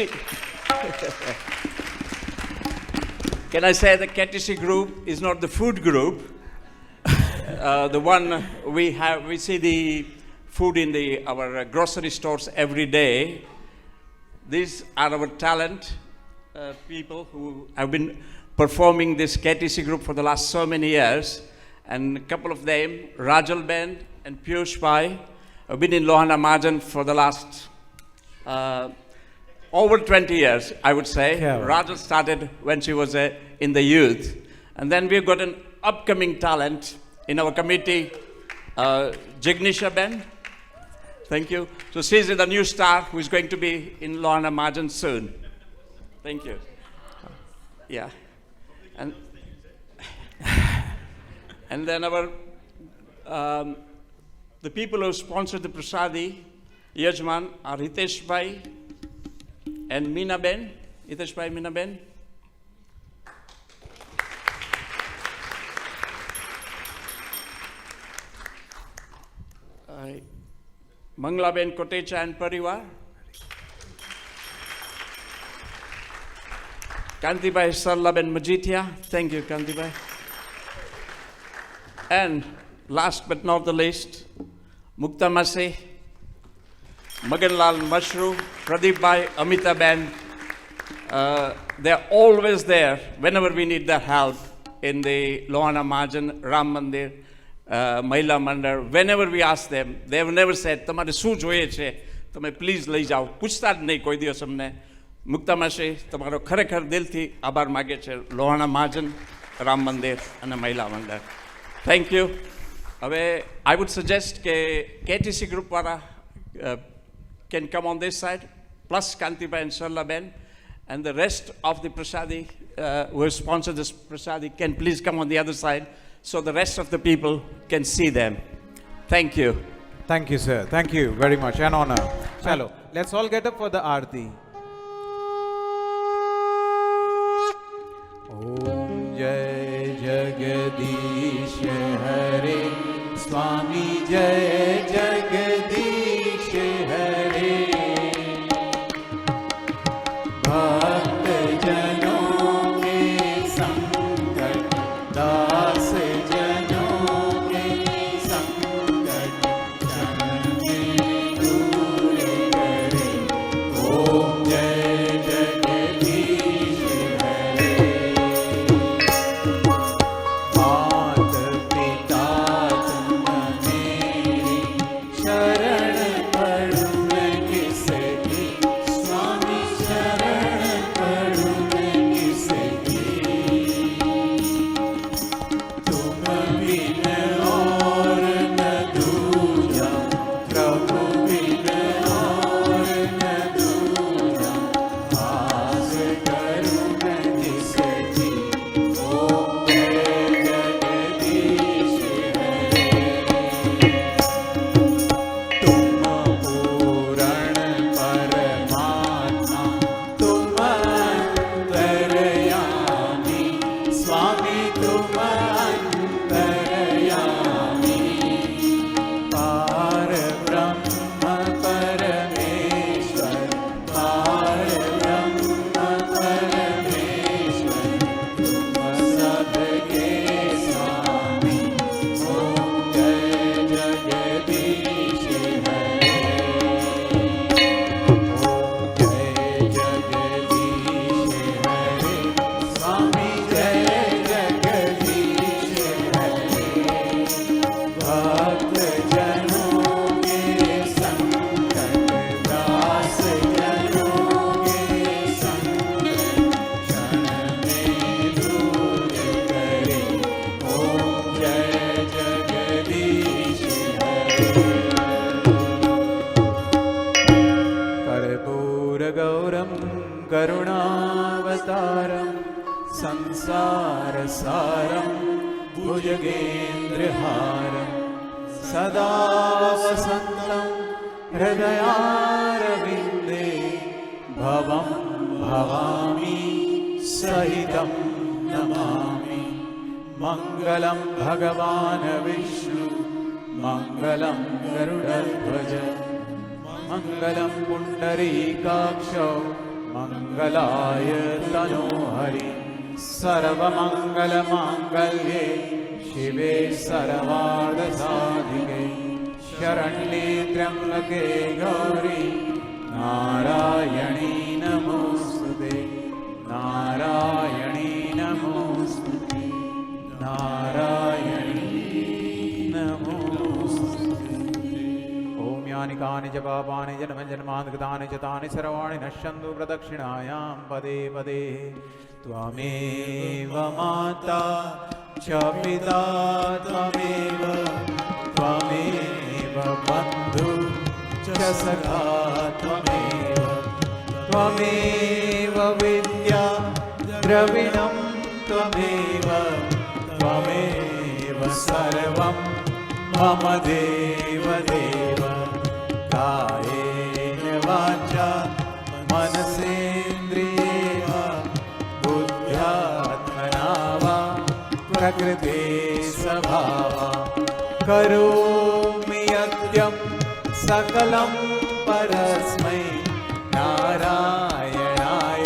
Can I say the KTC Group is not the food group? The one we see the food in our grocery stores every day. These are our talent people who have been performing this KTC group for the last so many years. And a couple of them, Rajal Ben and Piyush Bhai, have been in Lohana Mahajan for the last over 20 years, I would say. Yeah. Rajal started when she was in the youth. And then we've got an upcoming talent in our committee, Jignisha Ben. Thank you. So she's the new star who is going to be in Lohana Mahajan soon. Thank you. Yeah. And and then our the people who sponsored the prasadi, Yajman, are Hitesh Bhai and Meena Ben. Hitesh Bhai, Meena Ben. Mangla Ben Kotecha and Parivar. Kanti Bhai Sarla Ben Majitia. Thank you, Kanti Bhai. And last but not the least, Mukta Mase, Maganlal Mashru, Pradeep Bhai, Amita Ben. They're always there whenever we need their help in the Lohana Mahajan, Ram Mandir, Mahila Mandar. Whenever we ask them, they have never said, "Tamare શું જોઈએ છે તમે please લઈ જાઓ." પૂછતા જ નહીં કોઈ દિવસ અમને. મુક્તા માસી તમારો ખરેખર દિલથી આભાર માગે છે લોહાણા મહાજન, રામ મંદિર અને મહિલા મંડળ. Thank you. હવે I would suggest કે KTC group વાળા can come on this side, plus Kantibai and Sarla Ben, and the rest of the prasadi who have sponsored this prasadi can please come on the other side, so the rest of the people can see them. Thank you. Thank you, sir. Thank you very much. An honor. Chalo, let's all get up for the Aarti. Om Jai Jagadish Hare Swami Jai Jagadish Hare Bhakt Janon ke sankat Das Janon ke sankat Jan mein dur kare Om Jai Jagadish Hare Maat Pita तुम मेरी शरण पड़ूं मैं किसे की स्वामी शरण पड़ूं मैं किसे की तुम बिन और न दूजा प्रभु बिन और न दूजा आस करूं मैं किसे की ओम जय जगदीश हरे तुम पूर्ण परमात्मा तुम अंतर्यामी स्वामी तुम अंतर्यामी पार ब्रह्म परमेश्वर पार ब्रह्म परमेश्वर तुम सबके स्वामी ओम जय जगदीश हरे ओम जय जगदीश हरे स्वामी जय जगदीश हरे भक्त जनों के संकट दास जनों के संकट क्षण में दूर करे ओम जय जगदीश हरे कर्पूरगौरं करुणावतारं संसारसारं भुजगेन्द्रहारं सदा वसन्तं हृदयारविन्दे भवं भवामि सहितं नमामि मङ्गलं भगवान् विष्णु मङ्गलं गरुडध्वज मङ्गलं पुण्डरीकाक्षौ मङ्गलाय तनोहरि सर्वमङ्गलमाङ्गल्ये शिवे सर्वार्थसाधिके शरण्ये त्र्यम्बके गौरी नारायणी नमोस्तुते नारायणी नमोस्तुते नमोस्तुते नारायणी नमोस्तुते ओम यानि कानि च पापानि जन्मजन्मान्तकृतानि च तानि सर्वाणि नश्यन्तु प्रदक्षिणायां पदे पदे त्वमेव माता च पिता त्वमेव त्वमेव बन्धु च सखा त्वमेव त्वमेव विद्या द्रविणं त्वमेव त्वमेव सर्वं मम देव देव कायेन वाचा मनसेन्द्रियेण बुद्ध्यात्मना वा प्रकृते स्वभावा करोमि यद्यं सकलं परस्मै नारायणाय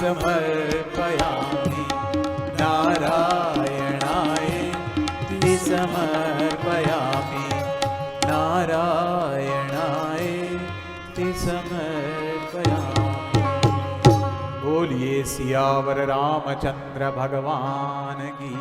समर्पयामि नारायणाय समर्पयामि नारायणाय समर्पयामि। बोलिए सियावर रामचंद्र भगवान की।